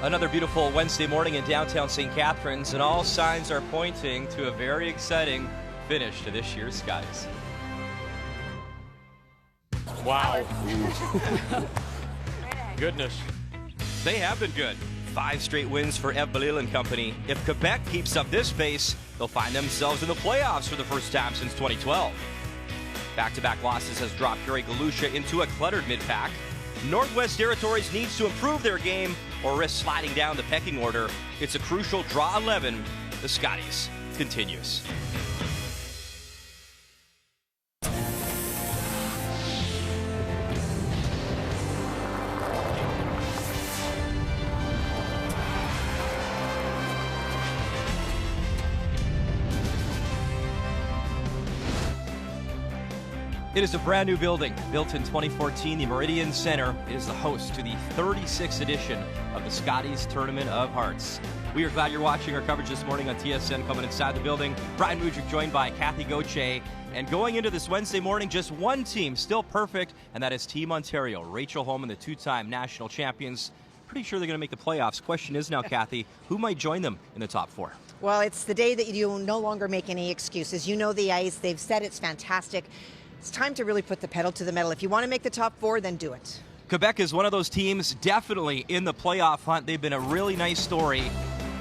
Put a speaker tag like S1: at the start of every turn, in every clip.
S1: Another beautiful Wednesday morning in downtown St. Catharines, and all signs are pointing to a very exciting finish to this year's Scotties.
S2: Wow. Goodness.
S1: They have been good. 5 straight wins for Bélisle and company. If Quebec keeps up this pace, they'll find themselves in the playoffs for the first time since 2012. Back-to-back losses has dropped Galusha into a cluttered mid-pack. Northwest Territories needs to improve their game or risk sliding down the pecking order. It's a crucial draw 11. The Scotties continues. It is a brand new building, built in 2014, the Meridian Center. It is the host to the 36th edition of the Scotties Tournament of Hearts. We are glad you're watching our coverage this morning on TSN. Coming inside the building, Brian Mudrick joined by Kathy Gauthier. And going into this Wednesday morning, just one team still perfect, and that is Team Ontario. Rachel Homman, the 2-time national champions. Pretty sure they're going to make the playoffs. Question is now, Kathy, who might join them in the top 4?
S3: Well, it's the day that you no longer make any excuses. You know the ice. They've said it's fantastic. It's time to really put the pedal to the metal. If you want to make the top 4, then do it.
S1: Quebec is one of those teams definitely in the playoff hunt. They've been a really nice story.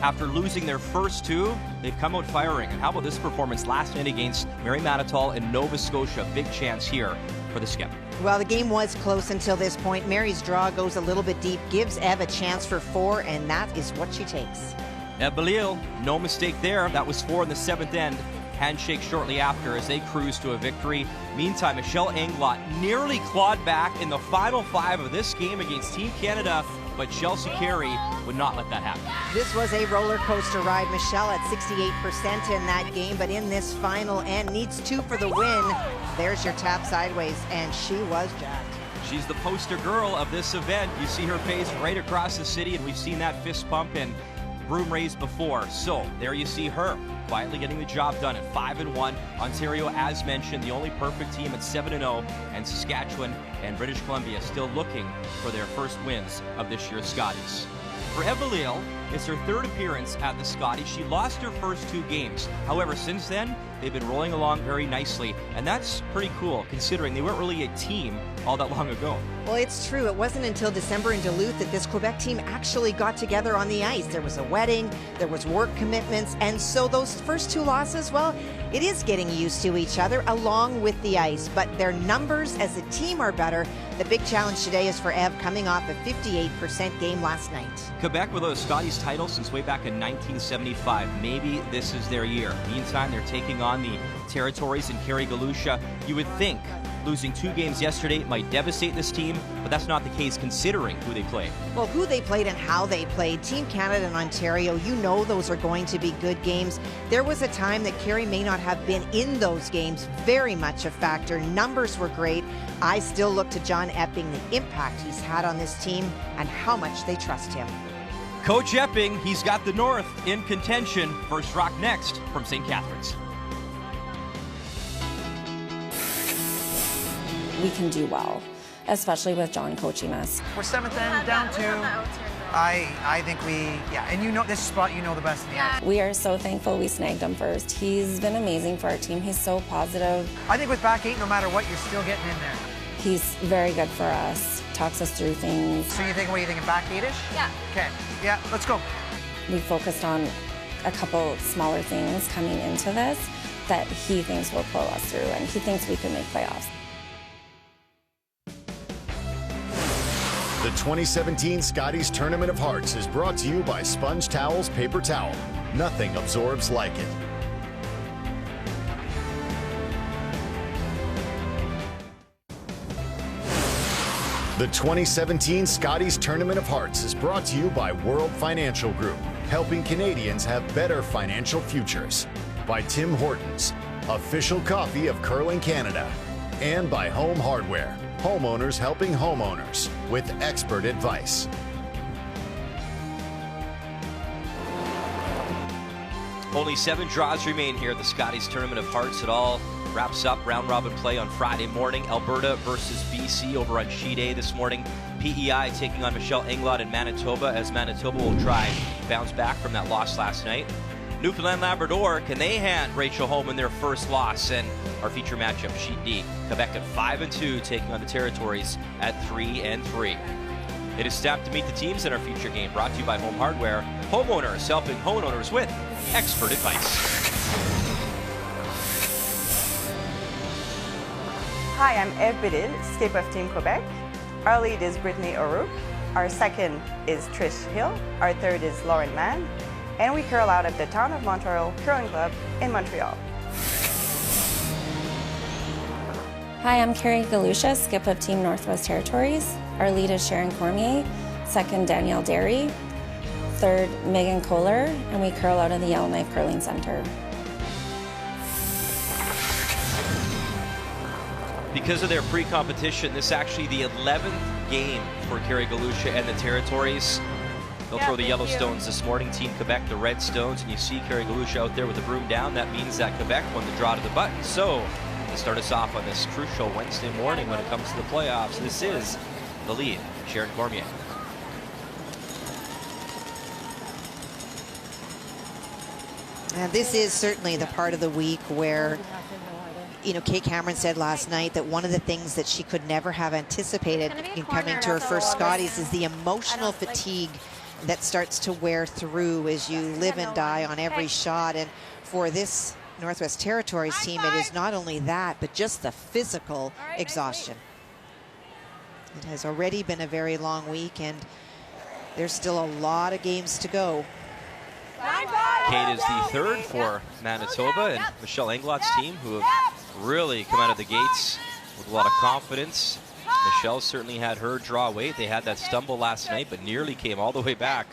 S1: After losing their first 2, they've come out firing. And how about this performance last night against Manitoba and Nova Scotia? Big chance here for the Skip.
S3: Well, the game was close until this point. Mary's draw goes a little bit deep, gives Ev a chance for 4, and that is what she takes.
S1: Bélisle, no mistake there. That was 4 in the 7th end. Handshake shortly after as they cruise to a victory. Meantime, Michelle Englot nearly clawed back in the final 5 of this game against Team Canada, but Chelsea Carey would not let that happen.
S3: This was a roller coaster ride. Michelle at 68% in that game, but in this final end needs 2 for the win. There's your tap sideways, and she was jacked.
S1: She's the poster girl of this event. You see her face right across the city, and we've seen that fist pump and broom raised before. So there you see her quietly getting the job done at 5-1. Ontario, as mentioned, the only perfect team at 7-0, and Saskatchewan and British Columbia still looking for their first wins of this year's Scotties. For Bélisle, it's her 3rd appearance at the Scotties. She lost her first 2 games. However, since then, they've been rolling along very nicely, and that's pretty cool considering they weren't really a team all that long ago.
S3: Well, it's true. It wasn't until December in Duluth that this Quebec team actually got together on the ice. There was a wedding, there was work commitments, and so those first 2 losses, well, it is getting used to each other along with the ice, but their numbers as a team are better. The big challenge today is for Ev coming off a 58% game last night.
S1: Quebec without a Scotties title since way back in 1975. Maybe this is their year. Meantime, they're taking on the Territories and Kerry Galusha. You would think losing 2 games yesterday might devastate this team, but that's not the case considering who they played.
S3: Well, who they played and how they played. Team Canada and Ontario, you know those are going to be good games. There was a time that Kerry may not have been in those games. Very much a factor. Numbers were great. I still look to John Epping, the impact he's had on this team and how much they trust him.
S1: Coach Epping, he's got the North in contention. First Rock next from St. Catharines.
S4: We can do well, especially with John coaching us.
S5: We're 7th end, down 2. I think and you know this spot, you know the best in the ice.
S4: We are so thankful we snagged him first. He's been amazing for our team. He's so positive.
S5: I think with back 8, no matter what, you're still getting in there.
S4: He's very good for us, talks us through things.
S5: So what are you thinking, back 8-ish?
S4: Yeah.
S5: Okay, yeah, let's go.
S4: We focused on a couple smaller things coming into this that he thinks will pull us through, and he thinks we can make playoffs.
S6: The 2017 Scotties Tournament of Hearts is brought to you by Sponge Towels Paper Towel. Nothing absorbs like it. The 2017 Scotties Tournament of Hearts is brought to you by World Financial Group, helping Canadians have better financial futures. By Tim Hortons, official coffee of Curling Canada. And by Home Hardware, homeowners helping homeowners with expert advice.
S1: Only 7 draws remain here at the Scotties Tournament of Hearts. It all wraps up round robin play on Friday morning. Alberta versus BC over on Sheet A this morning. PEI taking on Michelle Englot in Manitoba, as Manitoba will try to bounce back from that loss last night. Newfoundland Labrador, can they hand Rachel Homman their first loss? And our feature matchup, Sheet D, Quebec at 5-2, taking on the Territories at 3-3. It is time to meet the teams in our feature game, brought to you by Home Hardware. Homeowners helping homeowners with expert advice.
S2: Hi, I'm Eve Bélisle, skip of Team Quebec. Our lead is Brittany O'Rourke. Our second is Trish Hill. Our third is Lauren Mann. And we curl out at the Town of Montreal Curling Club in Montreal.
S4: Hi, I'm Carrie Galusha, skip of Team Northwest Territories. Our lead is Sharon Cormier, second Danielle Derry, third Megan Kohler, and we curl out of the Yellowknife Curling Center.
S1: Because of their pre-competition, this is actually the 11th game for Carrie Galusha and the Territories. They'll throw the Yellowstones this morning, Team Quebec the Redstones, and you see Carrie Galusha out there with the broom down. That means that Quebec won the draw to the button. So, to start us off on this crucial Wednesday morning when it comes to the playoffs, this is the lead, Sharon Cormier.
S3: And this is certainly the part of the week where, you know, Kate Cameron said last night that one of the things that she could never have anticipated in coming to her first Scotties is the emotional fatigue that starts to wear through as you live and die on every shot. And for this Northwest Territories team, it is not only that, but just the physical exhaustion. It has already been a very long week, and there's still a lot of games to go.
S1: Kate is the third for Manitoba, and Michelle Englot's team, who have really come out of the gates with a lot of confidence. Michelle certainly had her draw weight. They had that stumble last night, but nearly came all the way back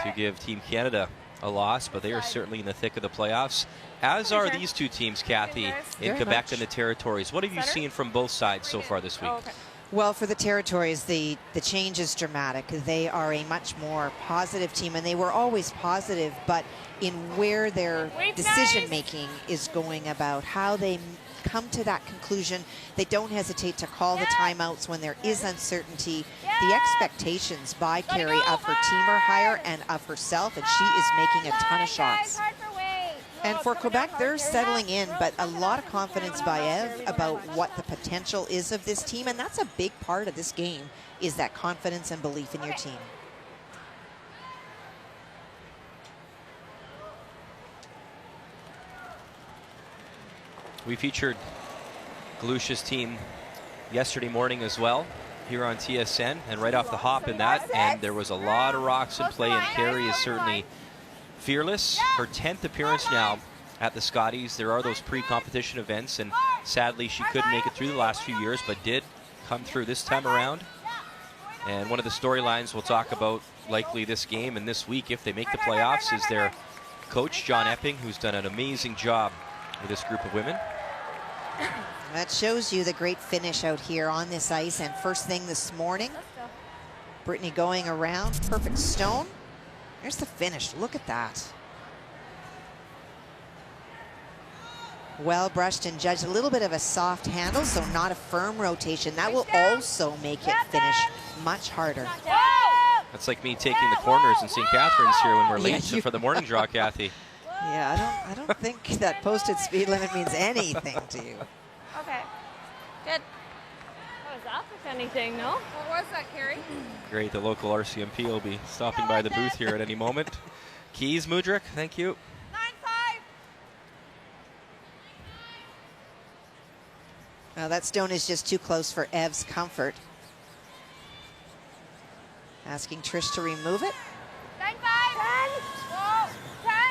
S1: to give Team Canada a loss, but they are certainly in the thick of the playoffs, as are these two teams, Kathy, in Quebec and the Territories. What have you seen from both sides so far this week?
S3: Well, for the Territories, the change is dramatic. They are a much more positive team, and they were always positive, but in where their decision-making is going about, how they come to that conclusion, they don't hesitate to call the timeouts when there is uncertainty. The expectations by Carrie of her team are higher, and of herself, and she is making a ton of shots. And for Quebec, they're settling in, but a lot of confidence by Eve about what the potential is of this team, and that's a big part of this game, is that confidence and belief in your team.
S1: We featured Galusha's team yesterday morning as well here on TSN, and right off the hop in that, and there was a lot of rocks in play, and Carrie is certainly fearless. Her 10th appearance now at the Scotties. There are those pre-competition events, and sadly she couldn't make it through the last few years, but did come through this time around. And one of the storylines we'll talk about likely this game and this week, if they make the playoffs, is their coach, John Epping, who's done an amazing job with this group of women.
S3: That shows you the great finish out here on this ice. And first thing this morning, Brittany going around, perfect stone. There's the finish, look at that. Well brushed and judged, a little bit of a soft handle, so not a firm rotation. That will also make it finish much harder.
S1: That's like me taking the corners in St. Catharines here when we're late for the morning draw, Kathy.
S3: Yeah, I don't think that posted speed limit means anything to you.
S7: Okay, good. What was that, if anything, no? What was that, Carrie?
S1: Great, the local RCMP will be stopping by the booth here at any moment. Keys, Mudrick, thank you.
S7: 9-5.
S3: Well, that stone is just too close for Ev's comfort. Asking Trish to remove it.
S7: 9-5.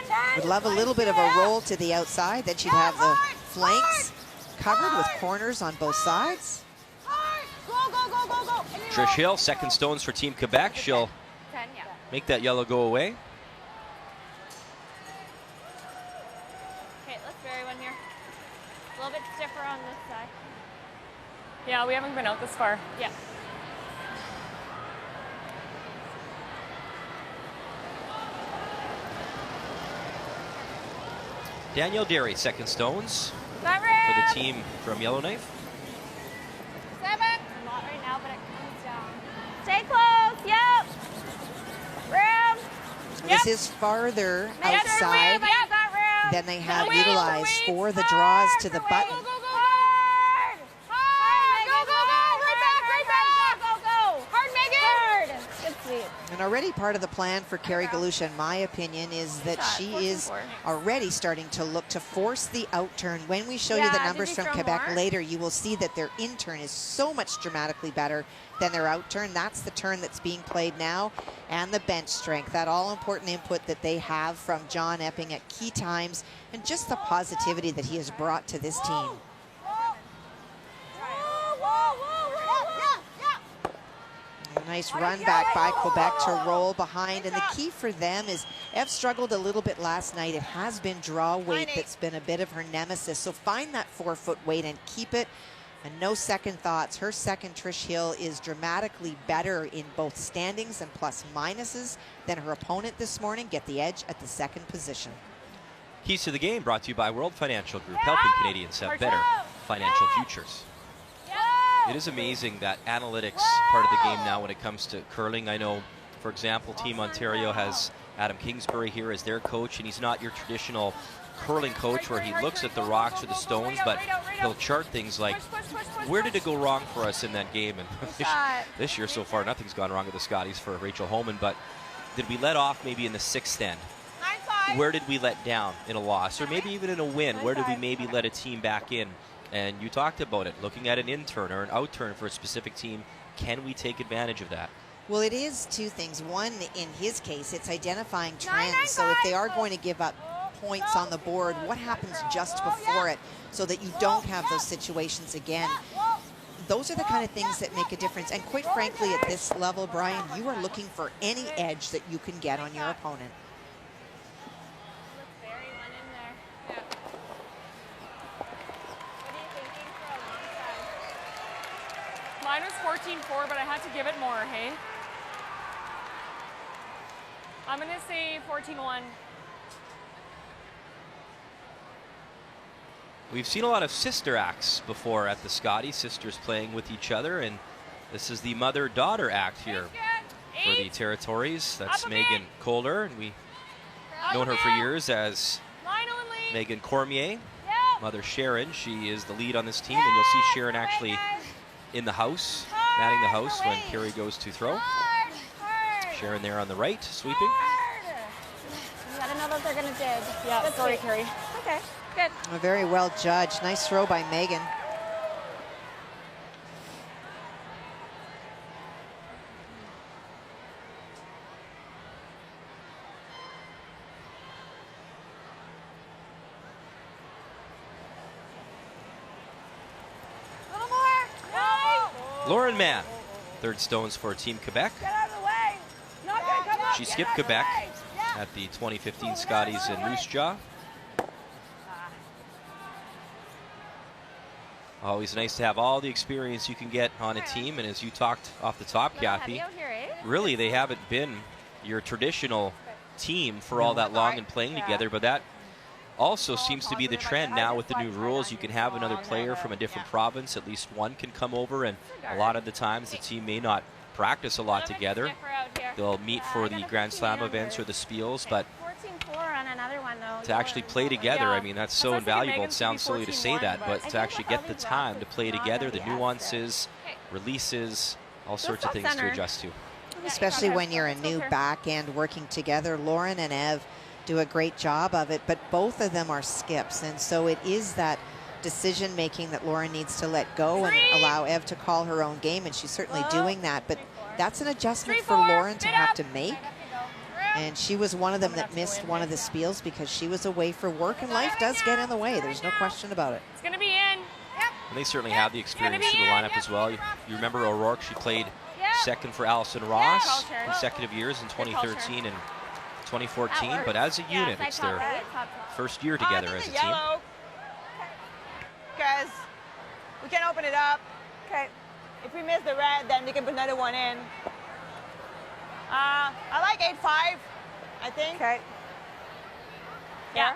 S7: 10.
S3: Would love a little bit of a roll to the outside. Then she'd have the flanks covered with corners on both sides.
S1: Trish Hill, second stones for Team Quebec. She'll make that yellow go away.
S7: Okay, let's bury one here. A little bit stiffer on this side. Yeah, we haven't been out this far. Yeah.
S1: Danielle Derry, second stones.
S7: Not ready.
S1: the team from Yellowknife.
S7: 7. A lot right now, but it comes down. Stay close. Yep. Room.
S3: This is farther outside than they have
S7: Wait,
S3: utilized
S7: wait,
S3: for the
S7: hard,
S3: draws to the
S7: wait,
S3: button.
S7: Go, go, go, go. Hard. Hard. Go, go, go. Right back, right back. Go, go. Hard, Megan. Hard. Good sweep.
S3: And already part of the plan for Carrie Galusha, in my opinion, is that she is already starting to look to force the outturn. When we show you the numbers from Quebec later, you will see that their in-turn is so much dramatically better than their out-turn. That's the turn that's being played now. And the bench strength, that all-important input that they have from John Epping at key times, and just the positivity that he has brought to this team. A nice run back by Quebec to roll behind, and the key for them is Ev struggled a little bit last night. It has been draw weight that's been a bit of her nemesis, so find that 4-foot weight and keep it, and no second thoughts. Her second, Trish Hill, is dramatically better in both standings and plus minuses than her opponent this morning. Get the edge at the second position.
S1: Keys to the game brought to you by World Financial Group, helping Canadians have better financial futures. It is amazing that analytics part of the game now when it comes to curling. I know, for example, Team Ontario has Adam Kingsbury here as their coach, and he's not your traditional curling coach where he looks at the rocks or the stones, but he'll chart things like, where did it go wrong for us in that game? And this year so far, nothing's gone wrong with the Scotties for Rachel Homman, but did we let off maybe in the 6th end? Where did we let down in a loss? Or maybe even in a win, where did we maybe let a team back in? And you talked about it, looking at an in-turn or an out-turn for a specific team. Can we take advantage of that?
S3: Well, it is two things. One, in his case, it's identifying trends. So if they are going to give up points on the board, what happens just before it so that you don't have those situations again? Those are the kind of things that make a difference. And quite frankly, at this level, Brian, you are looking for any edge that you can get on your opponent.
S7: Mine was 14-4, but I had to give it more, hey? I'm going to say 14-1.
S1: We've seen a lot of sister acts before at the Scotties, sisters playing with each other, and this is the mother-daughter act here for the territories. That's Megan Kohler, and we've known her for years as Megan Cormier. Mother Sharon, she is the lead on this team, and you'll see Sharon actually in the house, manning the house when Carrie goes to throw. Sharon there on the right, sweeping.
S7: You gotta know that they're gonna dig. Yeah, sorry, Carrie. Okay, good.
S3: Very well judged. Nice throw by Megan.
S1: Lauren Mann, third stones for Team Quebec. She skipped Quebec at the 2015 Scotties in Moose Jaw. Always nice to have all the experience you can get on a team, and as you talked off the top, Kathy, really they haven't been your traditional team for all that long and playing together, but that also seems to be the trend now with the new rules. You can have another player from a different province, at least one can come over, and a lot of the times the team may not practice a lot together. They'll meet for the Grand Slam events or the Spiels, but to actually play together, I mean, that's so invaluable. It sounds silly to say that, but to actually get the time to play together, the nuances, releases, all sorts of things to adjust to.
S3: Especially when you're a new back end working together. Lauren and Ev do a great job of it, but both of them are skips, and so it is that decision making that Lauren needs to let go and allow Ev to call her own game, and she's certainly doing that, but that's an adjustment for Lauren to have to make, and she was one of them that missed one of the Spiels because she was away for work, and life does get in the way, there's no question about it.
S7: It's gonna be in.
S1: And they certainly have the experience in the lineup as well. You remember O'Rourke, she played second for Allison Ross consecutive years in 2013 and 2014, but as a unit, it's their first year together as a team.
S8: Because we can open it up. Okay. If we miss the red, then we can put another one in. I like 8-5, I think.
S2: Okay.
S7: Yeah.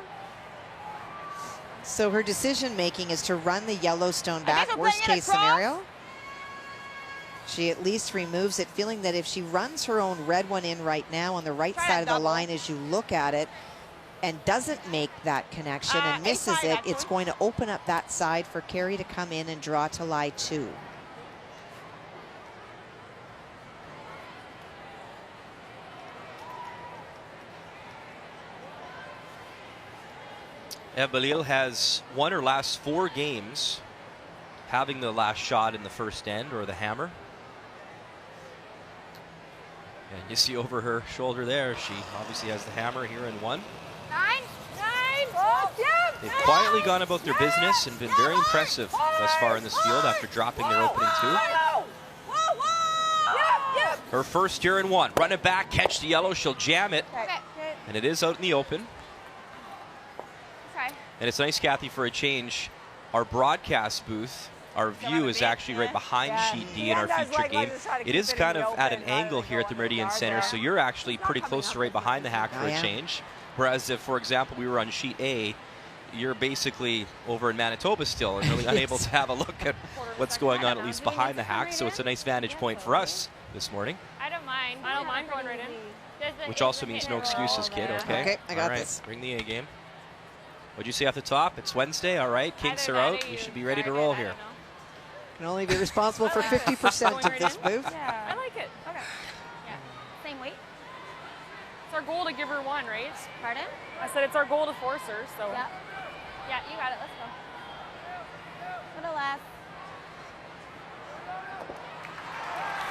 S3: So her decision making is to run the Yellowstone
S8: I
S3: back,
S8: guess we're
S3: worst
S8: playing it
S3: case
S8: across.
S3: scenario. She at least removes it, feeling that if she runs her own red one in right now on the right
S8: Try
S3: side
S8: that
S3: of the
S8: double.
S3: line as you look at it, and doesn't make that connection and misses
S8: A5
S3: it,
S8: that
S3: it's
S8: one.
S3: going to open up that side for Carey to come in and draw to lie 2.
S1: Bélisle has won her last 4 games, having the last shot in the first end or the hammer. And you see over her shoulder there, she obviously has the hammer here in 1.
S7: 9. Oh, yeah.
S1: They've quietly gone about their business and been very impressive thus far in this field after dropping their opening 2. Her first here in 1. Run it back, catch the yellow, she'll jam it.
S7: Okay.
S1: And it is out in the open.
S7: Okay.
S1: And it's nice, Kathy, for a change. Our broadcast booth, our view is actually right behind Sheet D in our feature game. It is kind of at an angle here at the Meridian Center, so you're actually pretty close to right behind the hack for a change. Whereas if, for example, we were on Sheet A, you're basically over in Manitoba still and really unable to have a look at what's going on, at least behind the hack. So it's a nice vantage point for us this morning.
S7: I don't mind. I don't mind going right in.
S1: Which also means no excuses, kid, okay?
S3: Okay, I got
S1: all right,
S3: this.
S1: Bring the A game. What'd you say off the top? It's Wednesday, all right. Kinks are out. We should be ready to roll here.
S3: Can only be responsible for 50% of this move.
S7: Yeah. I like it. Okay. Yeah. Same weight.
S9: It's our goal to give her 1, right?
S7: Pardon?
S9: I said it's our goal to force her, so.
S7: Yeah. Yeah, you got it. Let's go. Little less.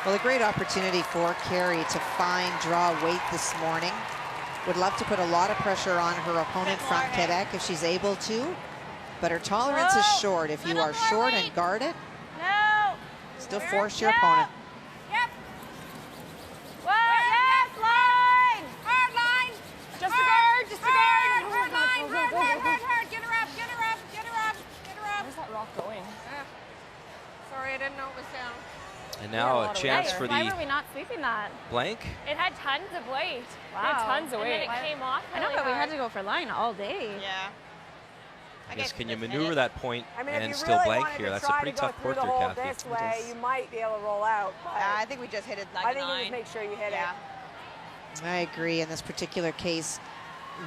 S3: Well, a great opportunity for Carey to find draw weight this morning. Would love to put a lot of pressure on her opponent from Quebec if she's able to, but her tolerance is short. If you are short and guard it,
S7: No.
S3: still force your opponent.
S7: Yep. Whoa, yes, line. Hard line.
S9: Just a guard, just a guard.
S7: Hard line, hard. Get her up, get her up, get her up, get her up.
S9: Where's that rock going?
S7: Sorry, I didn't know it was down.
S1: And now a chance for
S7: Why
S1: the
S7: were we not sweeping that?
S1: blank.
S7: It had tons of weight.
S9: It had tons of weight.
S7: And then it came off
S10: I know,
S7: really
S10: but we had
S7: hard.
S10: to go for line all day.
S8: Yeah.
S1: I guess can you maneuver that point
S11: I mean,
S1: and
S11: if you
S1: still
S11: really
S1: blank
S11: wanted
S1: here?
S11: to
S1: That's a
S11: try
S1: pretty
S11: to go
S1: tough
S11: through
S1: court
S11: the
S1: there,
S11: hole
S1: Kathy.
S11: this way, you might be able to roll out. But
S8: I think we just hit it like
S11: I
S8: a
S11: think you
S8: 9.
S11: just make sure you hit
S8: Yeah.
S3: I agree in this particular case.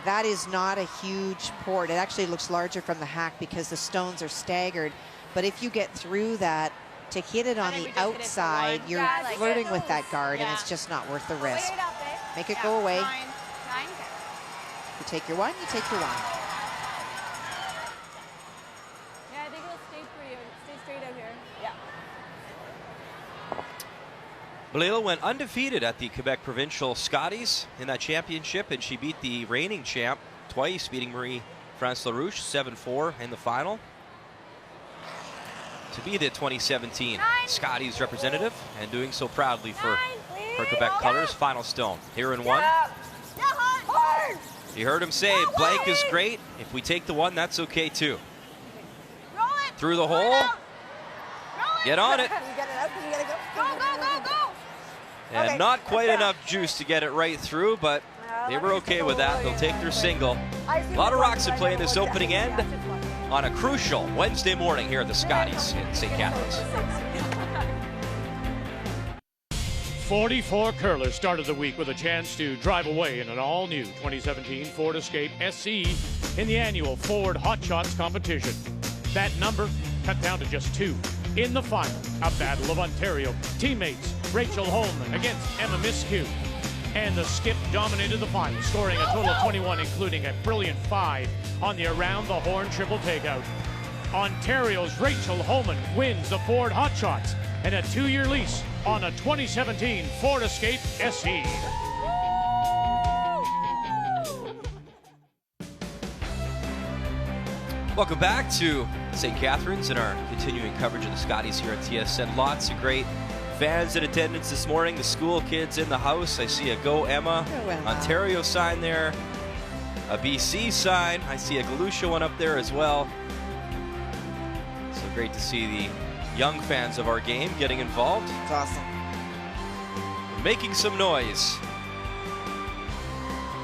S3: That is not a huge port. It actually looks larger from the hack because the stones are staggered. But if you get through that, to hit it on the outside, you're
S7: Yeah, I like
S3: flirting
S7: it.
S3: with that guard, and
S8: Yeah.
S3: it's just not worth the
S7: Weight
S3: risk.
S7: it up, babe.
S3: Make it go away.
S8: 9.
S7: 9.
S3: You take your 1, you take your 1.
S7: Yeah, I think it'll stay pretty. Stay straight out here.
S8: Yeah.
S1: Bélisle went undefeated at the Quebec Provincial Scotties in that championship, and she beat the reigning champ twice, beating Marie-France LaRouche 7-4 in the final to be the 2017 Scotties representative, and doing so proudly for her Quebec colors. Final stone here in 1. You heard him say blank is great. If we take the 1, that's okay too.
S8: Roll it.
S1: Through the hole. Get on it.
S11: You get it up, you gotta go.
S8: Go.
S1: And
S11: Okay,
S1: not quite
S11: that's
S1: enough juice to get it right through, but they were okay with that. They'll take their single.
S11: I see
S1: A lot of
S11: the
S1: rocks
S11: one,
S1: to play in
S11: but I
S1: this
S11: never looked
S1: opening
S11: at it.
S1: end
S11: Yeah, just one.
S1: on a crucial Wednesday morning here at the Scotties in St. Catharines.
S12: 44 curlers started the week with a chance to drive away in an all-new 2017 Ford Escape SE in the annual Ford Hot Shots competition. That number cut down to just 2 in the final, a Battle of Ontario. Teammates Rachel Homman against Emma Miscue. And the skip dominated the final, scoring a total of 21, including a brilliant 5 on the around-the-horn triple takeout. Ontario's Rachel Homman wins the Ford Hot Shots and a 2-year lease on a 2017 Ford Escape SE.
S1: Welcome back to St. Catharines and our continuing coverage of the Scotties here at TSN. Lots of great fans in attendance this morning. The school kids in the house. I see a Go Emma, Ontario sign there, a BC sign. I see a Galusha one up there as well. So great to see the young fans of our game getting involved.
S3: It's awesome.
S1: Making some noise.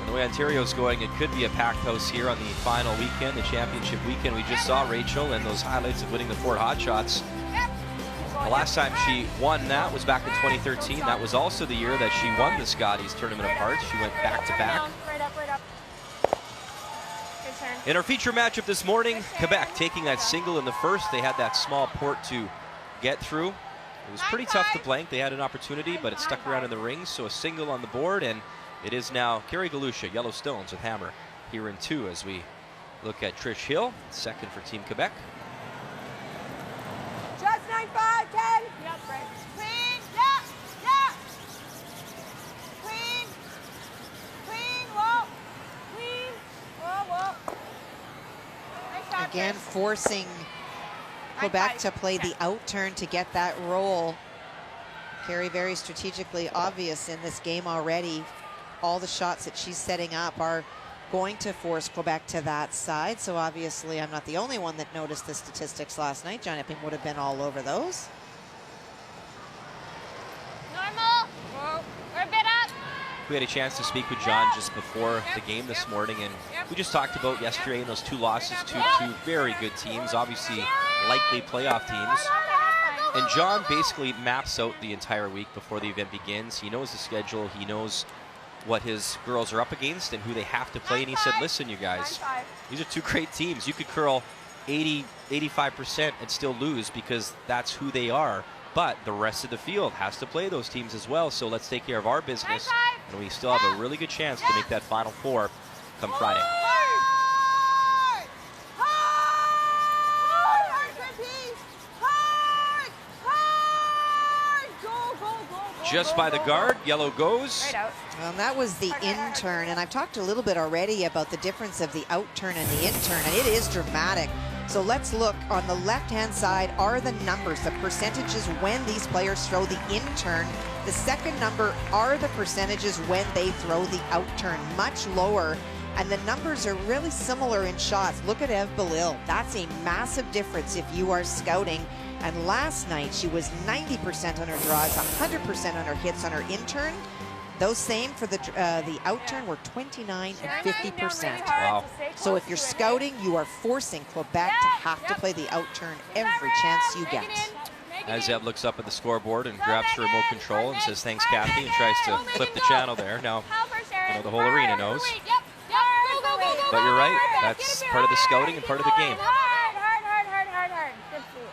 S1: The way Ontario's going, it could be a packed house here on the final weekend, the championship weekend. We just saw Rachel and those highlights of winning the Ford Hot Shots. The last time she won that was back in 2013. That was also the year that she won the Scotties Tournament of Hearts. She went back-to-back.
S7: Right up, right up. Good turn.
S1: In our feature matchup this morning, Quebec taking that single in the first. They had that small port to get through. It was pretty tough to blank. They had an opportunity, but it stuck around in the rings. So a single on the board, and it is now Carrie Galusha, Yellowstones with hammer here in 2 as we look at Trish Hill, second for Team Quebec.
S11: Just 9-5, 10.
S7: Yep, right.
S8: Clean, yeah, yeah. Clean, clean, whoa. Clean, whoa, whoa. Nice shot,
S3: Again,
S8: Trish.
S3: forcing Quebec to play the out turn to get that roll. Carrie very strategically obvious in this game already. All the shots that she's setting up are going to force Quebec to that side. So obviously I'm not the only one that noticed the statistics last night. John Epping would have been all over those.
S7: Normal. Whoa. We're a bit up.
S1: We had a chance to speak with John just before the game this morning, and we just talked about yesterday and those 2 losses to 2 very good teams, obviously likely playoff teams. And John basically maps out the entire week before the event begins. He knows the schedule, he knows what his girls are up against and who they have to play, and he said, listen, you guys, these are 2 great teams. You could curl 80, 85% and still lose because that's who they are. But the rest of the field has to play those teams as well, so let's take care of our business, and we still have a really good chance to make that Final Four come Friday. Just by the guard, yellow goes.
S7: Right out.
S3: Well, that was the in turn, and I've talked a little bit already about the difference of the out turn and the in turn, and it is dramatic. So let's look on the left-hand side are the numbers, the percentages when these players throw the in turn. The second number are the percentages when they throw the out turn, much lower. And the numbers are really similar in shots. Look at Bélisle. That's a massive difference if you are scouting. And last night, she was 90% on her draws, 100% on her hits on her in-turn. Those same for the out-turn were 29 and 50%.
S1: Wow.
S3: So if you're scouting, you are forcing Quebec to have to play the out-turn every chance you get.
S1: As Ev looks up at the scoreboard and grabs her remote control and says, thanks, Kathy, and tries to flip the channel there. Now, I know the whole arena knows. But you're right, that's part of the scouting and part of the game.
S7: Hard. Good feet.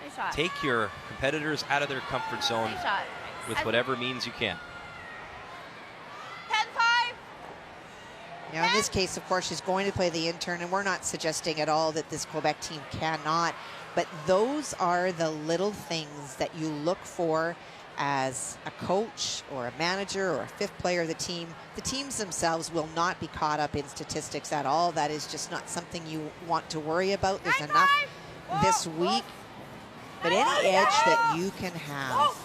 S7: Nice shot.
S1: Take your competitors out of their comfort zone
S7: Nice shot.
S1: with whatever means you can.
S8: 10-5.
S3: Now, in this case, of course, she's going to play the intern, and we're not suggesting at all that this Quebec team cannot, but those are the little things that you look for as a coach or a manager or a fifth player of the team. The teams themselves will not be caught up in statistics at all. That is just not something you want to worry about. There's enough this week, but any edge that you can have.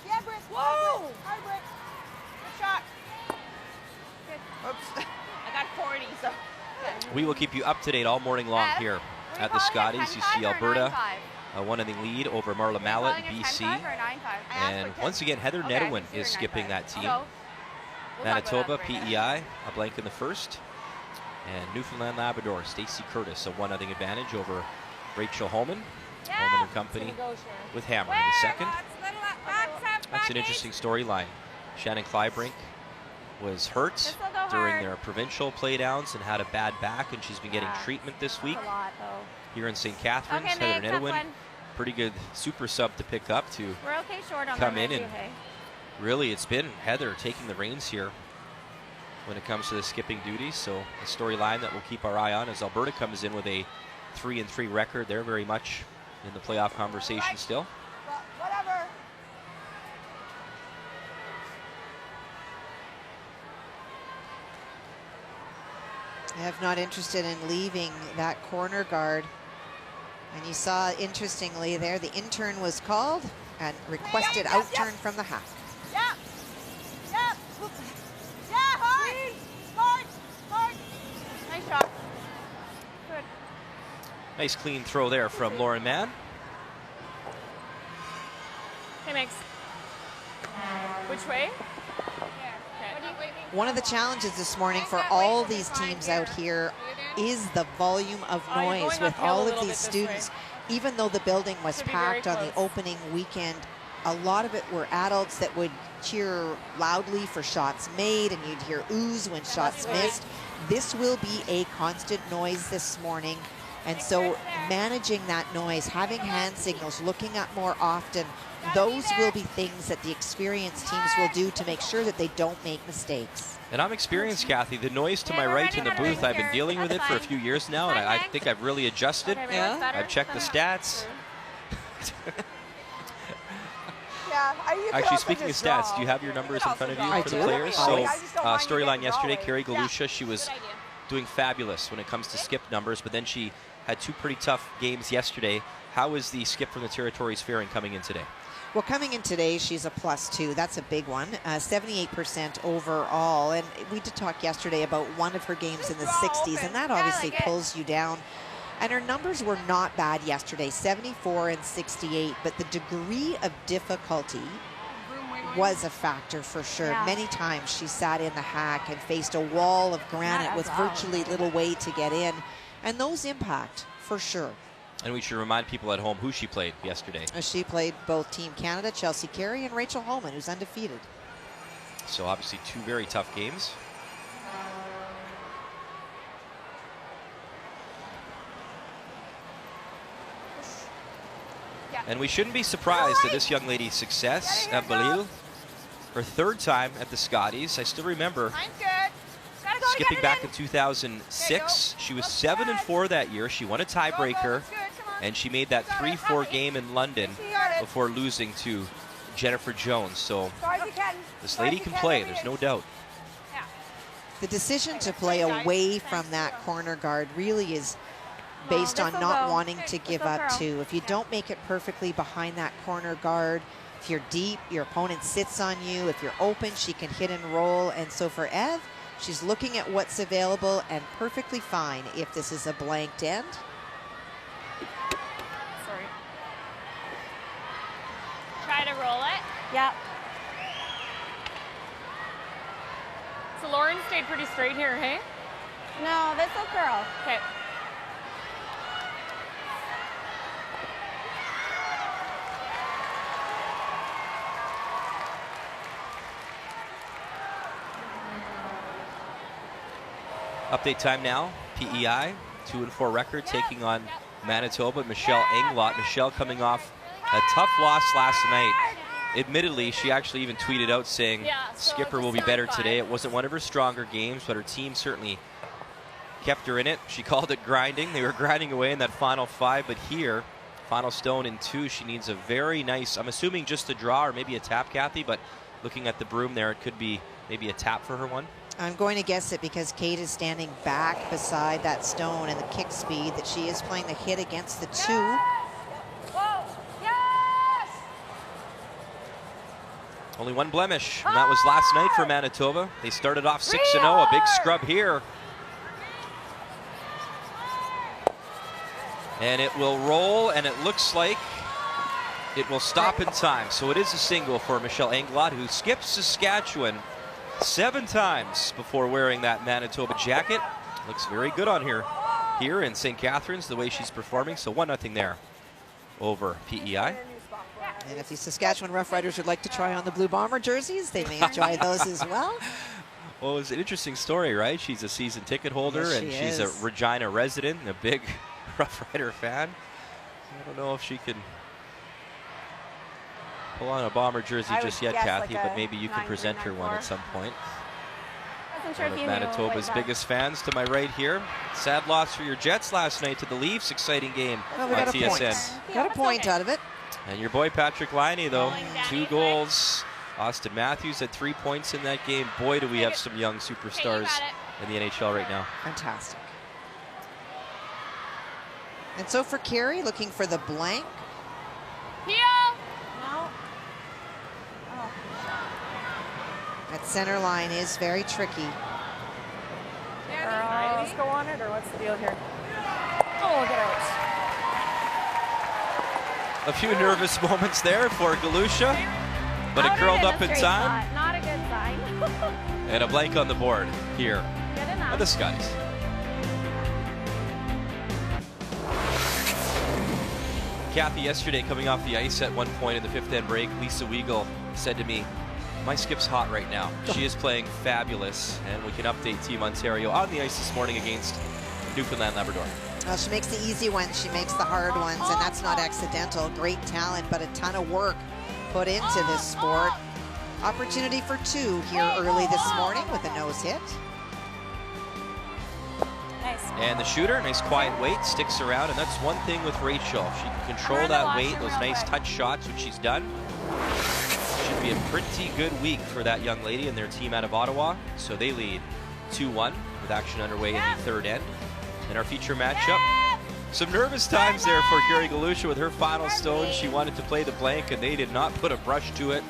S8: Yeah, Brick. Whoa. Hard Brick. Good shot. Good. Oops. I got 40, so.
S1: We will keep you up to date all morning long here at the Scotties. You see Alberta, one in the lead over Marla Mallet and BC. And once again, Heather Nedwin is skipping that team. Manitoba, PEI, a blank in the first. And Newfoundland Labrador, Stacey Curtis, a 1-0 advantage over Rachel Homman. Homman and company with hammer in the second. That's an interesting storyline. Shannon Clybrink was hurt during their provincial playdowns and had a bad back, and she's been getting treatment this week here in St. Catharines. Heather Nedwin, pretty good super sub to pick up to come in, and really it's been Heather taking the reins here when it comes to the skipping duties. So a storyline that we'll keep our eye on as Alberta comes in with a 3-3 record. They're very much in the playoff conversation still.
S8: Whatever.
S3: Ev not interested in leaving that corner guard. And you saw, interestingly there, the intern was called and requested out turn from the half.
S8: Nice shot. Good.
S1: Nice clean throw there from Lauren Mann.
S9: Hey, Mix. Which way?
S3: One of the challenges this morning for all these teams out here is the volume of noise with all of these students. Even though the building was packed on the opening weekend, a lot of it were adults that would cheer loudly for shots made, and you'd hear oohs when shots missed. This will be a constant noise this morning, and so managing that noise, having hand signals, looking up more often, those will be things that the experienced teams will do to make sure that they don't make mistakes.
S1: And I'm experienced, Kathy. The noise to my right in the booth, I've been dealing with it for a few years now, and I think I've really adjusted.
S3: Yeah.
S1: I've checked the stats.
S11: Yeah,
S1: Actually, speaking of stats, do you have your numbers in front of you for the players? So, storyline yesterday, Carrie Galusha, she was doing fabulous when it comes to skip numbers, but then she had 2 pretty tough games yesterday. How is the skip from the territories faring coming in today?
S3: Well, coming in today, she's a +2. That's a big one. 78% overall. And we did talk yesterday about one of her games in the 60s, and that obviously pulls you down. And her numbers were not bad yesterday, 74 and 68, but the degree of difficulty was a factor for sure. Many times she sat in the hack and faced a wall of granite with virtually little way to get in, and those impact for sure.
S1: And we should remind people at home who she played yesterday.
S3: She played both Team Canada, Chelsea Carey, and Rachel Homman, who's undefeated.
S1: So obviously 2 very tough games. And we shouldn't be surprised at this young lady's success at Bélisle. Her 3rd time at the Scotties. I still remember skipping back in 2006. She was 7-4 that year. She won a tiebreaker, and she made that 3-4 game in London before losing to Jennifer Jones. So this lady can play, there's no doubt.
S3: The decision to play away from that corner guard really is based on not wanting to give up two. If you don't make it perfectly behind that corner guard, if you're deep, your opponent sits on you. If you're open, she can hit and roll. And so for Ev, she's looking at what's available and perfectly fine if this is a blanked end.
S9: Sorry.
S7: Try to roll it.
S9: Yep. So Lauren stayed pretty straight here, hey?
S7: No, this will curl.
S9: Okay.
S1: Update time now. PEI, 2-4 record, taking on Manitoba. Michelle Englot. Michelle coming off a tough loss last night. Admittedly, she actually even tweeted out saying Skipper will be better today. It wasn't one of her stronger games, but her team certainly kept her in it. She called it grinding. They were grinding away in that final 5, but here, final stone in 2, she needs a very nice, I'm assuming just a draw or maybe a tap, Kathy, but looking at the broom there, it could be maybe a tap for her one.
S3: I'm going to guess it because Kate is standing back beside that stone and the kick speed that she is playing the hit against the 2.
S7: Whoa. Yes!
S1: Only one blemish, and that was last night for Manitoba. They started off 6-0, a big scrub here. And it will roll, and it looks like it will stop in time. So it is a single for Michelle Englot, who skips Saskatchewan 7 times before wearing that Manitoba jacket. Looks very good on her here in St. Catharines, the way she's performing. So 1-0 there over PEI.
S3: And if the Saskatchewan Roughriders would like to try on the Blue Bomber jerseys, they may enjoy those as well.
S1: Well, it was an interesting story, right? She's a season ticket holder,
S3: Yes,
S1: and she's a Regina resident and a big Rough Rider fan. I don't know if she can pull on a Bomber jersey just yet, Kathy,
S7: like
S1: but maybe you can present her one at some point. One of Manitoba's biggest fans to my right here. Sad loss for your Jets last night to the Leafs. Exciting game
S3: Well, we
S1: on
S3: got a
S1: TSN.
S3: point. Got a point out of it.
S1: And your boy Patrick Laine, though, 2 goals. Austin Matthews had 3 points in that game. Boy, do we have some young superstars in the NHL right now.
S3: Fantastic. And so for Carey, looking for the blank.
S7: Heel! No. Oh.
S3: That center line is very tricky.
S9: Girls go on it, or what's the deal here? Oh, get out.
S1: A few nervous moments there for Galusha. But it curled up in time.
S7: Spot. Not a good sign.
S1: And a blank on the board here
S7: Good
S1: at
S7: enough.
S1: the Scotties. Kathy, yesterday coming off the ice at one point in the fifth end break, Lisa Weagle said to me, my skip's hot right now. She is playing fabulous, and we can update Team Ontario on the ice this morning against Newfoundland Labrador.
S3: Well, she makes the easy ones, she makes the hard ones, and that's not accidental. Great talent, but a ton of work put into this sport. Opportunity for two here early this morning with a nose hit.
S7: Nice.
S1: And the shooter, nice quiet weight, sticks around, and that's one thing with Rachel. She can control that weight, those nice touch shots, which she's done. Should be a pretty good week for that young lady and their team out of Ottawa. So they lead 2-1 with action underway in the third end. And our feature matchup, some nervous times there for Carrie Galusha with her final stone. She wanted to play the blank, and they did not put a brush to it,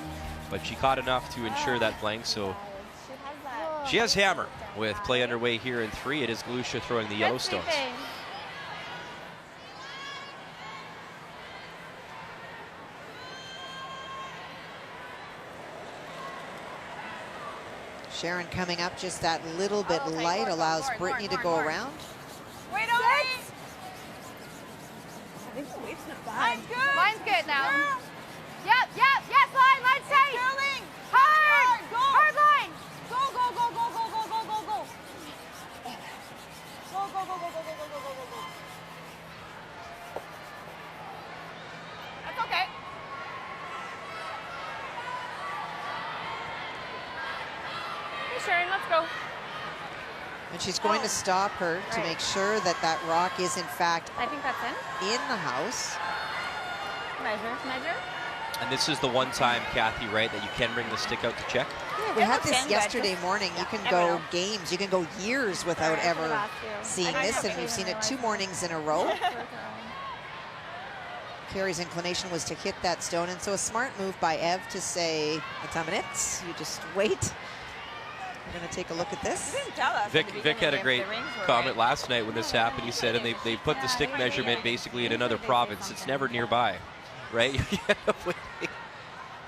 S1: but she caught enough to ensure that blank. So she has hammer with play underway here in 3. It is Galusha throwing the yellow stones.
S3: Sharon coming up just that little bit light, allows Brittany to go around.
S8: Wait on it.
S7: I think the wave's not bad.
S8: Line's good.
S7: Line's good now.
S8: Yeah.
S7: Yep, yes, line, line tight.
S8: Sterling.
S7: Hard.
S8: Go.
S7: Hard line.
S8: Go. Go. That's okay.
S7: Hey, Sharon, let's go.
S3: And she's going to stop her to make sure that that rock is in fact
S7: I think that's
S3: in the house.
S7: Measure.
S1: And this is the one time, Kathy, right, that you can bring the stick out to check?
S3: Yeah, we had this yesterday morning. You can go games, you can go years without ever seeing this, and we've seen it 2 mornings in a row. Carrie's inclination was to hit that stone, and so a smart move by Ev to say, it's a minute, you just wait. We're going to take a look at this.
S1: Vic had a great comment last night when this happened. He said, and they put the stick measurement basically in another province. It's never nearby, right?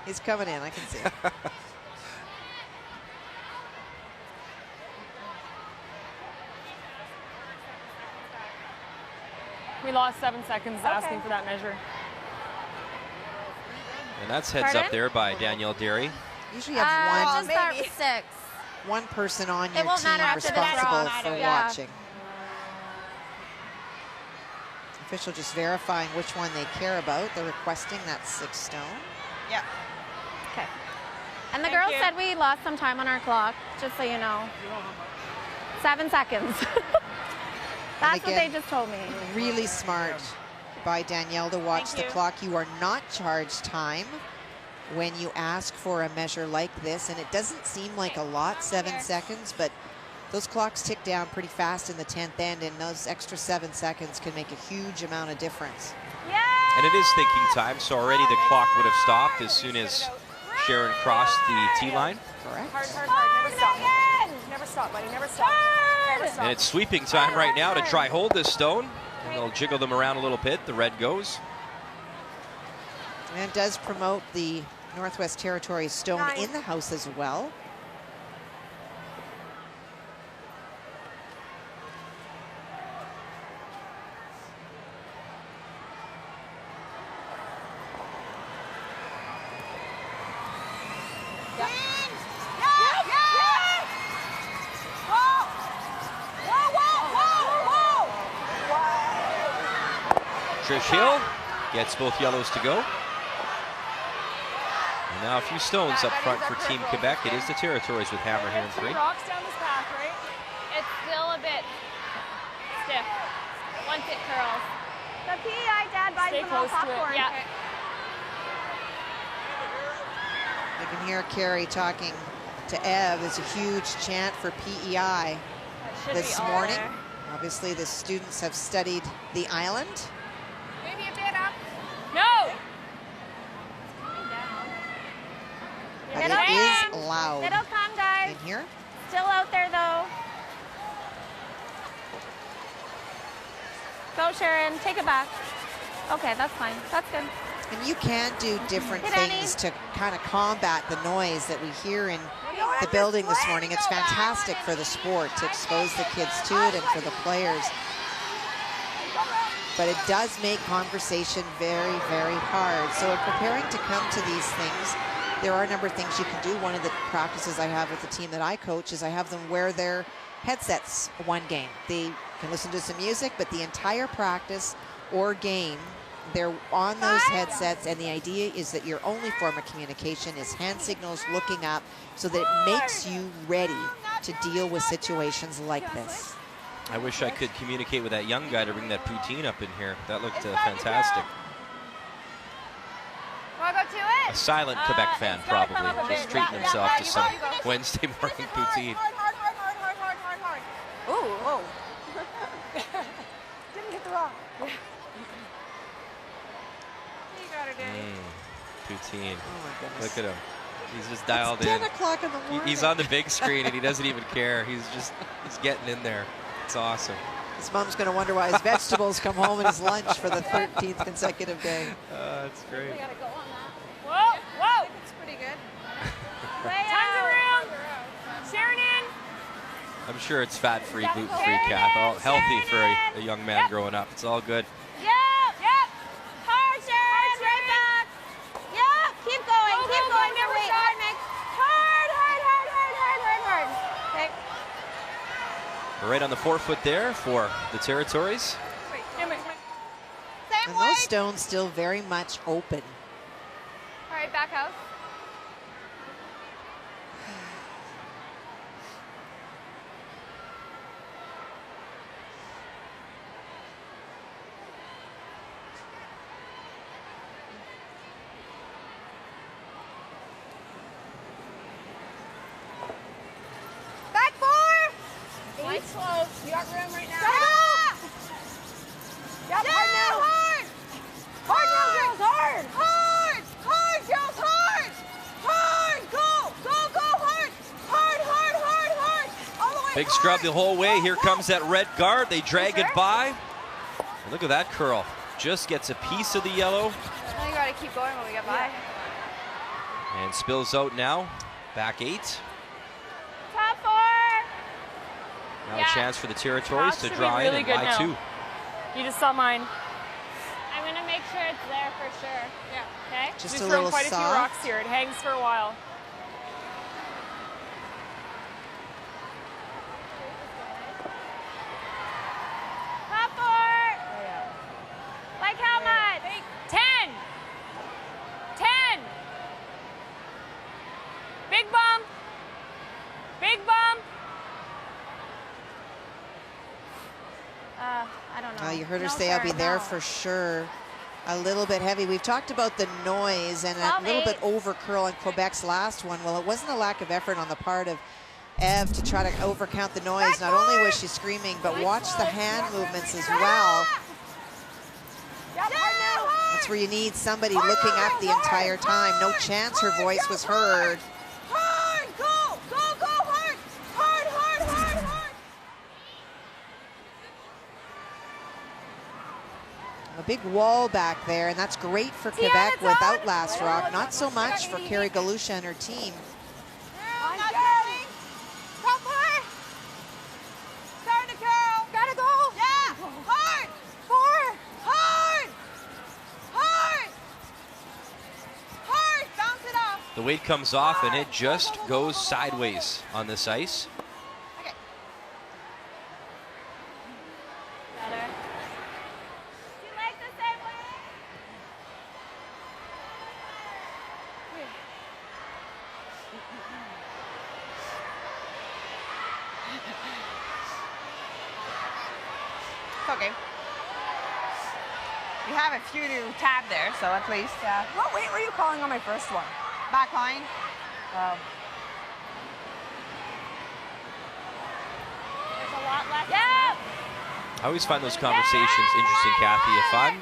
S3: He's coming in, I can see it.
S9: We lost 7 seconds asking for that measure.
S1: And that's heads up there by Danielle Derry.
S3: Usually you have
S7: Maybe 6.
S3: one person on your
S7: won't
S3: team
S7: matter after this
S3: responsible
S7: draw.
S3: for
S7: Yeah.
S3: watching. Official just verifying which one they care about. They're requesting that 6 stone.
S8: Yeah.
S7: Okay. And the girls said we lost some time on our clock, just so you know. 7 seconds. That's what they just told me.
S3: Really smart by Danielle to watch the clock. You are not charged time when you ask for a measure like this, and it doesn't seem like a lot, 7 seconds, but those clocks tick down pretty fast in the 10th end, and those extra 7 seconds can make a huge amount of difference.
S1: And it is thinking time, so already the clock would have stopped as soon as Sharon crossed the tee line.
S3: Correct.
S9: Hard. Never stop, buddy. Never stop. Never stop.
S1: And it's sweeping time right now to try hold this stone. And they'll jiggle them around a little bit. The red goes.
S3: And does promote the Northwest Territories stone in the house as well.
S1: Trish Hill gets both yellows to go. And now a few stones up front for Team Quebec. It is the Territories with hammer here in 3.
S9: Rocks down this path, right?
S7: It's still a bit stiff once it curls. The PEI dad buys
S9: Stay
S7: them all
S9: close to it.
S7: popcorn.
S9: Yeah.
S3: You can hear Carrie talking to Ev. There's a huge chant for PEI this morning. Obviously, the students have studied the island.
S7: Maybe a bit up.
S9: No!
S3: But it is loud
S7: It'll come, guys.
S3: in here.
S7: Still out there, though. Go, Sharon. Take it back. Okay, that's fine. That's good.
S3: And you can do different things to kind of combat the noise that we hear in the building this morning. It's fantastic for the sport to expose the kids to it and for the players. But it does make conversation very, very hard. So in preparing to come to these things, there are a number of things you can do. One of the practices I have with the team that I coach is I have them wear their headsets one game. They can listen to some music, but the entire practice or game, they're on those headsets, and the idea is that your only form of communication is hand signals, looking up, so that it makes you ready to deal with situations like this.
S1: I wish I could communicate with that young guy to bring that poutine up in here. That looked fantastic.
S7: Want to go to it?
S1: A silent Quebec fan, probably, just treating himself to some Wednesday morning poutine.
S11: Hard. Ooh. Didn't hit the rock.
S1: Poutine.
S3: Oh my goodness.
S1: Look at him. He's just dialed
S3: It's
S1: in.
S3: 10 o'clock in the morning.
S1: He's on the big screen and he doesn't even care. He's getting in there. It's awesome.
S3: His mom's going to wonder why his vegetables come home at his lunch for the 13th consecutive day.
S1: That's great.
S7: We gotta go on that.
S9: Whoa!
S11: It's pretty good.
S9: Tons of room. Sharon in.
S1: I'm sure it's fat-free, gluten-free, Kath. All healthy for a young man growing up. It's all good.
S7: Yep. Hard, Sharon. Right back. Yep. Keep going. Keep going. Never hard, Nick. Hard. Okay.
S1: We're right on the forefoot there for the territories.
S7: Same
S3: And
S7: way.
S3: those stones still very much open.
S7: All right, back house. Back four.
S11: Nice close. You got room right now.
S7: Go.
S11: Yep,
S7: Yeah,
S11: hard now.
S7: hard.
S11: Hard now, girls. Hard.
S7: Hard, girls, hard. Hard, go, hard. Hard. All the way.
S1: Big scrub the whole way. Here comes that red guard. They drag it by. And look at that curl. Just gets a piece of the yellow.
S7: Now you gotta keep going when we get by.
S1: And spills out now. Back 8.
S7: Top 4.
S1: Now
S9: Yeah.
S1: a chance for the territories
S9: Top
S1: to
S9: should
S1: draw
S9: be
S1: in
S9: really
S1: and
S9: good
S1: lie
S9: now.
S1: 2.
S9: You just saw mine.
S7: I'm gonna make sure it's there for sure.
S9: Yeah.
S7: Okay?
S3: Just
S9: We've
S3: a
S9: thrown
S3: little
S9: quite a few
S3: soft.
S9: rocks here. It hangs for a while.
S7: Top 4. Like how much?
S9: 10. Big bump.
S7: I don't know.
S3: You heard her
S7: No,
S3: say I'll be
S7: Sharon,
S3: there
S7: no.
S3: for sure. A little bit heavy. We've talked about the noise and a little bit over curl in Quebec's last one. Well, it wasn't a lack of effort on the part of Ev to try to overcount the noise. Not only was she screaming, but watch the hand movements as well. That's where you need somebody looking up the entire time. No chance her voice was heard.
S7: Hard, go, hard. Hard.
S3: A big wall back there, and that's great for Quebec without last rock. Not so much for Carrie Galusha and her team.
S7: Not curling. Top 4. Starting to curl. Gotta go. Yeah. Hard. 4. Hard. Bounce it off.
S1: The weight comes off and it just goes sideways on this ice.
S7: Okay. Better. You like the same way?
S2: It's okay. You have a few to tab there, so at least,
S11: What weight were you calling on my first one?
S2: back line.
S7: There's a lot left. Yeah.
S1: I always find those conversations interesting, Kathy. If I'm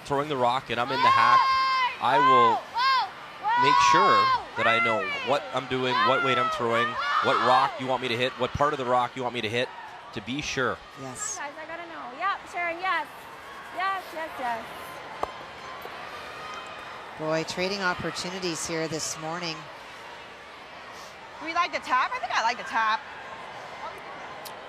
S1: throwing the rock and I'm in the hack, I will make sure that I know what I'm doing, what weight I'm throwing, what rock you want me to hit, what part of the rock you want me to hit, to be sure.
S3: Yes.
S7: Guys, I gotta know. Yep, Sharon, yes. Yes.
S3: Boy, trading opportunities here this morning.
S8: Do we like the tap? I think I like the tap.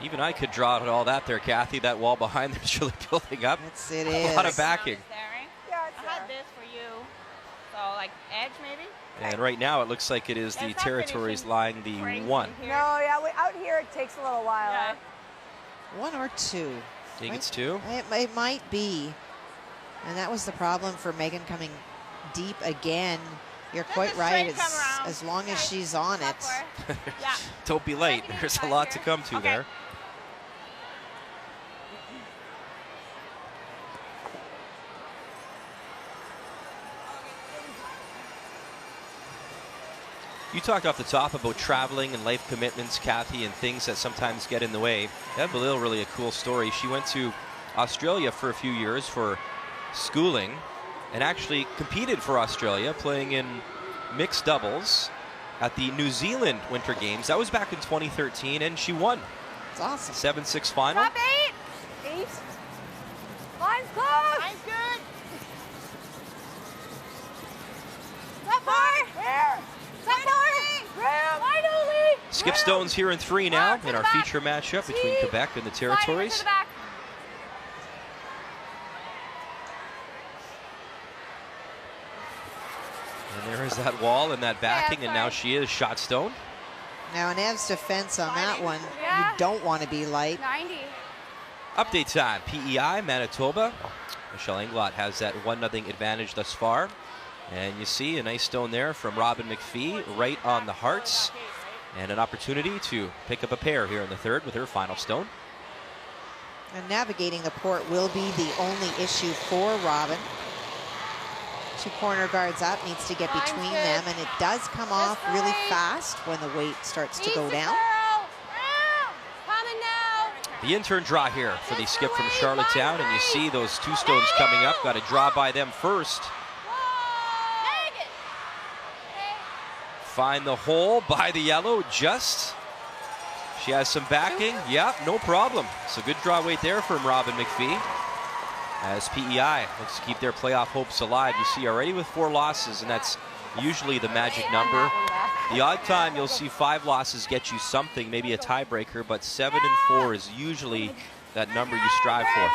S1: Even I could draw out all that there, Kathy. That wall behind there's really building up.
S3: It is.
S1: A lot of backing.
S8: Yeah, I had this for you. So, like, edge maybe?
S1: And right now it looks like it is the territories lying the 1.
S11: No, yeah, out here it takes a little while.
S8: Yeah.
S3: 1 or 2.
S1: Think it's 2?
S3: It might be. And that was the problem for Megan coming deep again. You're quite right. As long as she's on it.
S8: Yeah.
S1: Don't be late. There's a lot to come to there. You talked off the top about traveling and life commitments, Kathy, and things that sometimes get in the way. That Bélisle, really a cool story. She went to Australia for a few years for schooling and actually competed for Australia, playing in mixed doubles at the New Zealand Winter Games. That was back in 2013, and she won.
S3: It's awesome.
S1: 7-6 final.
S11: Top 8. 8. Line's close.
S8: Line's good.
S11: Top 4. Where? Top 4. Finally.
S1: Skip Stone's here in 3 now in our feature matchup between Quebec and the territories. And there is that wall and that backing, and now she is shot stone.
S3: Now, in Ev's defense on that one, you don't want to be light.
S7: 90.
S1: Update time, PEI, Manitoba. Michelle Englot has that 1-0 advantage thus far. And you see a nice stone there from Robin McPhee right on the hearts. And an opportunity to pick up a pair here in the third with her final stone.
S3: And navigating the port will be the only issue for Robin. 2 corner guards up, needs to get between them, and it does come off really fast when the weight starts to go down.
S1: The intern draw here for the skip from Charlottetown, and you see those 2 stones coming up. Got to draw by them first. Find the hole by the yellow, just. She has some backing. Yep, no problem. It's a good draw weight there from Robin McPhee. As PEI looks to keep their playoff hopes alive. You see already with 4 losses, and that's usually the magic number. The odd time you'll see 5 losses get you something, maybe a tiebreaker, but 7 and 4 is usually that number you strive for.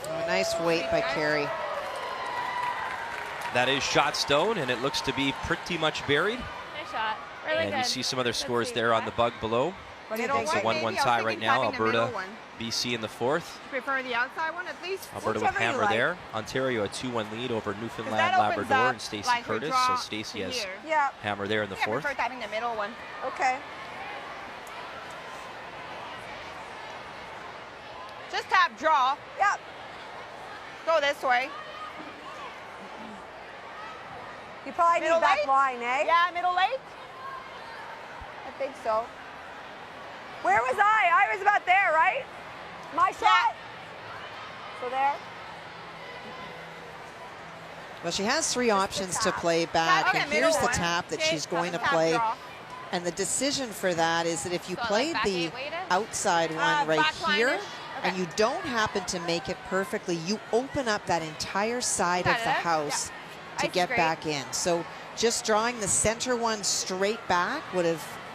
S3: Oh, nice weight by Carey.
S1: That is shot stone, and it looks to be pretty much buried.
S7: Nice shot. Really
S1: And
S7: good.
S1: you see some other scores there on the bug below.
S8: It's
S1: a 1-1 tie right now. Alberta, BC in the 4th.
S8: Prefer the outside one at least.
S1: Alberta with hammer there. Ontario a 2-1 lead over Newfoundland, Labrador, and Stacey Curtis. So Stacey has hammer there in the 4th.
S8: I prefer that in the middle one.
S11: Okay.
S8: Just tap, draw.
S11: Yep.
S8: Go this way.
S11: You probably
S8: Middle
S11: need back
S8: late?
S11: line, eh?
S8: Yeah, middle late.
S11: I think so. Where was I? I was about there, right? My shot? So there?
S3: Well, she has 3 options to play back,
S8: Okay,
S3: and here's the
S8: middle
S3: tap that she's going to play. And the decision for that is that if you played the outside one right here, and you don't happen to make it perfectly, you open up that entire side of the house to get back in. So just drawing the center one straight back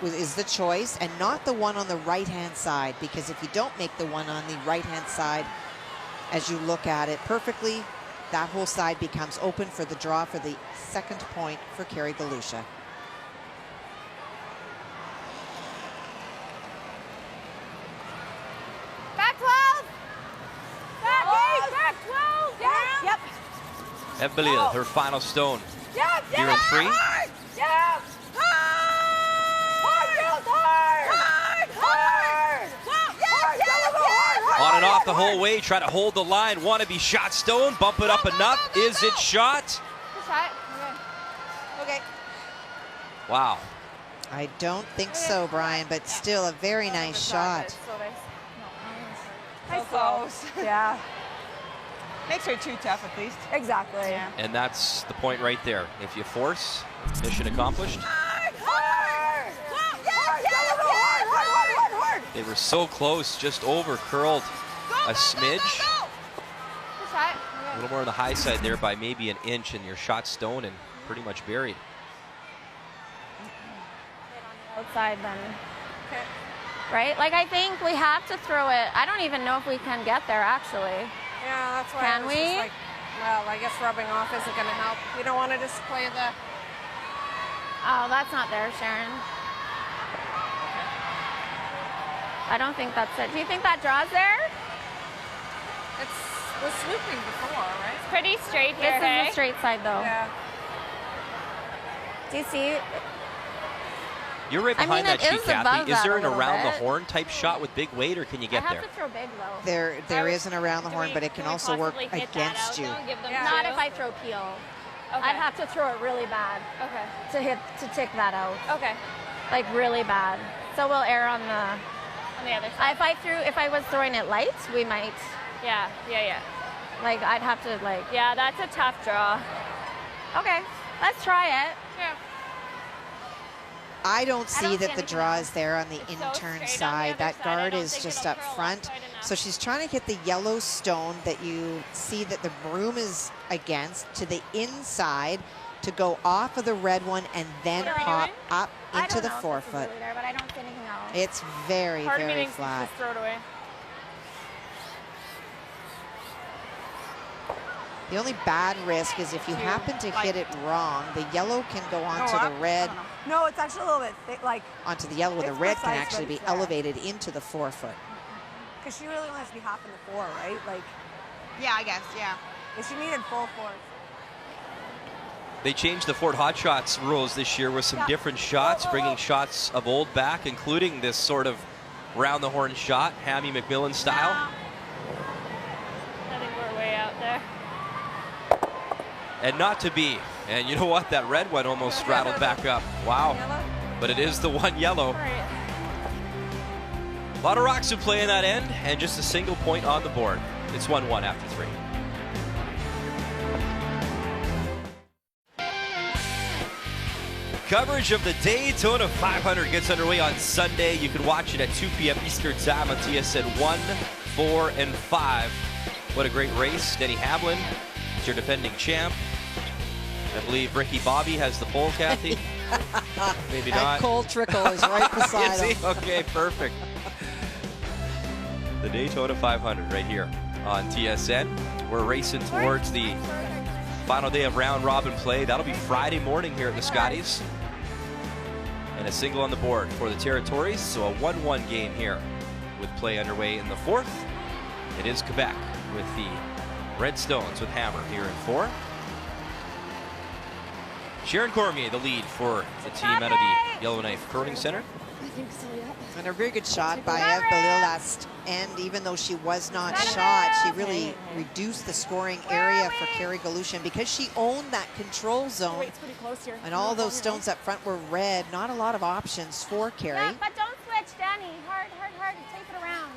S3: is the choice, and not the one on the right-hand side, because if you don't make the one on the right-hand side, as you look at it perfectly, that whole side becomes open for the draw for the second point for Carey Galusha.
S11: Back 12! Back 8! Back 12! Yep.
S1: Ev Bélisle, her final stone.
S11: Yep.
S1: Here in 3.
S11: Yep.
S1: On and off the whole way, try to hold the line, want to be shot stone, bump it up enough. Is it shot?
S7: Good shot.
S11: Okay.
S1: Wow.
S3: I don't think so, Brian, but still a very nice shot.
S11: So close. Yeah.
S8: Makes her too tough at least.
S11: Exactly.
S8: Yeah.
S1: And that's the point right there. If you force, mission accomplished.
S11: Hard! Hard! Hard!
S1: They were so close, just over curled a smidge.
S7: Good shot.
S1: A little more on the high side there by maybe an inch, and your shot stone and pretty much buried.
S7: Outside then. Okay. Right? Like, I think we have to throw it. I don't even know if we can get there, actually.
S9: Yeah, that's why.
S7: Can we?
S9: Just like, well, I guess rubbing off isn't going to help. You don't want to just play the...
S7: Oh, that's not there, Sharon. I don't think that's it. Do you think that draws there?
S9: It was swooping before, right?
S7: It's pretty straight here. This is the straight side, though.
S9: Yeah.
S7: Do you see?
S1: You're right behind that sheet, Kathy. Is there an
S7: little
S1: around the
S7: bit.
S1: horn type shot with big weight, or can you get
S7: I
S1: there?
S7: have to throw big, though.
S3: There is an around the horn, but it can also work
S7: possibly hit that
S3: against
S7: out,
S3: you.
S7: though? Give them Not if I throw peel. Okay. I'd have to throw it really bad. Okay. To tick that out. Okay. Like really bad. So we'll err on the other side. If I was throwing it light, we might. Yeah. Like I'd have to like. Yeah, that's a tough draw. Okay, let's try it. Yeah.
S3: I don't see that the
S7: anything
S3: draw is there on the
S7: so
S3: intern
S7: straight on the
S3: side.
S7: other
S3: That
S7: side. I
S3: guard
S7: don't
S3: is
S7: think
S3: just
S7: it'll
S3: up
S7: curl up
S3: front.
S7: quite enough.
S3: So she's trying to hit the yellow stone that you see that the broom is against to the inside to go off of the red one and then pop up into the 4 foot.
S7: Really there, but I don't see anything else.
S3: It's very,
S7: Part of me
S3: very
S7: thinks
S3: flat.
S7: just throw it away.
S3: The only bad risk is if you happen to hit it wrong, the yellow can go onto the red,
S11: No, it's actually a little bit thick, like,
S3: onto the yellow, and the
S11: it's
S3: red can
S11: precise,
S3: actually
S11: but
S3: be
S11: it's there.
S3: elevated into the 4 foot.
S11: because she really only has to be half in the 4, right? Like,
S8: Yeah, I guess, yeah.
S11: if she needed full 4.
S1: They changed the Fort Hot Shots rules this year with some different shots, bringing shots of old back, including this sort of round the horn shot, Hammy McMillan style.
S7: I think we're way out there.
S1: And not to be. And you know what? That red one almost rattled back up. Wow. But it is the one yellow. A lot of rocks in play in that end, and just a single point on the board. It's 1-1 after 3. Coverage of the Daytona 500 gets underway on Sunday. You can watch it at 2 p.m. Eastern Time on TSN 1, 4, and 5. What a great race. Denny Hamlin is your defending champ. I believe Ricky Bobby has the pole, Kathy. Maybe not.
S3: And Cole Trickle is right beside him.
S1: Okay, perfect. The Daytona 500 right here on TSN. We're racing towards the final day of round robin play. That'll be Friday morning here at the Scotties. And a single on the board for the Territories. So a 1-1 game here with play underway in the 4th. It is Quebec with the Redstones with Hammer here in 4. Sharon Cormier, the lead for the team out of the Yellowknife Curling Center.
S3: I think so, yeah. And a very good shot by Ev Bélisle last end. Even though she was not shot, she really reduced the scoring area for Carrie Galusha. And because she owned that control zone,
S9: It's pretty close here.
S3: and all those stones up front were red, not a lot of options for Carrie.
S7: Yeah, but don't switch, Danny. Hard. Take it around.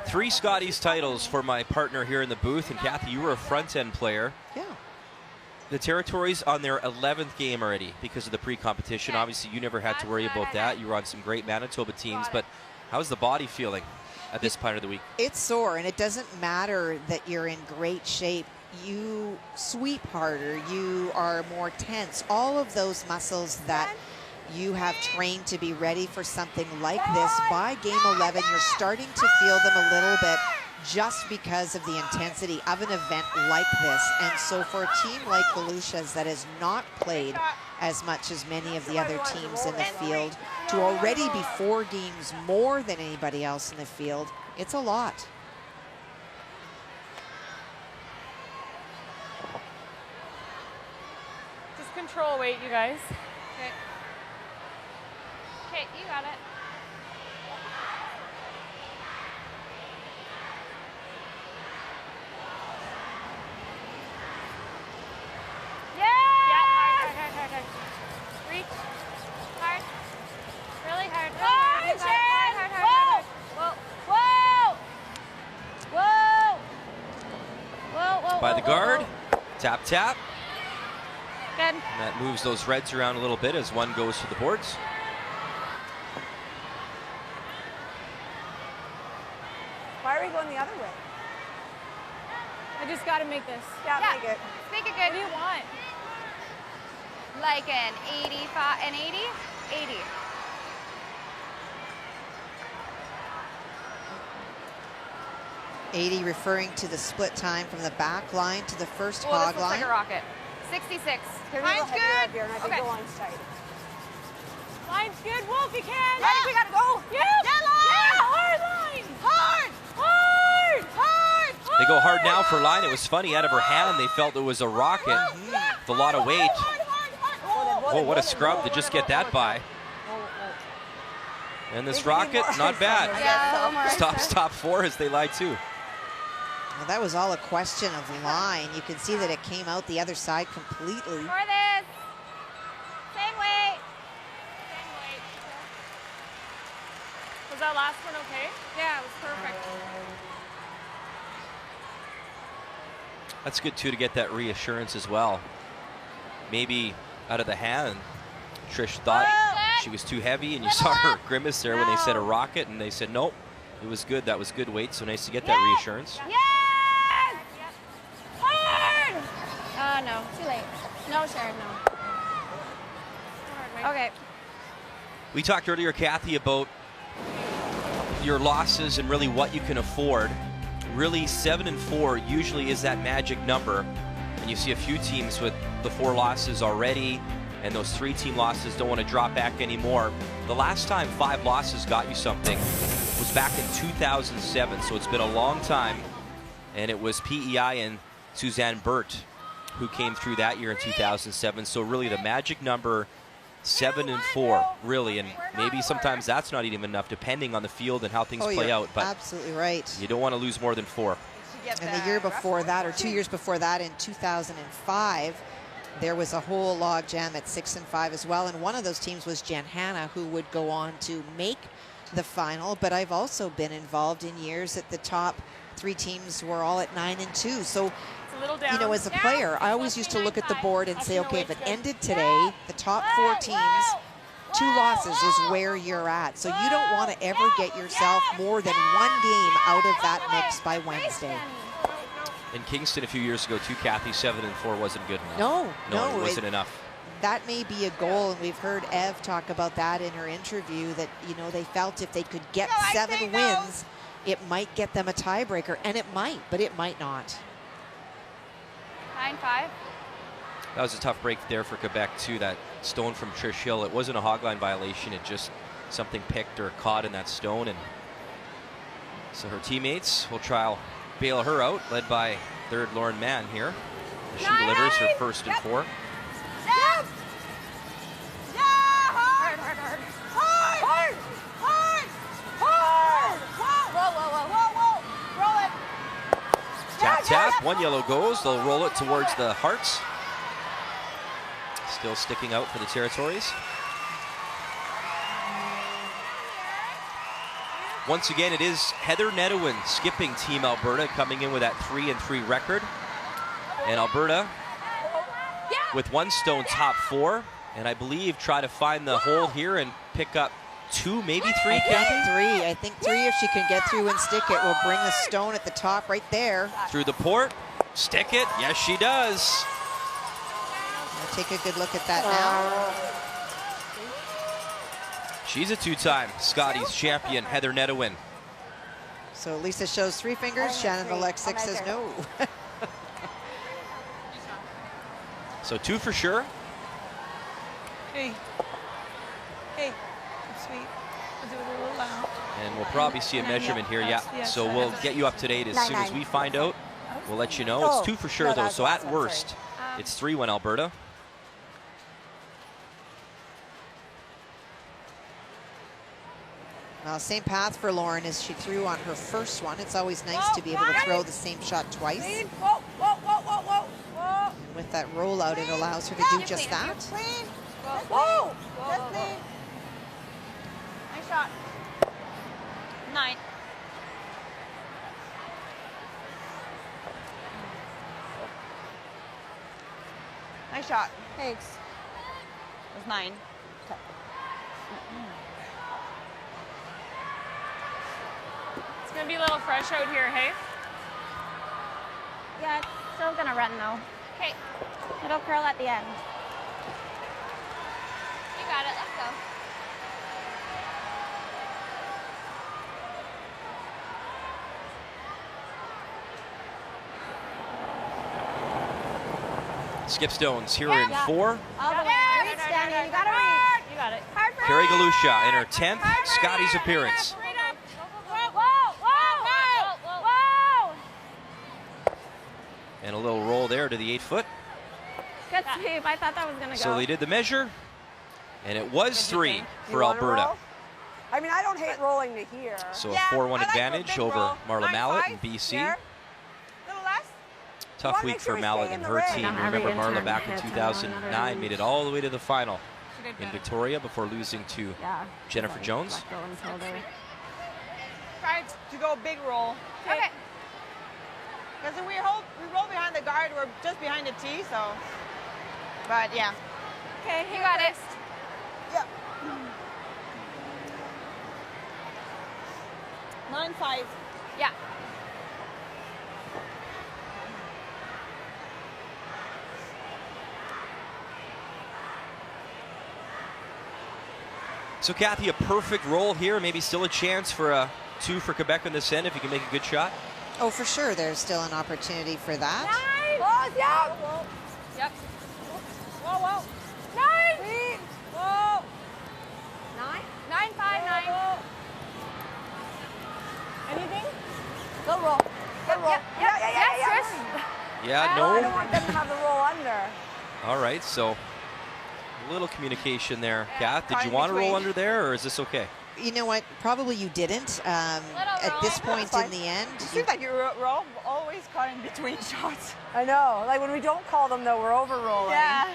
S1: 3 Scotties titles for my partner here in the booth. And Kathy, you were a front-end player.
S3: Yeah.
S1: The Territories on their 11th game already because of the pre-competition. Obviously, you never had to worry about that. You were on some great Manitoba teams. But how's the body feeling at this point of the week?
S3: It's sore, and it doesn't matter that you're in great shape. You sweep harder. You are more tense. All of those muscles that you have trained to be ready for something like this, by game 11, you're starting to feel them a little bit just because of the intensity of an event like this. And so for a team like Galusha's that has not played as much as many of the other teams in the field, to already be 4 games more than anybody else in the field, it's a lot.
S9: Just control weight, you guys.
S7: Okay, you got it. Hard. Reach. Hard. Really hard. Hard. Whoa.
S1: By the guard. Tap, tap.
S7: Good.
S1: And that moves those reds around a little bit as one goes to the boards.
S9: I just got to make this.
S11: Yeah, make it.
S7: Make it
S9: What
S7: good.
S9: do you want?
S7: Like an 85, an 80? 80.
S3: '80 referring to the split time from the back line to the first
S7: Oh,
S3: hog
S7: this looks
S3: line.
S7: like a rocket. 66.
S11: Here,
S7: Mine's
S11: good.
S7: good.
S11: Here, and I think
S7: Okay.
S11: the line's tight.
S9: Line's good. Wolf, you can.
S7: I think we gotta go.
S9: Yeah.
S7: Line.
S9: Yeah, hard line.
S7: Hard.
S9: Hard.
S7: Hard.
S1: They go hard now for line. It was funny, out of her hand, they felt it was a rocket with a lot of weight. Oh, what a scrub to just get that by. And this rocket, not bad.
S7: Yeah,
S1: Stops 4 as they lie too.
S3: Well, that was all a question of line. You can see that it came out the other side completely.
S7: For this. Same weight.
S9: Was that last one okay?
S7: Yeah, it was perfect.
S1: That's good too, to get that reassurance as well. Maybe out of the hand, Trish thought she was too heavy, and you saw her grimace there when they said a rocket, and they said nope, it was good. That was good weight, so nice to get that reassurance.
S7: Yes! Hard! No, too late. No, Sharon, no. Okay.
S1: We talked earlier, Kathy, about your losses and really what you can afford. Really, 7-4 usually is that magic number, and you see a few teams with the 4 losses already, and those 3-team losses don't want to drop back anymore. The last time 5 losses got you something was back in 2007, so it's been a long time, and it was PEI and Suzanne Burt who came through that year in 2007. So really the magic number, 7-4, really, and maybe sometimes that's not even enough depending on the field and how things play
S3: you're
S1: out, but
S3: absolutely right.
S1: you don't want to lose more than 4.
S3: And the year before that, or 2 years before that, in 2005, there was a whole log jam at 6-5 as well, and one of those teams was Jan Hanna, who would go on to make the final. But I've also been involved in years that the top 3 teams were all at 9-2. So, you know, as a player, I always used to look at the board and say, okay, if it ended today, the top 4 teams, 2 losses is where you're at. So you don't want to ever get yourself more than 1 game out of that mix by Wednesday.
S1: In Kingston a few years ago too, Kathy, 7-4 wasn't good enough.
S3: No,
S1: it wasn't enough.
S3: That may be a goal, and we've heard Ev talk about that in her interview, that, you know, they felt if they could get 7 wins, it might get them a tiebreaker, and it might, but it might not.
S7: 9-5.
S1: That was a tough break there for Quebec too, that stone from Trish Hill. It wasn't a hogline violation, it just something picked or caught in that stone, and so her teammates will try to bail her out, led by 3rd Lauren Mann here. She delivers her first and 4.
S7: Hard, hard, hard. Hard, hard, hard. Whoa. Roll it.
S1: Tap, tap, 1 yellow goes. They'll roll it towards the Hearts. Still sticking out for the Territories. Once again, it is Heather Nedowin skipping Team Alberta, coming in with that 3-3 record. And Alberta with 1 stone top 4, and I believe try to find the hole here and pick up 2, maybe 3, Kathy?
S3: I think 3 if she can get through and stick it will bring the stone at the top right there.
S1: Through the port, stick it, yes she does.
S3: We'll take a good look at that now.
S1: She's a 2-time Scotties champion, Heather Nedowin.
S3: So Lisa shows 3 fingers, Shannon Alexic says no.
S1: So 2 for sure.
S9: Hey, sweet. We'll do it a little loud.
S1: And we'll probably see a measurement here, yeah. So we'll get you up to date as soon as we find out. We'll let you know. It's 2 for sure though, so at worst, it's 3-1 Alberta.
S3: Well, same path for Lauren as she threw on her first one. It's always nice to be able to throw the same shot twice.
S11: Whoa.
S3: And with that rollout, it allows her to do just that.
S11: Whoa. Just clean.
S7: Nice shot. 9.
S11: Nice shot.
S7: Thanks. It was 9.
S9: It's gonna be a little fresh out here, hey?
S7: Yeah, end, though. Okay. It'll curl at the end. You got it. Let's go.
S1: Skip Stones here in 4.
S7: All the way. Reach, Daniel. You got to reach. You got it.
S1: Carrie Galusha in her 10th Scotties appearance. And a little roll there to the 8-foot.
S7: Good sweep. I thought that was going to go.
S1: So they did the measure, and it was 3 for Alberta.
S11: I mean, I don't hate rolling to here.
S1: So a 4-1 advantage over Marla Mallet in BC.
S8: Little less.
S1: Tough week for Mallet and her team. Remember, Marla back in 2009 made it all the way to the final in Victoria before losing to Jennifer Jones.
S8: Try to go big roll. Okay. Because we roll behind the guard, we're just behind the tee, so. But yeah.
S7: Okay, you got it.
S8: Yep. 9-5.
S7: Yeah.
S1: So Kathy, a perfect roll here, maybe still a chance for a 2 for Quebec on this end if you can make a good shot.
S3: Oh, for sure, there's still an opportunity for that.
S7: 9. Close, yep. Yep.
S8: Whoa, whoa.
S7: 9.
S8: Sweet. Whoa.
S7: 9. 9-5, 9.
S8: Whoa. Anything?
S11: Go roll. Go roll.
S7: Yes, Trish.
S1: Yeah,
S11: I
S1: no.
S11: don't want them to have the roll under.
S1: All right, so a little communication there. Kath, did you want to roll under there, or is this okay?
S3: You know what? Probably you didn't. At this point in the end.
S8: It seems like you're always caught in between shots.
S11: I know. Like when we don't call them, though, we're over-rolling.
S8: Yeah.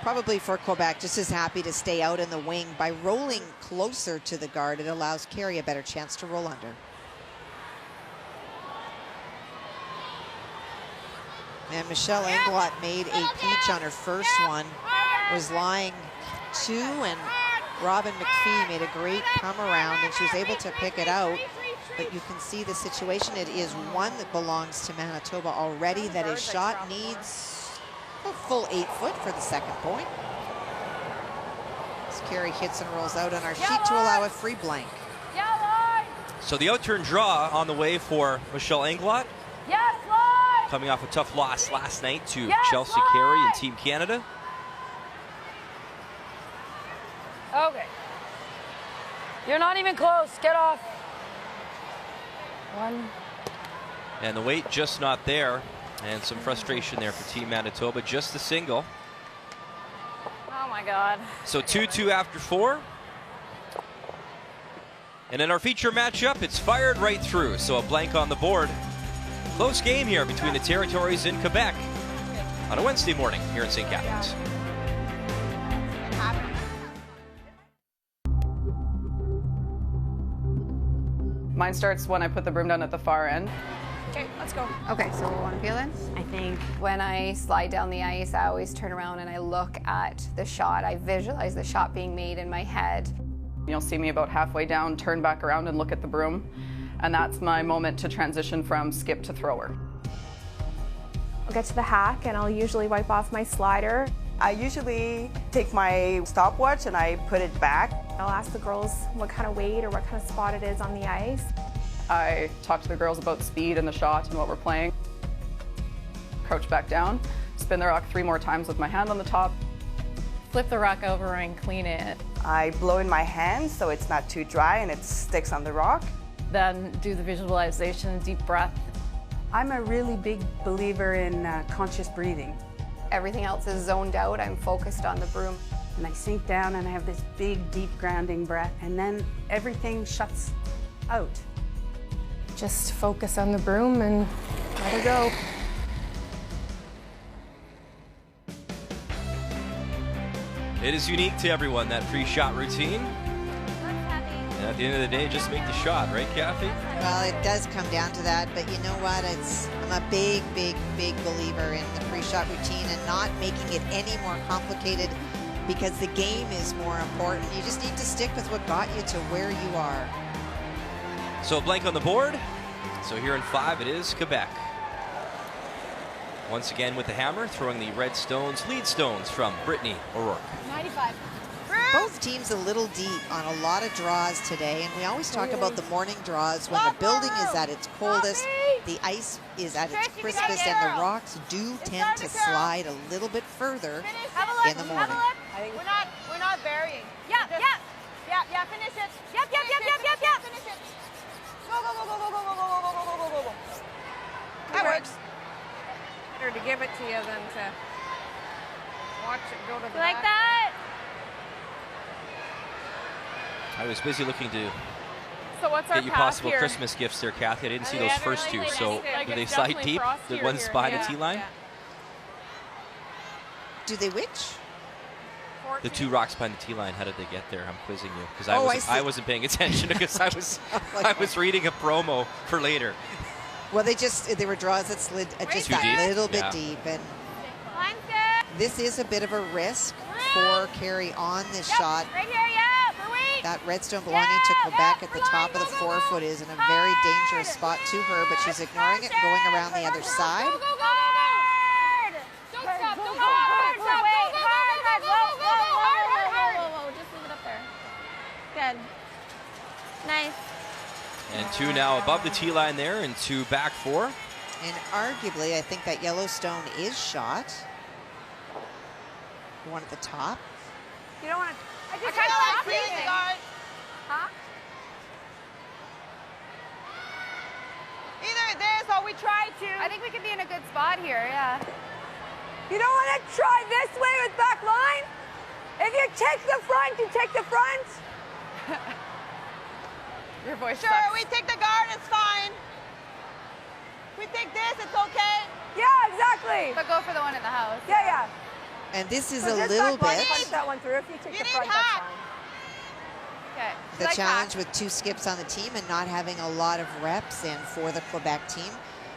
S3: Probably for Quebec, just as happy to stay out in the wing. By rolling closer to the guard, it allows Carey a better chance to roll under. And Michelle Englot made a peach on her first one. Was lying 2, and Robin McPhee made a great come around, and she was able to pick it out. But you can see the situation. It is 1 that belongs to Manitoba already. That is shot needs a full 8-foot for the second point. As Carey hits and rolls out on our sheet to allow a free blank.
S1: So the outturn draw on the way for Michelle Englot.
S7: Yes,
S1: Coming off a tough loss last night to Chelsea Carey and Team Canada.
S9: Okay. You're not even close. Get off. 1.
S1: And the weight just not there. And some frustration there for Team Manitoba. Just the single.
S9: Oh my God.
S1: So 2-2 after 4. And in our feature matchup, it's fired right through. So a blank on the board. Close game here between the territories in Quebec on a Wednesday morning here in St. Catharines.
S10: Mine starts when I put the broom down at the far end.
S9: Okay, let's go.
S13: Okay, so we'll want to feel in. I think when I slide down the ice, I always turn around and I look at the shot. I visualize the shot being made in my head.
S10: You'll see me about halfway down, turn back around and look at the broom. And that's my moment to transition from skip to thrower.
S9: I'll get to the hack and I'll usually wipe off my slider.
S2: I usually take my stopwatch and I put it back.
S9: I'll ask the girls what kind of weight or what kind of spot it is on the ice.
S10: I talk to the girls about speed and the shot and what we're playing. Crouch back down, spin the rock 3 more times with my hand on the top.
S14: Flip the rock over and clean it.
S2: I blow in my hand so it's not too dry and it sticks on the rock.
S14: Then do the visualization, deep breath.
S15: I'm a really big believer in conscious breathing.
S13: Everything else is zoned out. I'm focused on the broom.
S15: And I sink down and I have this big, deep grounding breath, and then everything shuts out.
S9: Just focus on the broom and let her go.
S1: It is unique to everyone, that pre-shot routine. And at the end of the day, just make the shot, right, Kathy?
S3: Well, it does come down to that, but you know what? I'm a big, big, big believer in the pre-shot routine and not making it any more complicated because the game is more important. You just need to stick with what got you to where you are.
S1: So a blank on the board. So here in 5, it is Quebec. Once again with the hammer, throwing the red stones, lead stones from Brittany O'Rourke.
S7: 95.
S3: Both teams a little deep on a lot of draws today, and we always talk about the morning draws when the building is at its coldest, the ice is at its crispest, and the rocks do tend to slide a little bit further in the morning.
S8: We're not burying.
S7: Yeah, finish it. Yep.
S8: Finish it. Go. That works.
S11: Better to give it to you than to watch it go to the
S7: Like
S11: back.
S7: that?
S1: I was busy looking to
S9: So what's our
S1: get you
S9: path
S1: possible
S9: here?
S1: Christmas gifts there, Kathy. I didn't see
S9: Yeah,
S1: those
S9: they're
S1: first
S9: really
S1: two. So
S9: like
S1: do they
S9: it's
S1: slide
S9: definitely
S1: deep? The
S9: frostier
S1: ones
S9: here.
S1: by the
S9: Yeah.
S1: T line?
S9: Yeah.
S3: Do they which?
S1: The 2 rocks behind the T line. How did they get there? I'm quizzing you because I wasn't paying attention because I was reading a promo for later.
S3: Well, they were draws that slid just
S1: Too
S3: that
S1: deep?
S3: little bit
S1: Yeah.
S3: deep, and this is a bit of a risk for Carey on this shot.
S7: Right here, yeah. For weak.
S3: That redstone belonging to Quebec at the top of the 4-foot is in a very dangerous spot to her, but she's ignoring it, going around the other side.
S7: Hard. Don't stop. Don't hard. Wait. Hard. Whoa. Just leave it up there. Good. Nice.
S1: And 2 now above the T line there, and 2 back 4.
S3: And arguably, I think that yellow stone is shot. The one at the top.
S11: You don't want to.
S8: I kind of like feeling the guard.
S11: Huh?
S8: Either this or we try to.
S7: I think we could be in a good spot here, yeah.
S11: You don't want to try this way with back line? If you take the front, you take the front.
S9: Your voice
S8: Sure,
S9: sucks.
S8: we take the guard, it's fine. We take this, it's okay.
S11: Yeah, exactly.
S7: But go for the one in the house.
S11: Yeah.
S3: And this is
S11: So
S3: a
S11: just
S3: little
S11: back line,
S3: bit
S11: punch that one through. If you take the front, that's fine.
S7: Okay.
S3: the challenge with 2 skips on the team and not having a lot of reps in for the Quebec team.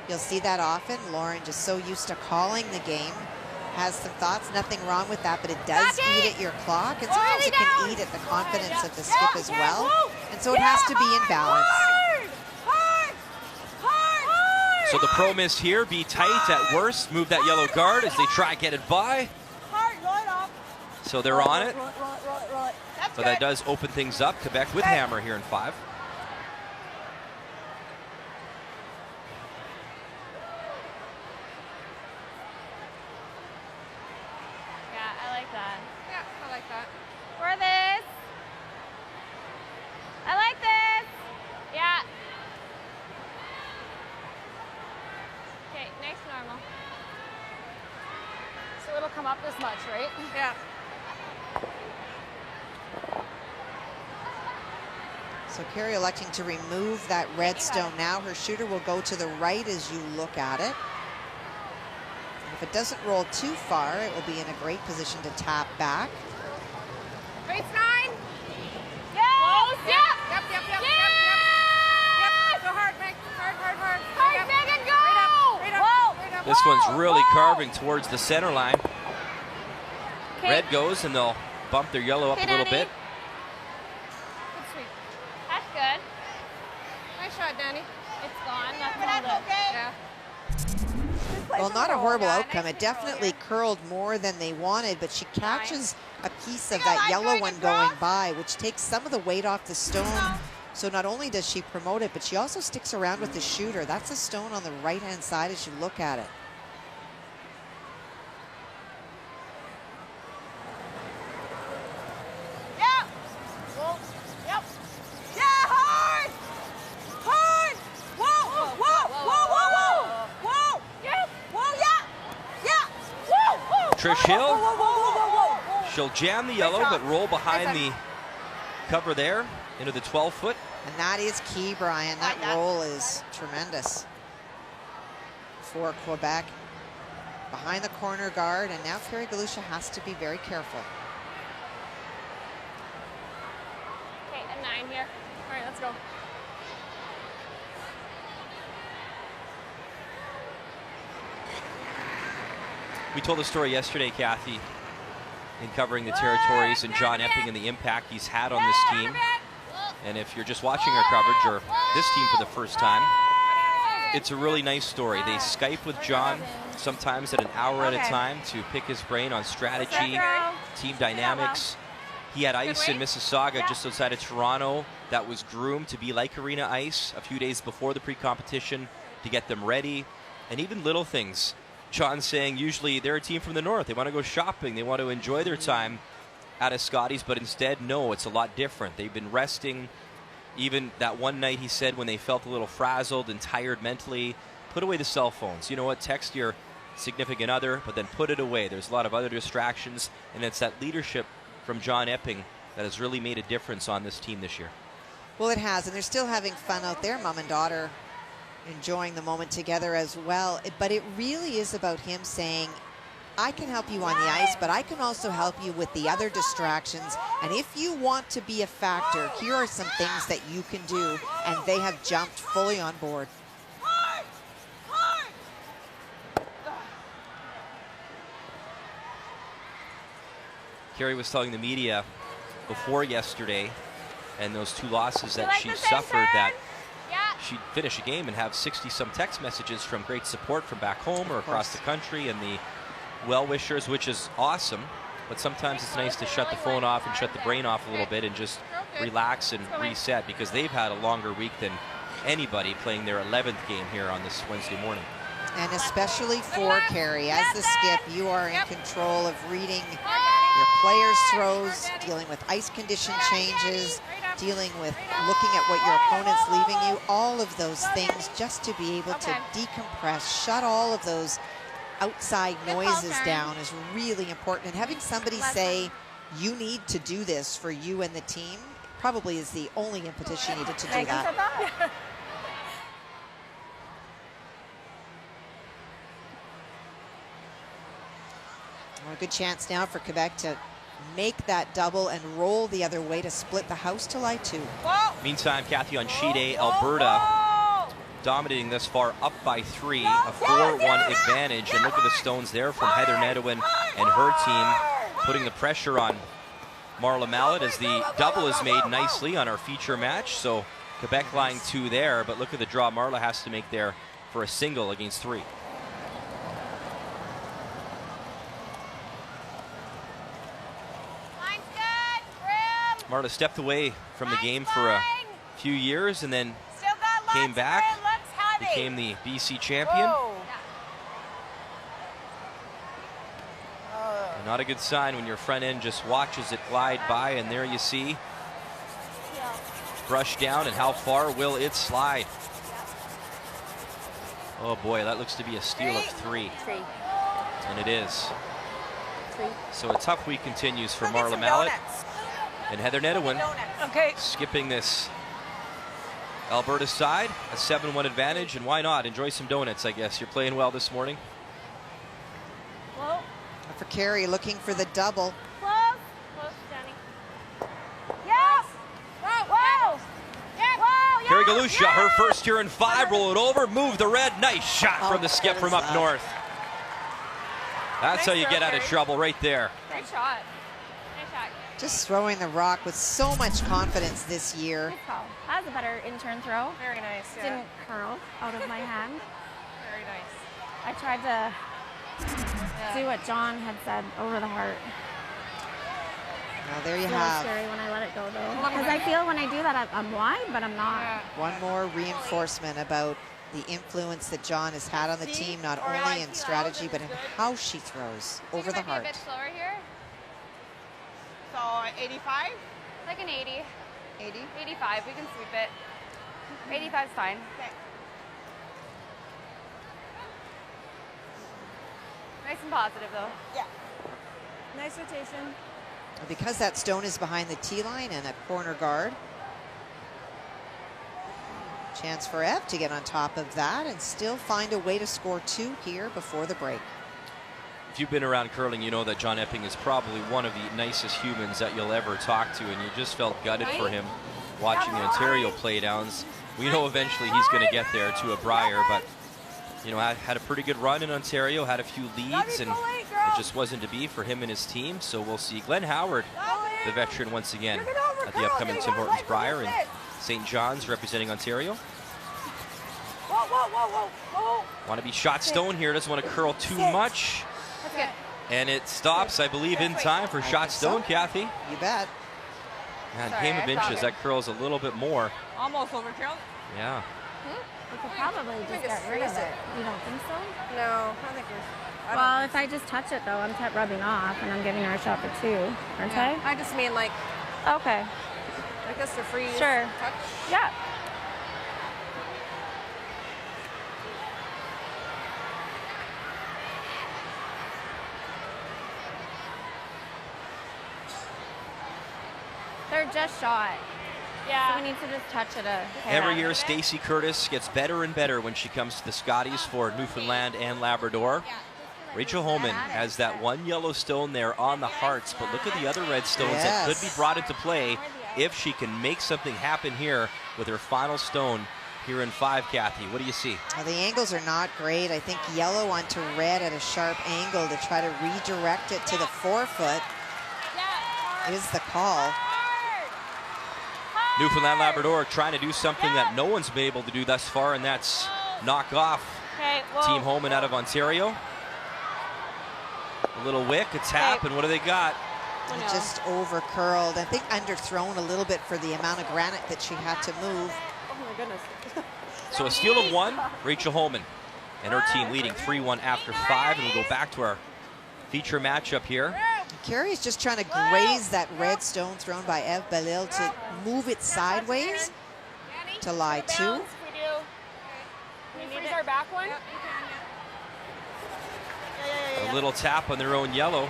S3: You'll see that often. Lauren, just so used to calling the game, has some thoughts. Nothing wrong with that, but it does eat at your clock, and sometimes it can eat at the confidence of the skip as well. And so it has to be in balance.
S1: So the pro miss here, be tight at worst, move that yellow guard as they try to get it by. So they're on it. So that does open things up. Quebec with hammer here in 5.
S7: Yeah, I like that.
S11: Yeah, I like that.
S7: For this. I like this. Yeah. Okay, next normal.
S9: So it'll come up this much, right?
S11: Yeah.
S3: So Carey electing to remove that red stone now. Her shooter will go to the right as you look at it. And if it doesn't roll too far, it will be in a great position to tap back.
S11: Race 9.
S7: Yeah. Close. Yeah.
S11: Yep. Go hard, Meg. Hard.
S7: Hard,
S11: Yep.
S7: Megan, go.
S11: Right up.
S1: This one's really carving towards the center line. Red goes, and they'll bump their yellow up a little bit.
S11: Good sweep.
S7: That's good.
S11: Nice shot, Danny.
S7: It's gone. That's
S8: But that's okay.
S11: Yeah.
S3: Well, not a horrible outcome. It definitely curled more than they wanted, but she catches a piece of that yellow one going by, which takes some of the weight off the stone. So not only does she promote it, but she also sticks around with the shooter. That's a stone on the right-hand side as you look at it.
S8: Yeah. Whoa. Yep. Yeah, hard. Whoa.
S7: Yep.
S8: Whoa, yeah. Whoa.
S1: Trish Hill,
S11: Whoa.
S1: she'll jam the yellow, but roll behind the cover there into the 12-foot.
S3: And that is key, Brian. That roll is tremendous for Quebec. Behind the corner guard, and now Carey Galusha has to be very careful.
S7: Okay, a 9 here.
S9: All right, let's go.
S1: We told the story yesterday, Kathy, in covering the territories and John Epping and the impact he's had on this team. And if you're just watching our coverage or this team for the first time, It's a really nice story. They Skype with John sometimes at an hour at a time to pick his brain on strategy, team dynamics. He had ice in Mississauga just outside of Toronto that was groomed to be like arena ice a few days before the pre-competition to get them ready. And even little things. John saying usually they're a team from the north. They want to go shopping. They want to enjoy their time at a Scotties, but instead, no, it's a lot different. They've been resting. Even that one night, he said, when they felt a little frazzled and tired mentally, put away the cell phones. You know what? Text your significant other, but then put it away. There's a lot of other distractions, and it's that leadership from John Epping that has really made a difference on this team this year.
S3: Well, it has, and they're still having fun out there, mom and daughter enjoying the moment together as well. But it really is about him saying, I can help you on the ice, but I can also help you with the other distractions. And if you want to be a factor, here are some things that you can do. And they have jumped fully on board.
S1: Carrie was telling the media before yesterday and those 2 losses that she suffered that she'd finish a game and have 60-some text messages from great support from back home or across the country and the well-wishers, which is awesome. But sometimes it's nice to shut the phone off and shut the brain off a little bit and just relax and reset, because they've had a longer week than anybody playing their 11th game here on this Wednesday morning.
S3: And especially for Carrie, as the skip, you are in control of reading your players' throws, dealing with ice condition changes, dealing with looking at what your opponent's leaving you, all of those things, just to be able to decompress, shut all of those outside noises down is really important. And having somebody say, you need to do this for you and the team, probably is the only impetus you needed to do that. Well, a good chance now for Quebec to make that double and roll the other way to split the house to lie 2.
S1: Meantime, Kathy, on sheet A, Alberta dominating thus far, up by 3, a 4-1 advantage. And look at the stones there from Heather Nedwin and her team, putting the pressure on Marla Mallet as the double is made nicely on our feature match. So Quebec lying 2 there, but look at the draw Marla has to make there for a single against 3. Marta stepped away from the game for a few years and then came back, became the BC champion. Not a good sign when your front end just watches it glide by, and there you see, brush down, and how far will it slide? Oh boy, that looks to be a steal of 3. And it is. So a tough week continues for Marla Mallet. And Heather Nedwin skipping this Alberta side, a 7-1 advantage, and why not? Enjoy some donuts, I guess. You're playing well this morning.
S3: For Carrie, looking for the double.
S7: Close, Jenny. Yes! Whoa!
S1: Carrie Galusha, her first here in 5, roll it over, move the red. Nice shot from the skip from up north. That's how you get out of trouble right there.
S7: Great shot.
S3: Just throwing the rock with so much confidence this year.
S7: Good call. That was a better in-turn throw.
S8: Very nice. Yeah.
S7: Didn't curl out of my hand.
S8: Very nice.
S7: I tried to do what John had said, over the heart.
S3: Well, there you
S7: it's
S3: have.
S7: It's scary when I let it go, though. Because I feel when I do that, I'm wide, but I'm not. Yeah.
S3: One more reinforcement about the influence that John has had on the team, not only in strategy, but in how she throws over the heart.
S7: A bit slower here.
S8: So 85?
S7: Like an 80.
S8: 80?
S7: 85, we can sweep it. 85 is fine.
S8: Okay.
S7: Nice and positive, though.
S8: Yeah.
S7: Nice rotation.
S3: Because that stone is behind the tee line and a corner guard, chance for Ev to get on top of that and still find a way to score 2 here before the break.
S1: If you've been around curling, you know that John Epping is probably one of the nicest humans that you'll ever talk to, and you just felt gutted for him watching the Ontario playdowns. We know eventually he's going to get there to a Brier, but you know, had a pretty good run in Ontario, had a few leads, and it just wasn't to be for him and his team. So we'll see Glenn Howard, the veteran, once again at the upcoming Tim Hortons Brier in St. John's representing Ontario. Want to be shot stone here. Doesn't want to curl too much.
S11: That's good.
S1: And it stops, I believe, in time for shot stone, Kathy.
S3: You bet.
S1: And game of inches, that curls a little bit more.
S8: Almost overkill.
S1: Yeah.
S7: We could probably just get rid of it. You don't think so?
S11: No, I think we're...
S7: Well, if I just touch it, though, I'm rubbing off, and I'm giving her a shot for 2, aren't I?
S11: I just mean like...
S7: Okay.
S11: Like this for free.
S7: Sure.
S11: Touch.
S7: Yeah. They're just shot. Yeah. So we need to just touch it a hair.
S1: Every year, Stacey Curtis gets better and better when she comes to the Scotties for Newfoundland and Labrador. Rachel Homman has that one yellow stone there on the hearts, but look at the other red stones that could be brought into play if she can make something happen here with her final stone here in 5, Kathy. What do you see?
S3: Well, the angles are not great. I think yellow onto red at a sharp angle to try to redirect it to the 4-foot is the call.
S1: Newfoundland Labrador trying to do something that no one's been able to do thus far, and that's knock off Team Homman out of Ontario. A little wick, a tap, and what do they got?
S3: Just over curled. I think underthrown a little bit for the amount of granite that she had to move.
S11: Oh my goodness.
S1: So a steal of 1, Rachel Homman and her team leading 3-1 after 5, and we'll go back to our feature matchup here.
S3: Carrie's just trying to graze that red stone thrown by Eve Bélisle to move it sideways to lie 2.
S11: Can you freeze our back one?
S1: A little tap on their own yellow.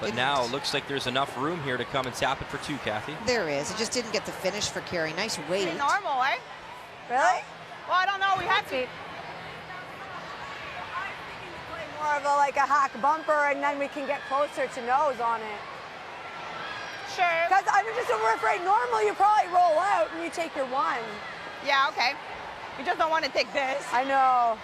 S1: But now it looks like there's enough room here to come and tap it for 2, Kathy.
S3: There is. It just didn't get the finish for Carrie. Nice weight.
S8: Pretty normal, eh?
S11: Really?
S8: Well, I don't know. We had to.
S11: More of like a hack bumper, and then we can get closer to nose on it.
S8: Sure.
S11: Because I'm just afraid normally you probably roll out and you take your 1.
S8: Yeah, okay. You just don't want to take this.
S11: I know.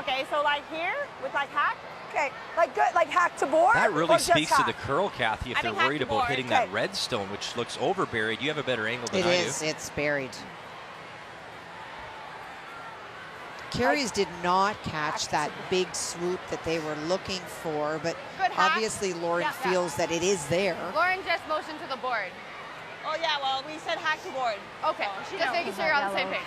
S8: Okay, so like here with like hack?
S11: Okay, like good, like hack to board?
S1: That really speaks to the curl, Kathy, if
S8: I
S1: they're
S8: think
S1: worried
S8: hack to
S1: about
S8: board.
S1: hitting that red stone, which looks over-buried. You have a better angle than I do.
S3: It is. It's buried. Carries did not catch that big swoop that they were looking for, but obviously Lauren feels that it is there.
S13: Lauren just motioned to the board.
S8: Oh yeah, well we said hack to board.
S13: Okay, just making sure you're on the same page.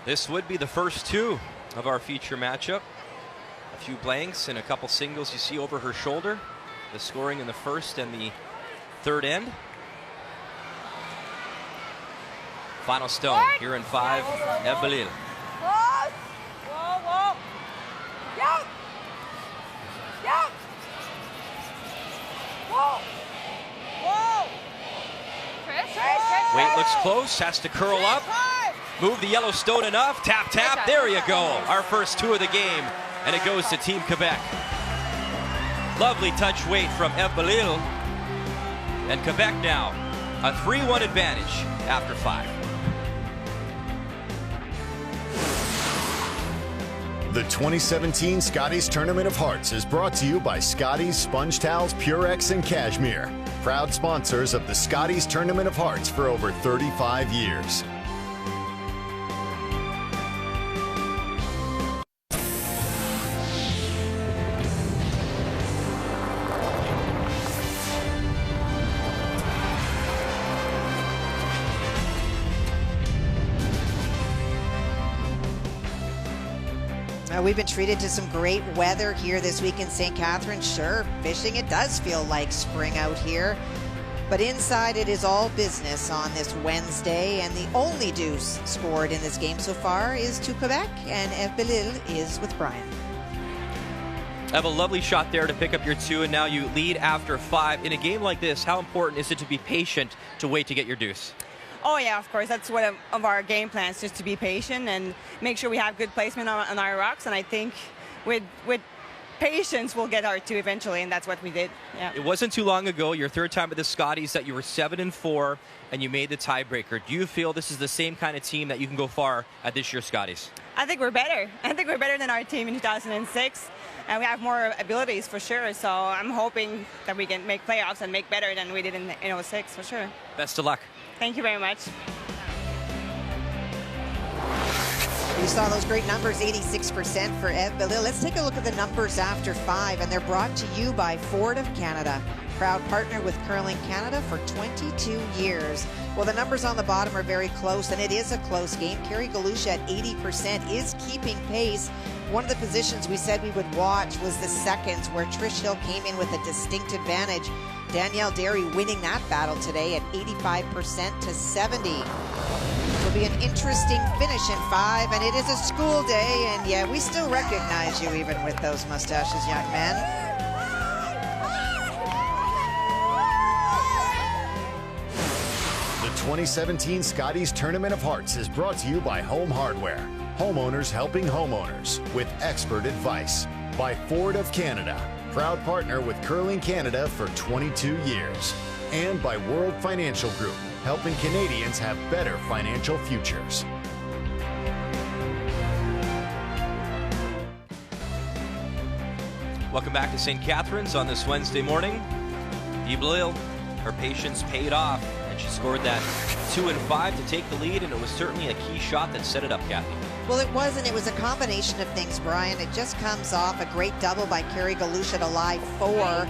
S1: This would be the first 2 of our feature matchup. A few blanks and a couple singles you see over her shoulder. The scoring in the first and the third end. Final stone here in 5, Eve Bélisle.
S11: Close! Whoa, whoa! Yep! Yep! Whoa! Whoa!
S13: Trish?
S1: Weight looks close, has to curl up. Move the yellow stone enough. Tap, tap. There you go. Our first 2 of the game. And it goes to Team Quebec. Lovely touch weight from Eve Bélisle. And Quebec now a 3-1 advantage after 5.
S6: The 2017 Scotties Tournament of Hearts is brought to you by Scotties Sponge Towels, Purex, and Cashmere. Proud sponsors of the Scotties Tournament of Hearts for over 35 years.
S3: We've been treated to some great weather here this week in St. Catharines. Sure, fishing, it does feel like spring out here. But inside it is all business on this Wednesday, and the only deuce scored in this game so far is to Quebec, and Eve Bélisle is with Brian.
S1: Have a lovely shot there to pick up your 2, and now you lead after 5. In a game like this, how important is it to be patient to wait to get your deuce?
S8: Oh yeah, of course. That's one of our game plans, just to be patient and make sure we have good placement on our rocks. And I think with
S2: patience will get hard too eventually, and that's what we did. Yeah.
S1: It wasn't too long ago, your third time at the Scotties, that you were 7-4 and you made the tiebreaker. Do you feel this is the same kind of team that you can go far at this year's Scotties?
S2: I think we're better. I think we're better than our team in 2006, and we have more abilities for sure. So I'm hoping that we can make playoffs and make better than we did in 06 for sure.
S1: Best of luck.
S2: Thank you very much.
S3: You saw those great numbers, 86% for Eve Bélisle. Let's take a look at the numbers after 5, and they're brought to you by Ford of Canada, proud partner with Curling Canada for 22 years. Well, the numbers on the bottom are very close, and it is a close game. Kerry Galusha at 80% is keeping pace. One of the positions we said we would watch was the seconds, where Trish Hill came in with a distinct advantage. Danielle Derry winning that battle today at 85% to 70. It'll be an interesting finish in 5, and it is a school day, and yeah, we still recognize you even with those mustaches, young man.
S6: The 2017 Scotties Tournament of Hearts is brought to you by Home Hardware. Homeowners helping homeowners with expert advice. By Ford of Canada, proud partner with Curling Canada for 22 years. And by World Financial Group, helping Canadians have better financial futures.
S1: Welcome back to St. Catharines on this Wednesday morning. Eve Bélisle, her patience paid off, and she scored that 2 and 5 to take the lead, and it was certainly a key shot that set it up, Kathy.
S3: Well, it was, and it was a combination of things, Brian. It just comes off a great double by Kerry Galusha to lie 4.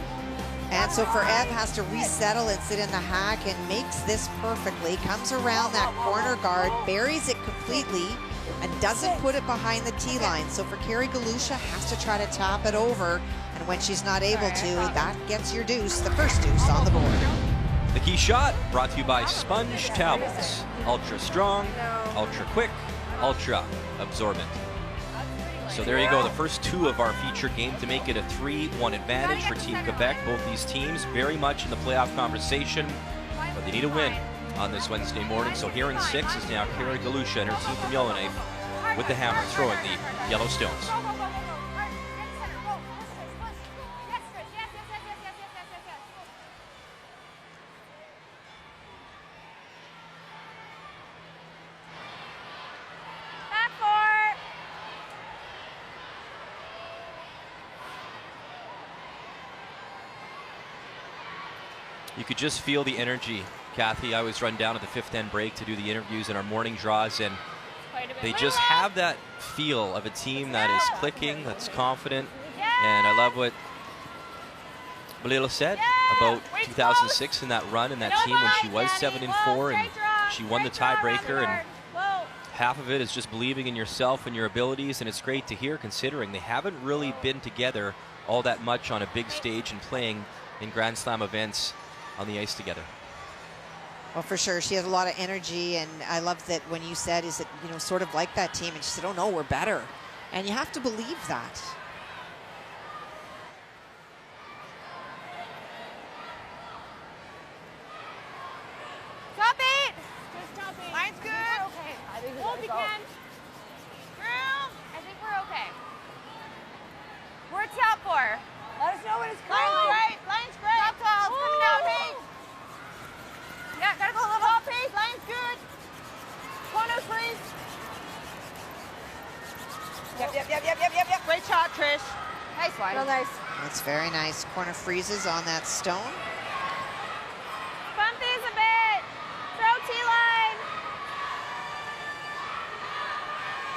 S3: And so for Eve has to resettle and sit in the hack and makes this perfectly. Comes around that corner guard, buries it completely, and doesn't put it behind the tee line. So for Kerry Galusha, has to try to tap it over. And when she's not able to, that gets your deuce, the first deuce on the board.
S1: The key shot brought to you by Sponge Towels. Ultra strong, ultra quick, ultra absorbent. So there you go, the first 2 of our feature game to make it a 3-1 advantage for Team Quebec. Both these teams very much in the playoff conversation, but they need a win on this Wednesday morning. So here in 6 is now Kerry Galusha and her team from Yellowknife with the hammer throwing the yellow stones. You could just feel the energy, Kathy. I always run down at the 5th end break to do the interviews and our morning draws, and they just have that feel of a team that is clicking, that's confident. And I love what Bélisle said about 2006 and that run and that team when she was 7-4 and she won the tiebreaker, and half of it is just believing in yourself and your abilities, and it's great to hear considering they haven't really been together all that much on a big stage and playing in Grand Slam events on the ice together.
S3: Well, for sure, she has a lot of energy, and I love that when you said, is it, you know, sort of like that team, and she said, oh no, we're better. And you have to believe that.
S8: Stop it! Just stop it. Line's good. We're okay. I think we'll be can. Girl, I think we're okay. We're top 4. Let us know when it's cool. Line's great. Line's great. Top calls coming down. Hey. Yeah, gotta go a little off pace. Line's good. Corner freeze. Yep. Great shot, Trish. Nice one. Real nice.
S3: That's very nice. Corner freezes on that stone.
S7: Bump these a bit. Throw T-line.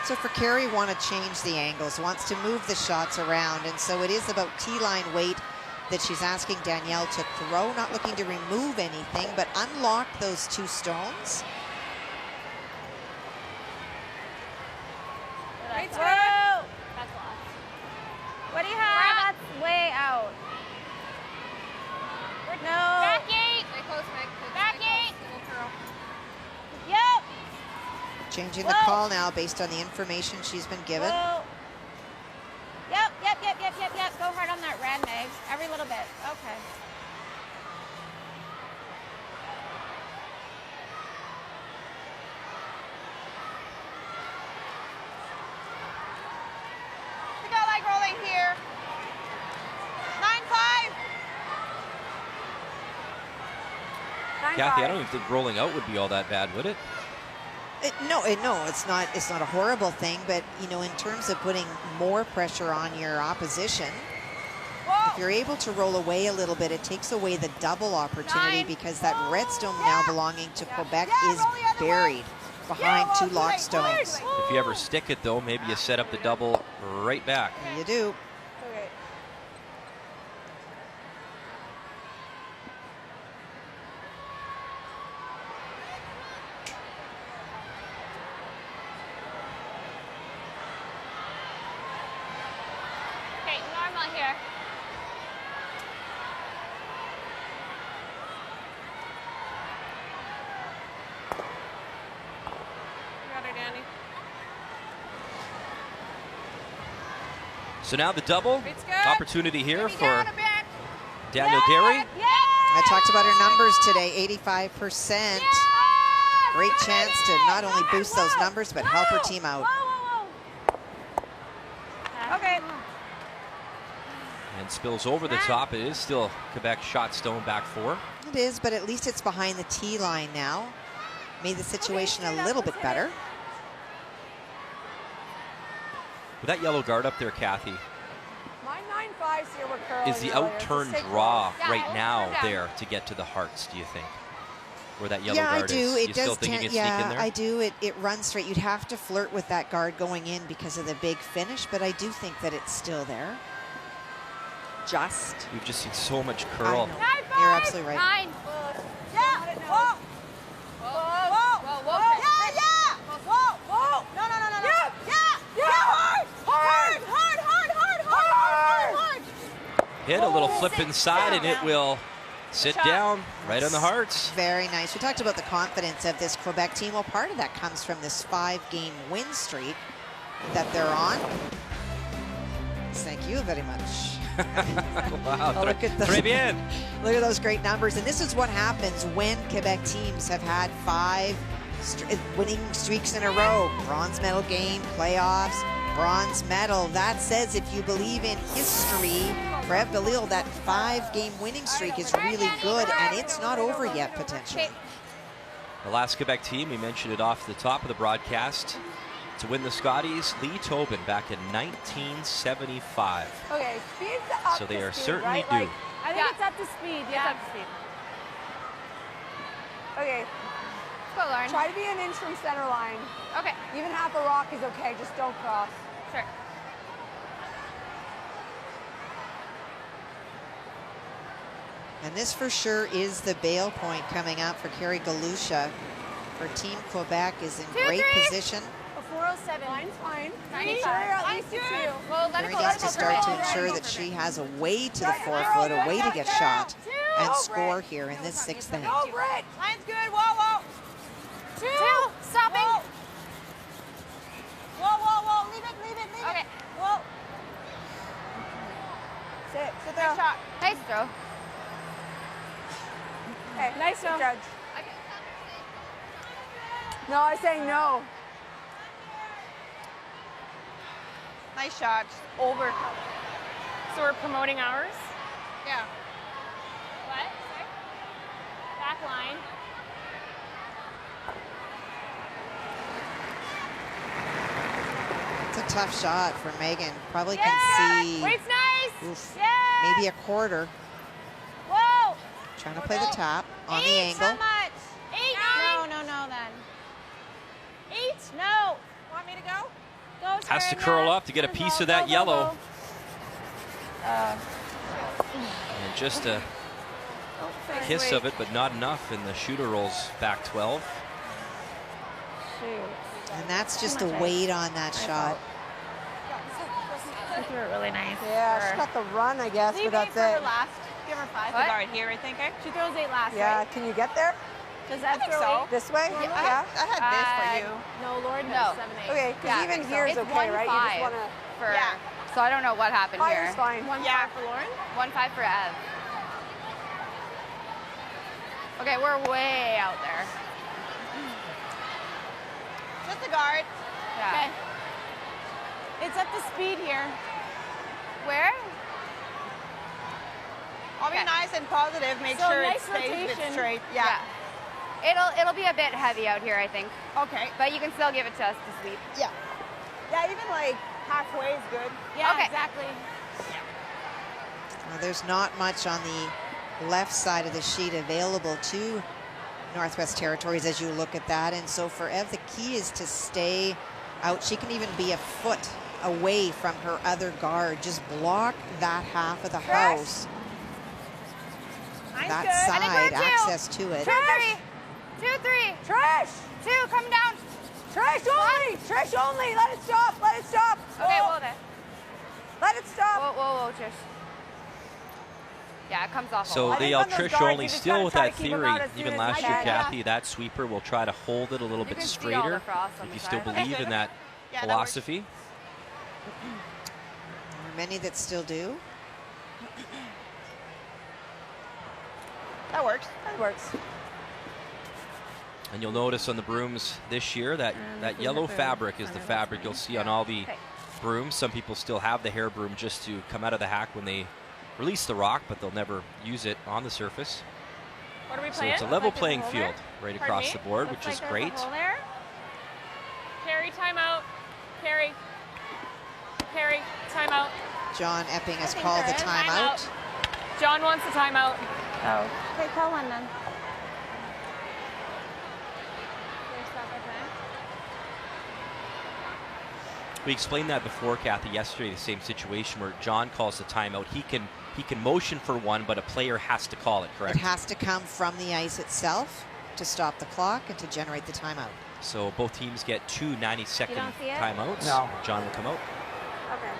S3: So for Kerry, want to change the angles, wants to move the shots around, and so it is about T-line weight that she's asking Danielle to throw, not looking to remove anything, but unlock those 2 stones.
S7: Great throw. That's lost. What do you have? That's way out. No. Back 8. Stay close, Mike. Back 8. Yep.
S3: Changing the call now based on the information she's been given.
S7: Whoa. Yep. Go hard on that red, Meg. Every little bit. Okay. We got like rolling here.
S1: Kathy, I don't even think rolling out would be all that bad, would it?
S3: No, it's not. It's not a horrible thing, but you know, in terms of putting more pressure on your opposition, if you're able to roll away a little bit, it takes away the double opportunity because that redstone now belonging to Quebec is buried behind two lock stones.
S1: If you ever stick it, though, maybe you set up the double right back.
S3: You do.
S11: Okay.
S8: Okay, normal here. Got her, Danny.
S1: So now the double
S8: It's good.
S1: opportunity here
S8: Maybe
S1: for
S8: down a bit.
S1: Daniel Derry.
S3: I talked about her numbers today, 85%. Great chance to not only boost those numbers, but help her team out.
S8: Okay.
S1: And spills over the top. It is still Quebec shot stone back 4.
S3: It is, but at least it's behind the tee line now. Made the situation a little bit better.
S1: With that yellow guard up there, Kathy,
S11: My 9-5s here were curling
S1: is the
S11: earlier.
S1: out-turn
S11: It's a
S1: draw
S11: sick
S1: right
S11: roll.
S1: now
S11: Yeah.
S1: there to get to the hearts, do you think? Where that yellow
S3: Yeah, I
S1: guard
S3: do.
S1: is.
S3: It
S1: You
S3: does
S1: still think you
S3: tend,
S1: can sneak in there?
S3: I do. It runs straight. You'd have to flirt with that guard going in because of the big finish, but I do think that it's still there. Just.
S1: We've just seen so much curl.
S3: You're absolutely right.
S8: 9.
S11: Yeah. Whoa. Whoa. Whoa. Yeah. Yeah. Whoa. Whoa. No. Yeah. Yeah. Hard.
S1: Hit a little flip inside, and it will sit down right on the hearts.
S3: Very nice. We talked about the confidence of this Quebec team. Well, part of that comes from this 5-game win streak that they're on. Thank you very much.
S1: Wow,
S3: Oh, look at
S1: très bien.
S3: Look at those great numbers. And this is what happens when Quebec teams have had 5 winning streaks in a row. Bronze medal game, playoffs, bronze medal. That says if you believe in history, for Bélisle, that 5-game winning streak is really good, and it's not over yet, potentially.
S1: The last Quebec team, we mentioned it off the top of the broadcast, to win the Scotties, Lee Tobin back in 1975.
S11: Okay, speed's up
S1: So they
S11: to
S1: are
S11: speed,
S1: certainly
S11: right?
S1: due.
S11: Like,
S14: I think it's up to speed, yeah.
S8: It's up to speed.
S11: okay,
S8: Go, Lauren.
S11: try to be an inch from center line.
S8: Okay.
S11: Even half a rock is okay, just don't cross.
S8: Sure.
S3: And this for sure is the bail point coming up for Carrie Galusha. Her team Quebec is in great position.
S11: A 407. Line's fine.
S8: 95.
S11: Sure, at least a 2.
S8: Well, let it
S3: Carrie
S8: go.
S3: needs to start to ensure that she has a way to the 4-foot, a way to get shot and score here in this 6th inning.
S11: Go, Britt. Line's good. Whoa.
S8: 2. Stopping.
S11: Whoa. Leave it.
S8: Okay.
S11: Whoa. Sit there.
S8: Nice shot. Nice throw.
S11: Okay, nice judge. No, I was saying no.
S8: Nice shot. Over.
S14: So we're promoting ours?
S8: Yeah.
S14: What? Back line.
S3: It's a tough shot for Megan. Probably can see
S8: Wait's nice.
S3: maybe a quarter.
S8: Whoa.
S3: Trying to play the tap on the
S8: 8,
S3: angle.
S8: how much? 8, 9. No, then. 8, no. Want me to go? Go,
S1: Has to
S8: Taryn,
S1: curl up to get a piece of that
S8: go,
S1: yellow.
S8: go.
S1: And just a kiss of it, but not enough, and the shooter rolls back 12.
S3: And that's just the weight on that shot.
S8: She threw it really nice.
S11: Yeah, she got the run, I guess, but that's it.
S8: last. Give her 5.
S11: What?
S8: The guard here, I think. She throws 8 last,
S11: Yeah,
S8: right?
S11: can you get there?
S8: Does that throw 8?
S11: This way?
S8: Yeah. I had this for you.
S14: No, Lauren
S8: No.
S14: has 7-8.
S11: Okay, because even here is
S8: It's
S11: okay, right? You just
S8: 1-5
S11: want to...
S8: for. So I don't know what happened here.
S11: Fire's fine.
S8: 1-5 for Lauren. 1-5 for Ev. Okay, we're way out there. Just the guard. Yeah.
S14: Okay. It's up to speed here.
S8: Where?
S16: I'll be nice and positive. Make
S14: So
S16: sure it
S14: nice
S16: stays a bit
S14: rotation.
S16: straight.
S8: Yeah. It'll be a bit heavy out here, I think.
S11: Okay.
S8: But you can still give it to us to sweep.
S11: Yeah. Yeah, even like halfway is good.
S14: Yeah,
S8: Okay.
S14: exactly.
S3: Well, there's not much on the left side of the sheet available to Northwest Territories as you look at that. And so for Ev, the key is to stay out. She can even be a foot away from her other guard. Just block that half of the house. That side, access to it.
S8: 2, 3. 2, 3.
S11: Trish!
S8: 2, coming down.
S11: Trish only! Trish only! Let it stop! Let it stop!
S8: Okay,
S11: Whoa.
S8: whoa there.
S11: Let it stop!
S8: Whoa, Trish. Yeah, it comes off.
S1: So they yell Trish only, still with that theory. Even last year,
S8: Yeah.
S1: Kathy, that sweeper will try to hold it a little bit straighter. If you still believe in that philosophy.
S3: There are many that still do.
S11: That works. That works.
S1: And you'll notice on the brooms this year that yellow fabric is the fabric you'll see on all the brooms. Some people still have the hair broom just to come out of the hack when they release the rock, but they'll never use it on the surface.
S14: What are we
S1: So
S14: playing?
S1: it's a level
S14: Like
S1: playing
S14: there's a
S1: field
S14: hole
S1: right
S14: there?
S1: across the board,
S14: Looks
S1: which is
S14: like
S1: great.
S14: there's a hole there. Carry, timeout. Carry. Carry, timeout.
S3: John Epping has
S14: I think
S3: called the
S14: there is.
S3: timeout.
S14: John wants the timeout.
S7: Oh. Okay, call one then.
S1: We explained that before, Kathy, yesterday, the same situation where John calls the timeout. He can motion for one, but a player has to call it, correct?
S3: It has to come from the ice itself to stop the clock and to generate the timeout.
S1: So both teams get 2 90-second timeouts.
S5: No.
S1: John will come out.
S7: Okay.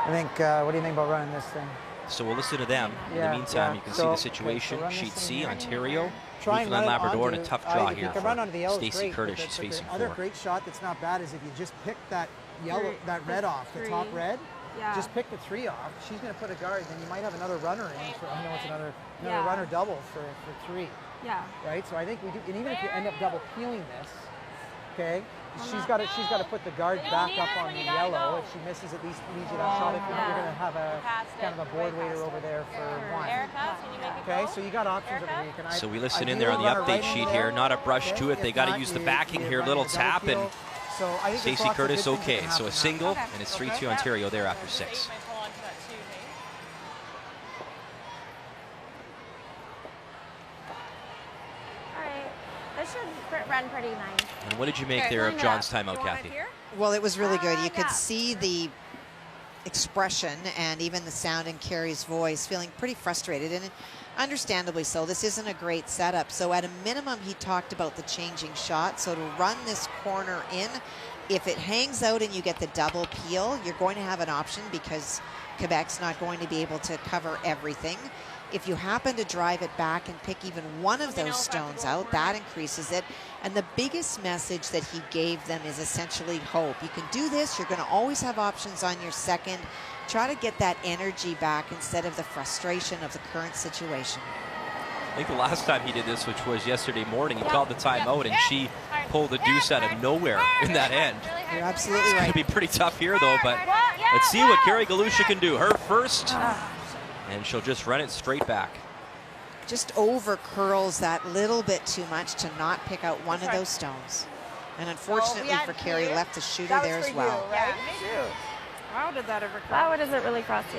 S5: I think, what do you think about running this thing?
S1: So we'll listen to them. In the meantime, you can see the situation. Sheet C, Ontario,
S5: Try and
S1: Newfoundland,
S5: run it
S1: Labrador,
S5: onto-
S1: and a tough draw
S5: if you
S1: here
S5: can run
S1: for
S5: onto the yellow,
S1: Stacey
S5: great,
S1: Curtis.
S5: but
S1: She's
S5: the
S1: facing
S5: other
S1: 4.
S5: great shot that's not bad is if you just pick that yellow, that red off, the top red.
S7: Yeah.
S5: Just pick the 3 off. She's going to put a guard, then you might have another runner in. For, I know it's another
S7: Yeah.
S5: runner double for 3.
S7: Yeah.
S5: Right. So I think we do, and even if you end up double peeling this, okay, she's got to put the guard back up on the yellow. If she misses, at least leaves you that shot. If you're going to have a kind of a board waiter over there for 1. Okay, so you got options over here.
S1: So we listen in there on the update sheet here. Not a brush to it. They got to use the backing here. Little tap, and Stacey Curtis okay. So a single, and it's 3-2 Ontario there after 6.
S7: All right. This should run pretty nice.
S1: And what did you make there of John's timeout, Kathy?
S3: Well, it was really good. You could see the expression and even the sound in Carrie's voice, feeling pretty frustrated, and understandably so. This isn't a great setup. So at a minimum, he talked about the changing shot. So to run this corner in, if it hangs out and you get the double peel, you're going to have an option because Quebec's not going to be able to cover everything. If you happen to drive it back and pick even one of those stones out, that increases it. And the biggest message that he gave them is essentially hope. You can do this. You're going to always have options on your second. Try to get that energy back instead of the frustration of the current situation.
S1: I think the last time he did this, which was yesterday morning, he called the timeout, and she pulled the deuce out of nowhere in that end.
S3: You're absolutely
S1: It's
S3: right.
S1: going to be pretty tough here, though, but let's see what Carrie Galusha can do. Her first, and she'll just run it straight back.
S3: Just over curls that little bit too much to not pick out one of those stones. And unfortunately for Carrie, left the shooter there as well.
S7: How did that ever curl? Wow, is it really crusty?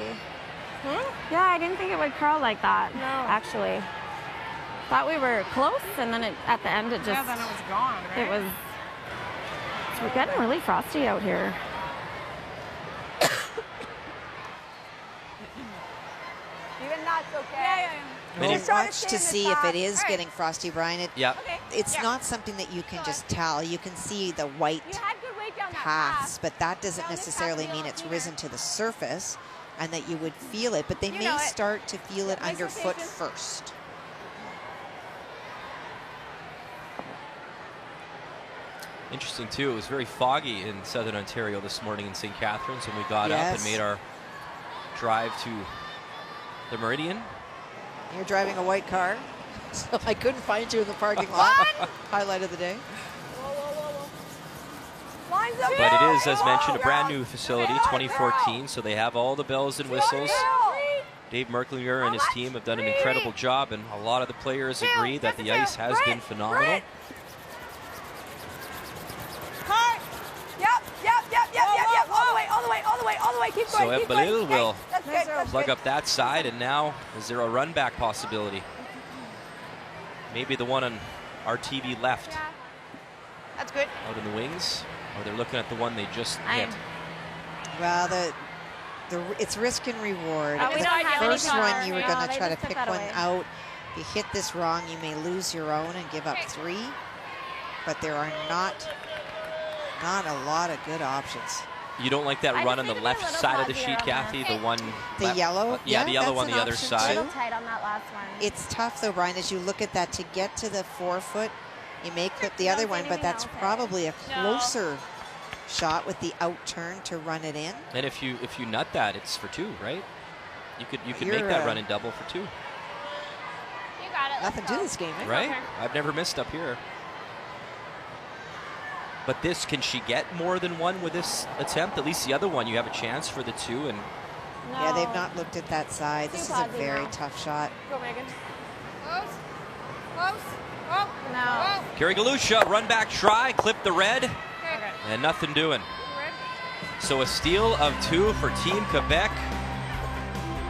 S7: Yeah, I didn't think it would curl like that. No. Actually. Thought we were close, and then at the end it just...
S11: Yeah, then it was gone, right?
S7: It was... We're getting really frosty out here.
S11: Even that's okay.
S3: Just watch to see if it is getting frosty, Brian. It's
S11: Yeah.
S3: not something that you can just tell. You can see the white paths, but that doesn't necessarily mean it's risen to the surface and that you would feel it, but they may start to feel it underfoot first.
S1: Interesting, too. It was very foggy in southern Ontario this morning in St. Catharines when we got up and made our drive to the Meridian.
S3: You're driving a white car, so I couldn't find you in the parking lot. Highlight of the day.
S1: But it is, as mentioned, a brand new facility, 2014, so they have all the bells and whistles. Dave Merklinger and his team have done an incredible job, and a lot of the players agree that the ice has been phenomenal.
S11: All the way. Keep going.
S1: So Bélisle will plug up that side, and now is there a run back possibility? Maybe the one on our TV left.
S8: That's good.
S1: Out in the wings, or they're looking at the one they just hit.
S3: Well, it's risk and reward.
S7: Oh,
S3: The first one, you were going to
S7: they
S3: try to
S7: just took
S3: pick
S7: that
S3: one
S7: away.
S3: out. If you hit this wrong, you may lose your own and give up 3. But there are not a lot of good options.
S1: You don't like that run on the left side of the sheet, Kathy? The one.
S3: The yellow?
S1: Yeah, the yellow on the other side.
S7: A little tight on that last one.
S3: It's tough though, Brian, as you look at that, to get to the 4-foot. You may clip the other one, but that's probably a closer shot with the out turn to run it in.
S1: And if you nut that, it's for 2, right? You could make that run in double for 2.
S7: You got it.
S3: Nothing to this game,
S1: Right? I've never missed up here. But this, can she get more than 1 with this attempt? At least the other one, you have a chance for the 2. And
S3: yeah, they've not looked at that side. This is a very tough shot.
S8: Go, Megan. Close. Oh,
S7: no.
S1: Carrie Galusha, run back try, clip the red, and nothing doing. So a steal of 2 for Team Quebec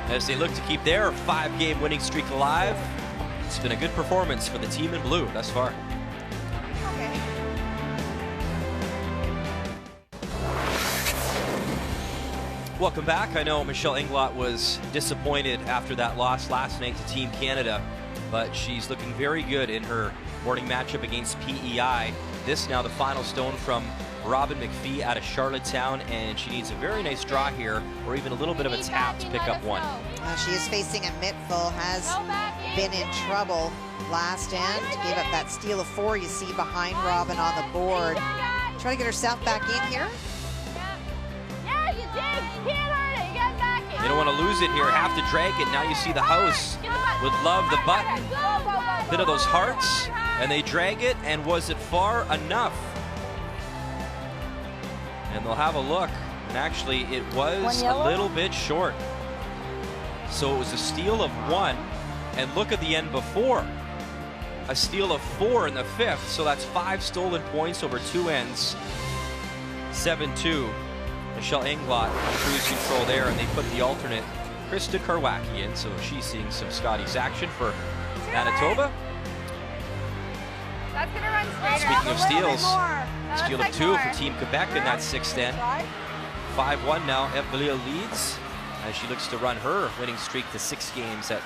S1: as they look to keep their 5-game winning streak alive. It's been a good performance for the team in blue thus far. Welcome back. I know Michelle Englot was disappointed after that loss last night to Team Canada, but she's looking very good in her morning matchup against PEI. This now the final stone from Robin McPhee out of Charlottetown, and she needs a very nice draw here, or even a little bit of a tap to pick up 1.
S3: She is facing a mittful, has been in trouble last end, gave up that steal of 4 you see behind Robin on the board. Trying to get herself back in here.
S1: They don't want to lose it here, have to drag it. Now you see the house would love the button. Bit of those hearts, and they drag it, and was it far enough? And they'll have a look, and actually it was a little bit short. So it was a steal of 1, and look at the end before. A steal of 4 in the 5th, so that's 5 stolen points over 2 ends. 7-2. Michelle Englot on cruise control there, and they put the alternate Krista Karwacki in, so she's seeing some Scotties action for Manitoba.
S8: That's gonna run straight.
S1: Speaking of steals, steal of 2 for Team Quebec in that 6th end. 5-1 now, Bélisle leads as she looks to run her winning streak to 6 games at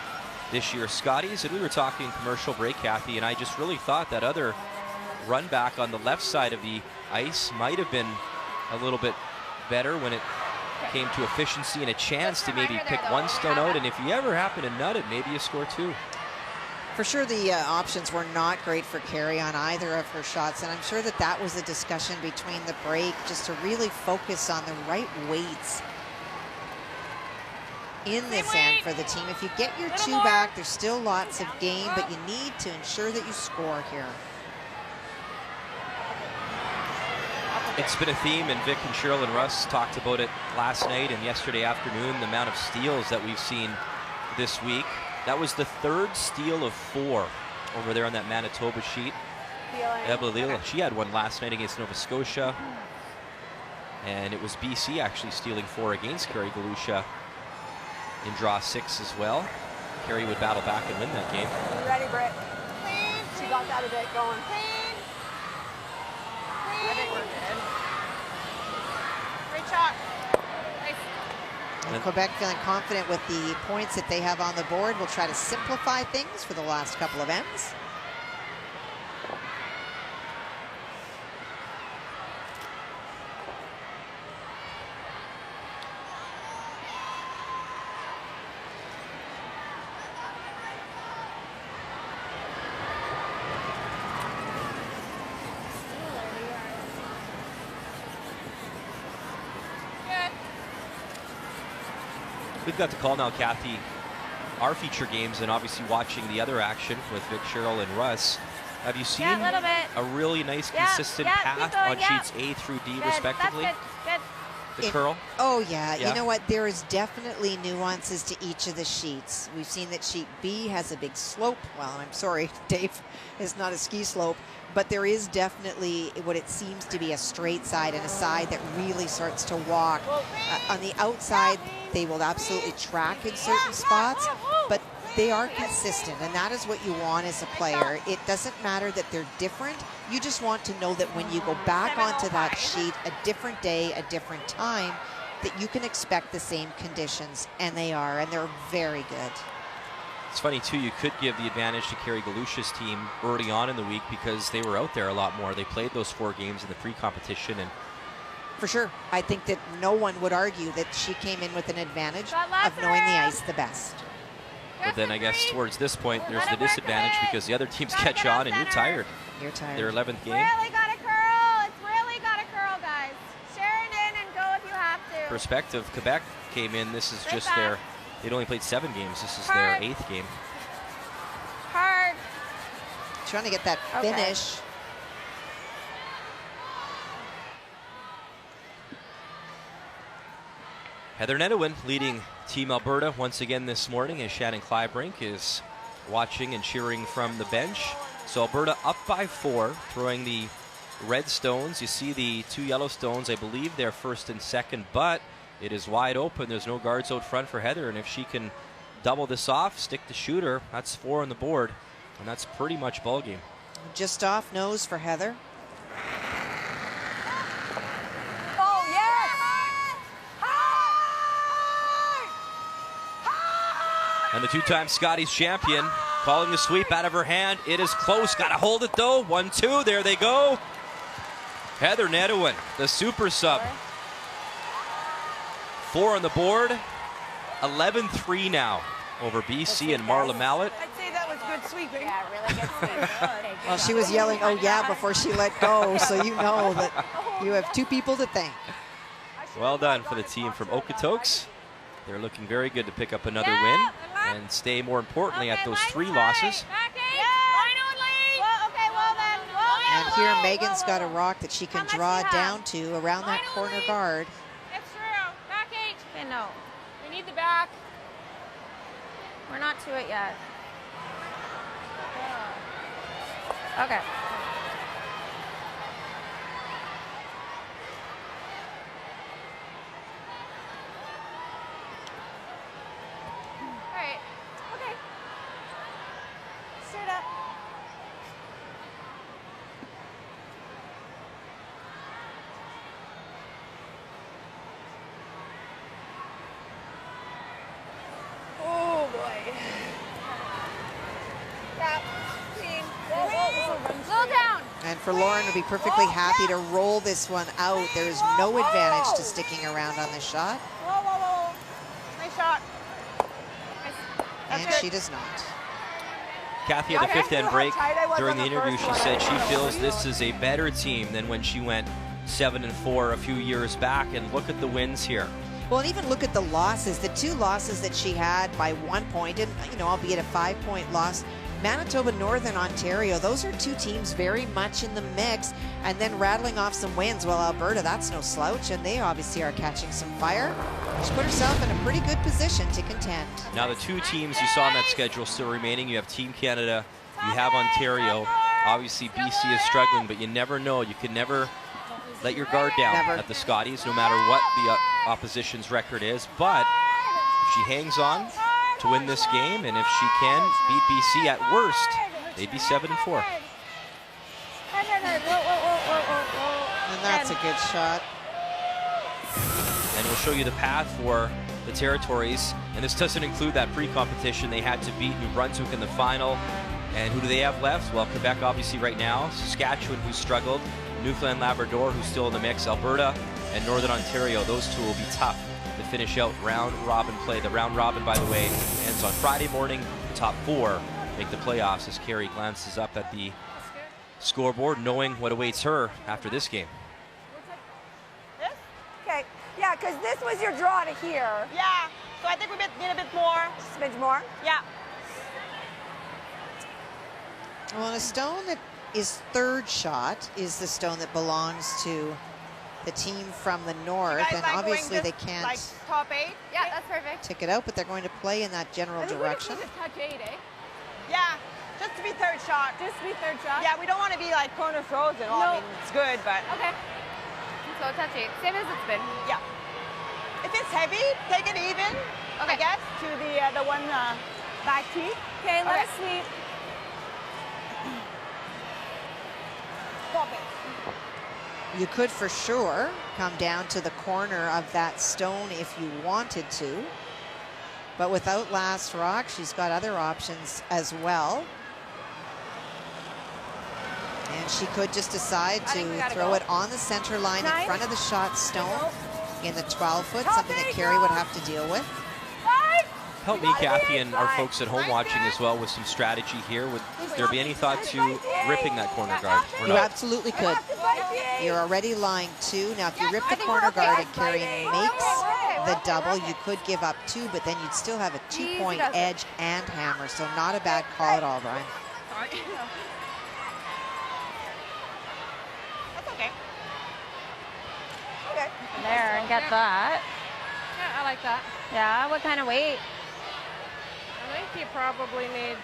S1: this year's Scotties. And we were talking commercial break, Kathy, and I just really thought that other run back on the left side of the ice might have been a little bit better when it came to efficiency and a chance to maybe pick 1 stone out, and if you ever happen to nut it, maybe you score 2.
S3: For sure the options were not great for Carrie on either of her shots, and I'm sure that that was a discussion between the break, just to really focus on the right weights in this end for the team. If you get your 2 back, there's still lots of game, but you need to ensure that you score here.
S1: It's been a theme, and Vic and Cheryl and Russ talked about it last night and yesterday afternoon, the amount of steals that we've seen this week. That was the 3rd steal of 4 over there on that Manitoba sheet. Bélisle, she had 1 last night against Nova Scotia. And it was BC actually stealing 4 against Carrie Galusha in draw 6 as well. Carrie would battle back and win that game.
S11: Ready, Britt. She got that a bit going. I think we're good. Great shot. Nice.
S3: And Quebec feeling confident with the points that they have on the board. We'll try to simplify things for the last couple of ends.
S1: We've got to call now, Kathy, our feature games, and obviously watching the other action with Vic, Cheryl, and Russ. Have you seen
S7: a
S1: really nice, consistent path on sheets A through D, respectively?
S7: That's good.
S1: the curl?
S3: Oh, yeah.
S1: Yeah.
S3: You know what? There is definitely nuances to each of the sheets. We've seen that sheet B has a big slope. Well, I'm sorry, Dave, it's not a ski slope. But there is definitely what it seems to be a straight side and a side that really starts to walk. On the outside, they will absolutely track in certain spots, but they are consistent, and that is what you want as a player. It doesn't matter that they're different. You just want to know that when you go back onto that sheet, a different day, a different time, that you can expect the same conditions, and they are, and they're very good.
S1: It's funny, too, you could give the advantage to Kerry Galusha's team early on in the week because they were out there a lot more. They played those 4 games in the pre-competition. And
S3: for sure, I think that no one would argue that she came in with an advantage of knowing the ice the best.
S1: But then I guess towards this point, there's the disadvantage because the other teams catch on and you're tired.
S3: You're tired.
S1: Their 11th game.
S8: Really got to curl. It's really got to curl, guys. Sharon in and go if you have to.
S1: Perspective, Quebec came in. This is just their, they'd only played 7 games. This is their 8th game.
S8: Hard.
S3: Trying to get that finish.
S1: Heather Nedewin leading Team Alberta once again this morning as Shannon Clybrink is watching and cheering from the bench. So Alberta up by 4, throwing the red stones. You see the 2 yellow stones. I believe they're first and second, but it is wide open. There's no guards out front for Heather, and if she can double this off, stick the shooter, that's 4 on the board, and that's pretty much ball game.
S3: Just off nose for Heather.
S11: Oh, yes!
S1: And the 2-time Scotties champion calling the sweep out of her hand. It is close. Got to hold it, though. 1-2. There they go. Heather Nedewin, the super sub. 4 on the board. 11-3 now over BC and Marla Mallet.
S11: I'd say that was good sweeping.
S7: Yeah, really good sweep.
S3: Well, she was yelling, oh yeah, before she let go, so you know that you have 2 people to thank.
S1: Well done for the team from Okotoks. They're looking very good to pick up another win and stay, more importantly, at those 3 losses.
S3: And here Megan's got a rock that she can draw down to around that corner guard.
S14: It's true. Back 8.
S7: Okay, no.
S14: We need the back.
S7: We're not to it yet. Okay.
S8: All right. Okay. Straight up. Oh boy. Stop. Clean. Slow down.
S3: And for Lauren to be perfectly happy to roll this one out, there is no advantage to sticking around on the shot.
S8: Whoa, whoa, whoa. Nice shot.
S3: And she does not.
S1: Kathy at the 5th end break. During the interview, she said she feels this is a better team than when she went 7-4 a few years back. And look at the wins here.
S3: Well, and even look at the losses. The 2 losses that she had by 1 point, and albeit a 5-point loss. Manitoba, Northern Ontario, those are 2 teams very much in the mix, and then rattling off some wins. Well, Alberta, that's no slouch, and they obviously are catching some fire. She's put herself in a pretty good position to contend.
S1: Now the 2 teams you saw on that schedule still remaining. You have Team Canada, you have Ontario. Obviously BC is struggling, but you never know. You can never let your guard down at the Scotties, no matter what the opposition's record is. But if she hangs on to win this game, and if she can beat BC at worst, they'd be 7-4.
S3: And that's a good shot.
S1: And we'll show you the path for the Territories. And this doesn't include that pre-competition. They had to beat New Brunswick in the final. And who do they have left? Well, Quebec obviously right now, Saskatchewan, who struggled, Newfoundland Labrador, who's still in the mix, Alberta, and Northern Ontario. Those 2 will be tough to finish out round robin play. The round robin, by the way, ends on Friday morning. The top 4 make the playoffs as Carrie glances up at the scoreboard, knowing what awaits her after this game.
S11: This? Okay. Yeah, because this was your draw to here.
S8: Yeah. So I think we need a bit more.
S11: Just a bit more?
S8: Yeah.
S3: Well, and a stone that is 3rd shot is the stone that belongs to the team from the north, and obviously they can't
S8: like top 8?
S7: Yeah, that's perfect.
S3: tick it out, but they're going to play in that general direction.
S8: Touch 8, eh? Yeah, just to be third shot.
S7: Just to be third shot?
S8: Yeah, we don't want to be like corner throws and all. I mean, it's good, but.
S7: Okay. So touch 8, same as it's been.
S8: Yeah. If it's heavy, take it even, I guess, to the one back tee.
S7: Okay, let us sweep.
S8: Pop it.
S3: You could for sure come down to the corner of that stone if you wanted to. But without last rock, she's got other options as well. And she could just decide to throw it on the center line in front of the shot stone in the 12-foot, something that Carrie would have to deal with.
S1: Help me, Kathy, and our folks at home watching as well with some strategy here. Would there be any thought to ripping that corner guard or
S3: You
S1: not?
S3: absolutely could. You're already lying 2. Now, if you rip the corner guard and Carrie makes the double, you could give up 2, but then you'd still have a 2-point edge and hammer, so not a bad call at all, Brian.
S8: That's okay.
S7: There, and get that.
S14: Yeah, I like that.
S7: Yeah, what kind of weight?
S14: I think you probably need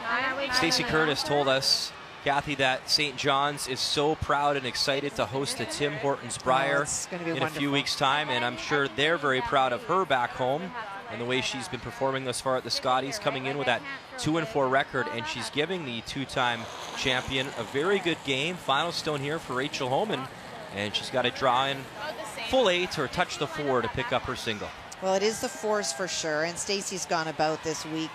S14: 9.
S1: Stacey Curtis told us, Kathy, that St. John's is so proud and excited to host the Tim Hortons Brier in a few weeks' time, and I'm sure they're very proud of her back home and the way she's been performing thus far at the Scotties, coming in with that 2-4 record, and she's giving the 2-time champion a very good game. Final stone here for Rachel Homman, and she's got to draw in full 8 or touch the 4 to pick up her single.
S3: Well, it is the 4s for sure, and Stacey's gone about this week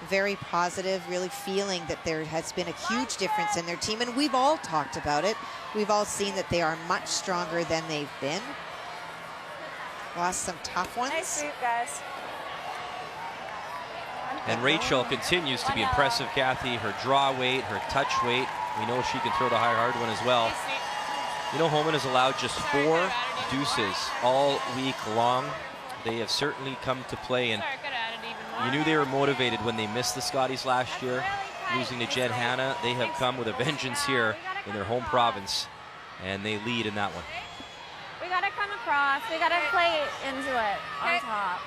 S3: very positive, really feeling that there has been a huge difference in their team, and we've all talked about it. We've all seen that they are much stronger than they've been. Lost some tough ones.
S7: Nice sweep, guys.
S1: And Rachel continues to be impressive, Kathy. Her draw weight, her touch weight. We know she can throw the high hard one as well. You know, Homman has allowed just 4 deuces all week long. They have certainly come to play, and you knew they were motivated when they missed the Scotties last year, losing to Jen Hanna. They have come with a vengeance here in their home province, and they lead in that one.
S7: We gotta come across. We gotta play into it on top.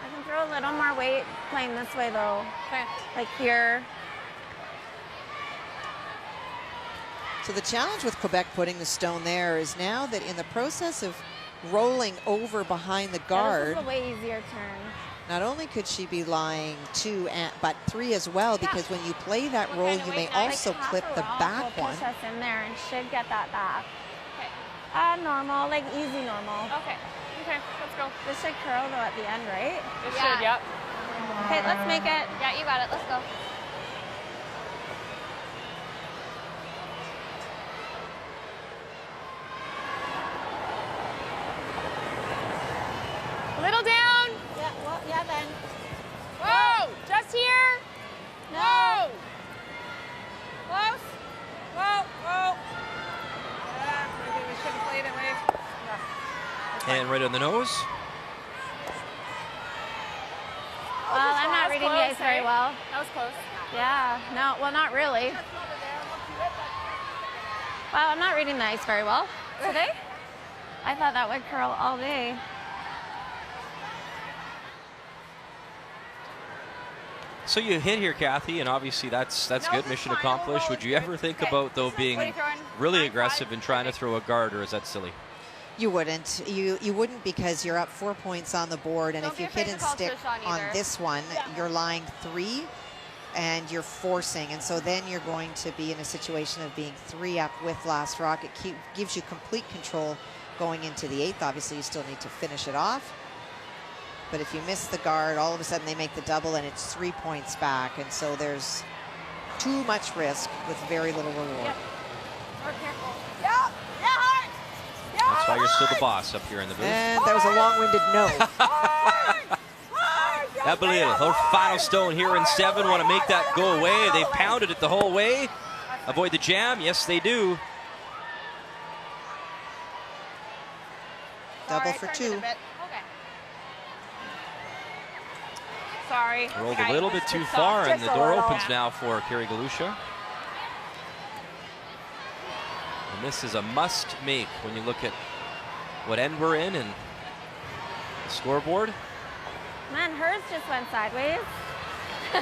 S7: I can throw a little more weight playing this way though. Okay. Like here.
S3: So the challenge with Quebec putting the stone there is now that in the process of rolling over behind the guard,
S7: this is a way easier turn.
S3: Not only could she be lying 2, but 3 as well, because when you play that roll, you may also clip the back one.
S7: Push us in there and should get that back. Okay. Normal, like easy normal.
S14: Okay. Okay, let's go.
S7: This should curl though at the end, right?
S14: It should, yep.
S7: Okay, let's make it.
S14: Yeah, you got it. Let's go. A little down.
S7: Yeah, well, yeah then.
S14: Whoa, just here.
S7: No.
S14: Whoa. Close. Whoa, whoa. Yeah, maybe we should have played it way.
S1: And right on the nose.
S7: Well, I'm not reading the ice very well.
S14: That was close.
S7: Yeah, no, well, not really. Well, I'm not reading the ice very well today. I thought that would curl all day.
S1: So you hit here, Kathy, and obviously that's good. Mission accomplished. Would you ever think about, though, being really aggressive and trying to throw a guard, or is that silly?
S3: You wouldn't. You wouldn't, because you're up 4 points on the board, and if you hit and stick on this one, you're lying 3 and you're forcing, and so then you're going to be in a situation of being 3 up with last rock. It gives you complete control going into the 8th. Obviously, you still need to finish it off. But if you miss the guard, all of a sudden they make the double and it's 3 points back. And so there's too much risk with very little reward.
S8: Yeah. Yeah. Yeah.
S1: That's why you're still the boss up here in the booth.
S3: And that was a long-winded no.
S1: That Bélisle, her final stone here in 7. Want to make that go away. They've pounded it the whole way. Avoid the jam. Yes, they do.
S3: Double for 2.
S14: Sorry.
S1: Rolled a little bit too far, and the door opens now for Carrie Galusha. And this is a must make when you look at what end we're in and the scoreboard.
S7: Man, hers just went sideways.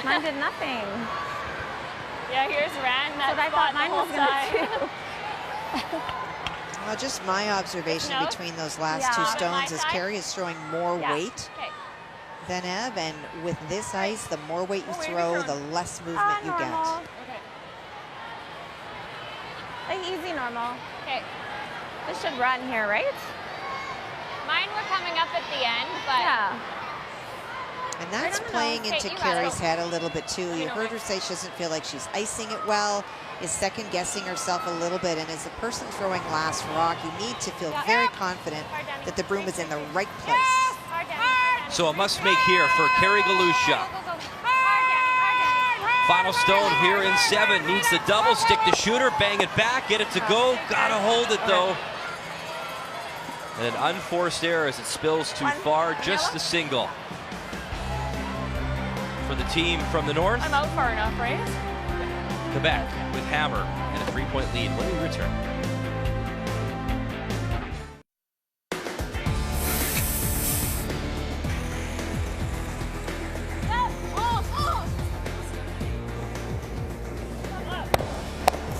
S7: Mine did nothing.
S14: Yeah, here's Ran.
S7: That's what I thought mine was going to do.
S3: Well, just my observation between those last two stones is Carrie is throwing more weight than Ev, and with this ice, the more weight you throw, the less movement you get.
S7: Okay. Like easy normal. Okay. This should run here, right?
S8: Mine were coming up at the end, but
S7: yeah.
S3: And that's playing into Carrie's head a little bit too. You heard her say she doesn't feel like she's icing it well, is second guessing herself a little bit, and as a person throwing last rock, you need to feel very confident that the broom is in the right place.
S1: So a must make here for Carrie Galusha. Final stone here in 7. Needs the double, stick the shooter, bang it back, get it to go. Gotta hold it though. And an unforced error as it spills too far, just the single. For the team from the north.
S14: I'm out far enough, right?
S1: Quebec with Hammer and a 3-point lead when we return.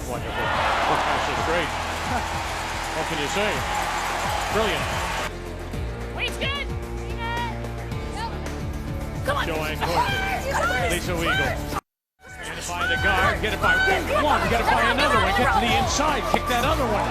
S12: Wonderful. This is great. What can you say? Brilliant.
S14: Wait's good.
S12: Come on. Joanne Courtney. Lisa Weagle. Get it by the guard. Get it by one. Get it by another one. Get to the inside. Kick that other one.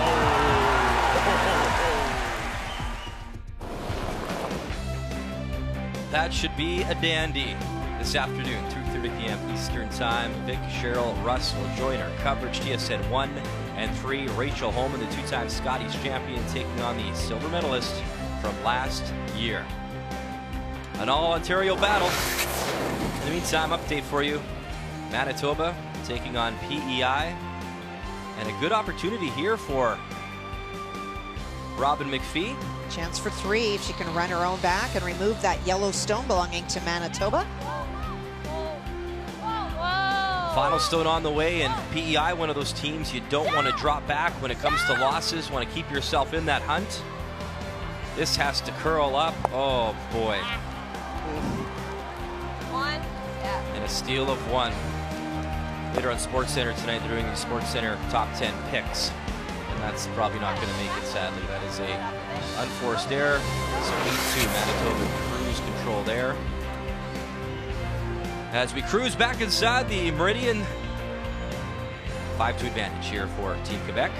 S1: That should be a dandy this afternoon, 2:30 p.m. Eastern Time. Vic, Cheryl, Russ will join our coverage. TSN 1 and 3. Rachel Homman, the two-time Scotties champion, taking on the silver medalist from last year. An all-Ontario battle. In the meantime, update for you. Manitoba taking on PEI. And a good opportunity here for Robin McPhee.
S3: Chance for 3 if she can run her own back and remove that yellow stone belonging to Manitoba.
S1: Final stone on the way, and PEI, one of those teams you don't want to drop back when it comes to losses, want to keep yourself in that hunt. This has to curl up. Oh boy. And a steal of 1. Later on SportsCenter tonight, they're doing the SportsCenter top 10 picks. And that's probably not going to make it, sadly. That is a unforced error. So 8-2 Manitoba cruise control there. As we cruise back inside the Meridian, 5-2 advantage here for Team Quebec.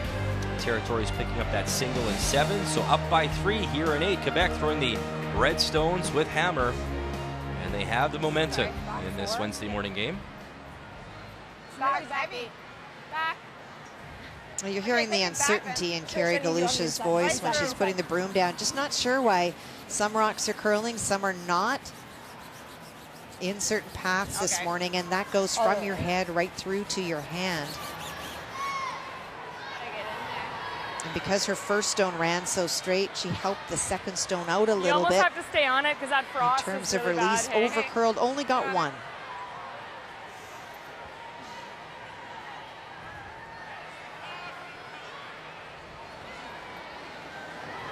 S1: Territories picking up that single in 7, so up by 3 here in 8. Quebec throwing the red stones with Hammer, and they have the momentum in this Wednesday morning game.
S8: back.
S3: Well, you're hearing the uncertainty in Carrie Galusha's voice when she's putting the broom down. Just not sure why some rocks are curling, some are not in certain paths this morning, and that goes from your head right through to your hand. And because her first stone ran so straight, she helped the second stone out a little bit.
S14: You almost have to stay on it because that frost
S3: in terms
S14: is
S3: of
S14: really
S3: release,
S14: bad,
S3: over curled, only got 1.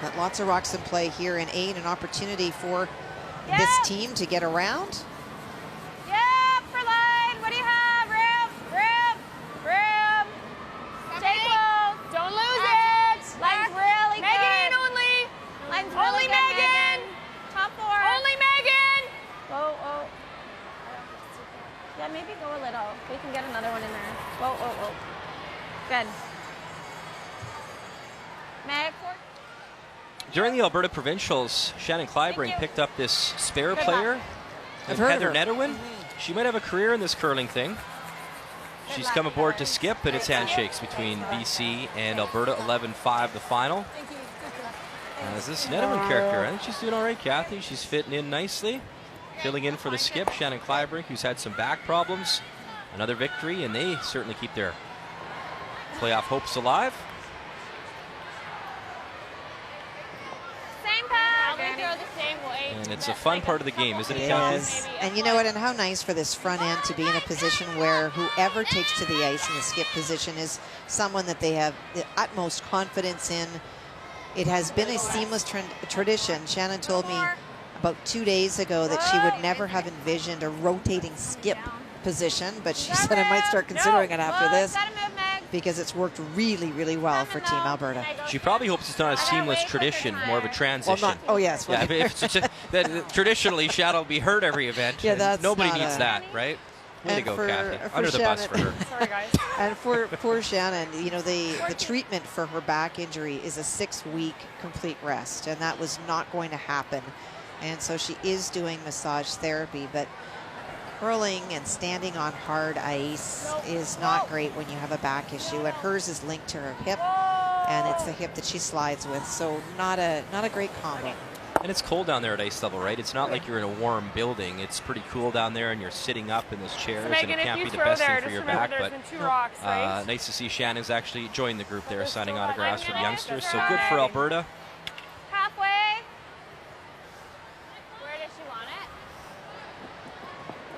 S3: But lots of rocks in play here in 8, an opportunity for this team to get around.
S8: Yep, for line. What do you have? Rim. Stay close. Don't lose it. Line's really good. Megan only. Line's really good, Megan. Top 4. Only Megan.
S7: Oh. Yeah, maybe go a little. We can get another one in there. Whoa. Good. Meg.
S1: During the Alberta Provincials, Shannon Clybring picked up this spare player, and Heather Nedderwin. She might have a career in this curling thing. She's come aboard to skip, and it's handshakes between BC and Alberta, 11-5 the final. As this Nedderwin character, I think she's doing all right, Kathy. She's fitting in nicely. Filling in for the skip, Shannon Clybring, who's had some back problems. Another victory, and they certainly keep their playoff hopes alive.
S8: Same pass.
S1: And it's a fun part of the game, isn't it,
S3: It
S1: Kathy?
S3: is. And you know what? And how nice for this front end to be in a position where whoever takes to the ice in the skip position is someone that they have the utmost confidence in. It has been a seamless tradition. Shannon told me about 2 days ago that she would never have envisioned a rotating skip position, but she said I might start considering it after this because it's worked really, really well for Team Alberta.
S1: She probably hopes it's not a seamless tradition, more of a transition.
S3: Well, oh, yes.
S1: Yeah, if it's that traditionally, Shannon will be hurt every event.
S3: Yeah, that's
S1: nobody
S3: not
S1: needs that, right? Way to go, Kathy. Under the bus for her.
S14: Sorry, guys.
S3: And for poor Shannon, you know, the treatment for her back injury is a 6-week complete rest, and that was not going to happen. And so she is doing massage therapy, but curling and standing on hard ice is not great when you have a back issue, and hers is linked to her hip, and it's the hip that she slides with, so not a great combo.
S1: And it's cold down there at ice level, right? It's not like you're in a warm building. It's pretty cool down there, and you're sitting up in those chairs,
S14: So Megan,
S1: and it can't
S14: if
S1: be
S14: you
S1: the best
S14: throw there,
S1: thing for your
S14: just remember
S1: back.
S14: there's
S1: But
S14: been 2 rocks, right?
S1: nice to see Shannon's actually joined the group there, signing autographs for the
S14: minutes.
S1: youngsters.
S14: That's
S1: So good for
S14: right.
S1: Alberta.
S8: Halfway. Where does she want it?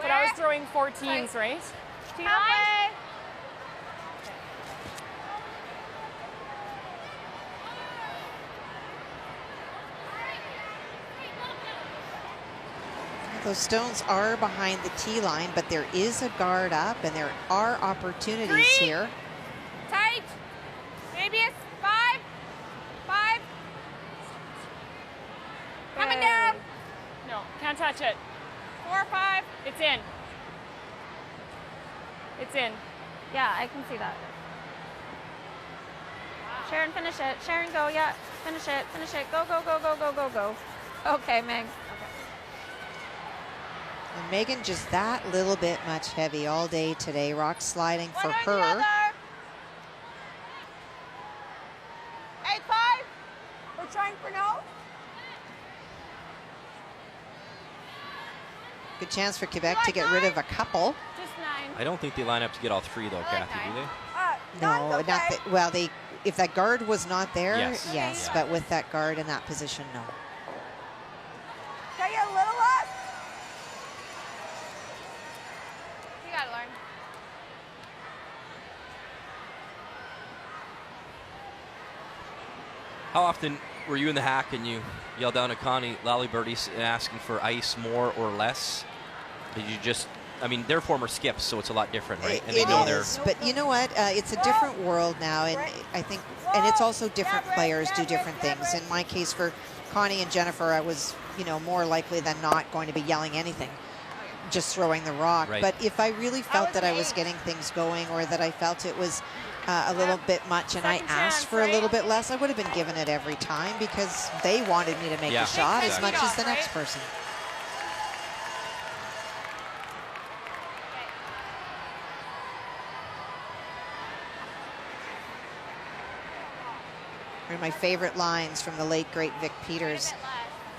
S14: But I was throwing 4 teams, right?
S8: Halfway.
S3: Those stones are behind the tee line, but there is a guard up, and there are opportunities here.
S8: Tight. Maybe it's 5. 5. Coming down.
S14: No, can't touch it.
S8: 4, 5.
S14: It's in. It's in.
S7: Yeah, I can see that. Sharon, finish it. Sharon, go. Yeah, finish it. Finish it. Go, go, go, go, go, go, go. Okay, Meg.
S3: And Megan just that little bit much heavy all day today. Rock sliding for her.
S11: 8-5. We're trying for no.
S3: Good chance for Quebec to get rid of a couple.
S8: Just 9.
S1: I don't think they line up to get all 3, though, Kathy, do they?
S3: No, not that. Well, if that guard was not there,
S1: Yes.
S3: yes,
S1: Yeah.
S3: but with that guard in that position, no.
S11: Can I get a little less?
S8: You got it, Lauren.
S1: How often were you in the hack and you yelled down at Connie Lalibird asking for ice more or less? Did you just, I mean, they're former skips, so it's a lot different, right? And
S3: It
S1: they know
S3: is, but you know what? It's a different world now, and I think, and it's also different players do different things. In my case, for Connie and Jennifer, I was, you know, more likely than not going to be yelling anything, just throwing the rock.
S1: Right.
S3: But if I really felt that I was getting things going, or that I felt it was a little bit much, and I asked for a little bit less, I would have been given it every time because they wanted me to make the shot as much as the next person. One of my favorite lines from the late, great Vic Peters.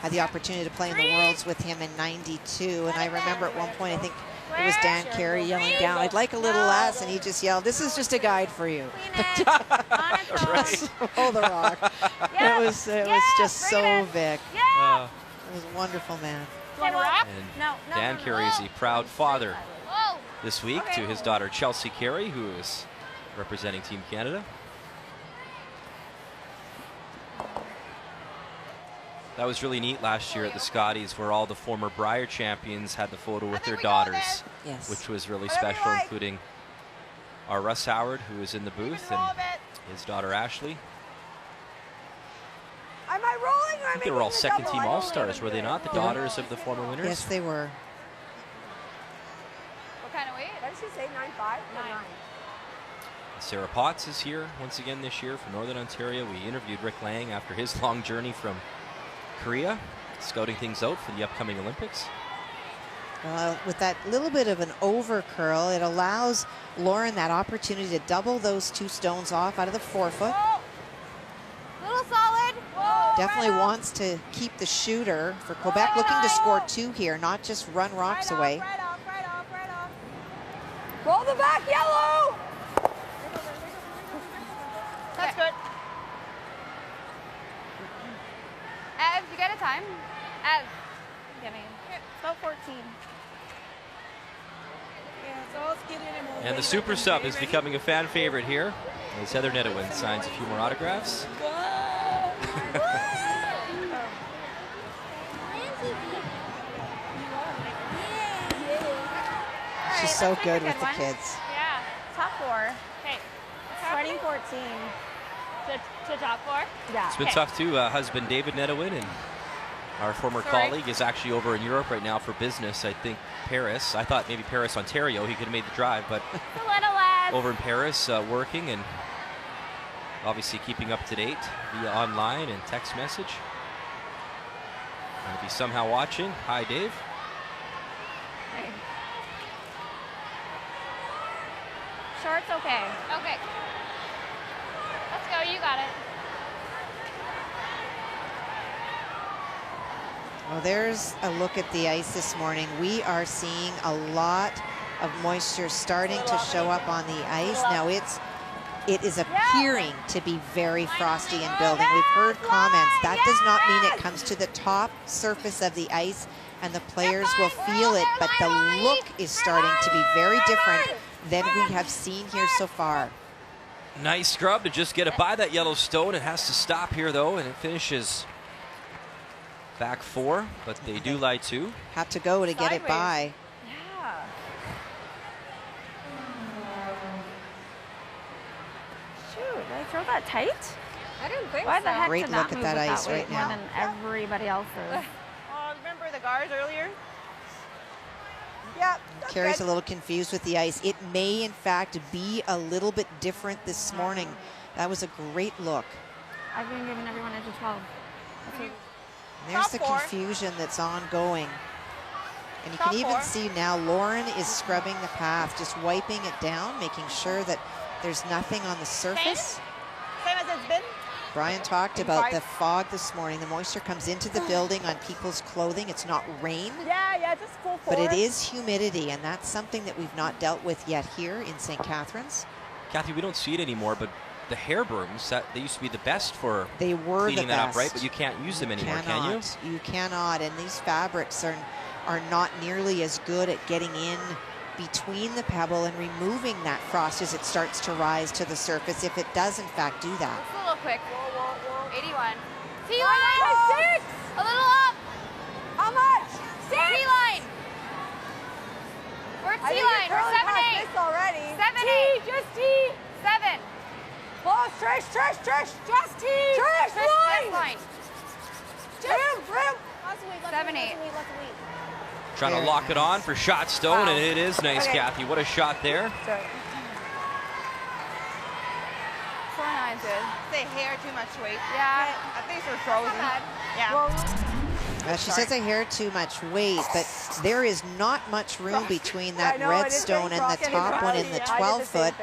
S3: Had the opportunity to play in the Worlds with him in '92, and I remember at one point, I think it was Dan Carey yelling down, "I'd like a little less," and he just yelled, "This is just a guide for you." Oh, the rock. It was just so Vic. It was a wonderful man.
S1: And Dan Carey is a proud father this week to his daughter Chelsea Carey, who is representing Team Canada. That was really neat last year at the Scotties, where all the former Brier champions had the photo with their daughters, which was really special, including our Russ Howard, who was in the booth, and his daughter Ashley.
S11: Am I rolling or
S1: I think they were all second-team All-Stars, were they not? The daughters of the former winners?
S3: Yes, they were.
S11: What kind of weight? What did she say? 9.5? 9.
S1: Sarah Potts is here once again this year from Northern Ontario. We interviewed Rick Lang after his long journey from Korea, scouting things out for the upcoming Olympics.
S3: With that little bit of an over curl, it allows Lauren that opportunity to double those 2 stones off out of the forefoot.
S8: Little solid.
S3: Definitely wants to keep the shooter for Quebec, looking to score 2 here, not just run rocks away.
S11: Right off. Roll the back, yellow.
S8: That's good. Ev, you got a time?
S7: Ev. Giving. About 14.
S1: And the super sub is becoming a fan favorite here as Heather Nedewin signs a few more autographs.
S3: She's so good with the kids.
S7: Yeah. Top 4.
S14: Okay.
S7: Starting 14.
S14: To top 4?
S7: Yeah.
S1: It's been tough too. Husband David Nedewin and our former colleague is actually over in Europe right now for business. I think Paris. I thought maybe Paris, Ontario. He could have made the drive, but
S7: a little less.
S1: Over in Paris working and obviously keeping up to date via online and text message. And if he's somehow watching, hi Dave.
S7: Hey. Shorts okay.
S14: Okay. Let's go, you got it.
S3: Well, there's a look at the ice this morning. We are seeing a lot of moisture starting to show up on the ice. Now it is appearing to be very frosty and building. We've heard comments. That does not mean it comes to the top surface of the ice and the players will feel it, but the look is starting to be very different than we have seen here so far.
S1: Nice scrub to just get it by that Yellowstone. It has to stop here though, and it finishes back 4, but they do lie 2.
S3: Had to go to get it by.
S7: Yeah. Shoot, did I throw that tight?
S14: I didn't think
S7: Why
S14: so.
S7: the heck
S3: Great
S7: did
S3: look
S7: that
S3: at that
S7: move
S3: ice
S7: that way
S3: right now.
S7: more than everybody else's?
S11: Remember the guards earlier?
S3: Yep. Carrie's a little confused with the ice. It may, in fact, be a little bit different this morning. That was a great look.
S7: I've been giving everyone edge of 12.
S3: There's the confusion that's ongoing. And you can even see now Lauren is scrubbing the path, just wiping it down, making sure that there's nothing on the surface.
S11: Same as it's been.
S3: Brian talked about the fog this morning. The moisture comes into the building on people's clothing. It's not rain.
S11: Yeah, just full force.
S3: But it is humidity, and that's something that we've not dealt with yet here in St. Catharines.
S1: Kathy, we don't see it anymore, but the hair brooms, they used to be the best for cleaning that up, right? But you can't use them anymore, can you?
S3: You cannot, and these fabrics are not nearly as good at getting in between the pebble and removing that frost as it starts to rise to the surface, if it does in fact do that.
S14: It's a little quick. 81. T-line!
S11: Oh, 6!
S14: A little up!
S11: How much? 6!
S14: T-line! We're T-line. We're 7-8.
S11: Already.
S14: 7-8. Just T. 7.
S11: Close, Trish.
S14: Just T.
S11: Trish,
S14: line.
S11: Rim.
S14: 7-8.
S1: Trying to lock it on for shot stone, and it is nice, Kathy. What a shot there.
S14: 4-9's good.
S11: Say hair too much weight.
S14: Yeah.
S11: I think we're frozen. Yeah.
S3: Well, she says a hair too much weight, but there is not much room between that red stone and the top one in the 12-foot.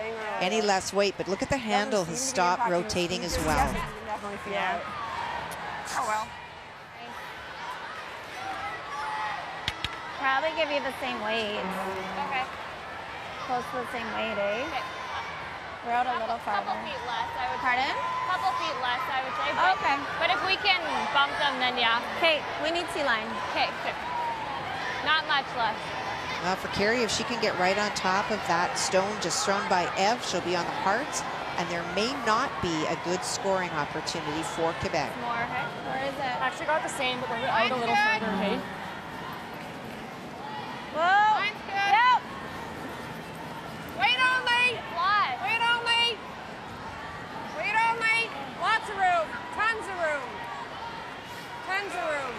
S3: Any less weight, but look at the handle has stopped rotating as well.
S11: Yeah. Oh well.
S7: Probably give you the same weight.
S14: Okay.
S7: Close to the same weight, eh?
S14: Okay.
S7: We're out a little farther.
S14: Couple feet less, I would
S7: Pardon?
S14: Couple feet less, I would say. But,
S7: Okay.
S14: But if we can bump them, then yeah.
S7: Okay, we need T-line.
S14: Okay. Not much less.
S3: Well, for Carrie, if she can get right on top of that stone just thrown by Ev, she'll be on the hearts, and there may not be a good scoring opportunity for Quebec.
S14: More, okay?
S7: Where is it?
S14: Actually got the same, but we're out a little further, okay?
S7: Whoa!
S14: Mine's good. Yep. Wait only. Fly. Wait only. Wait only. Lots of room. Tons of room. Tons of room.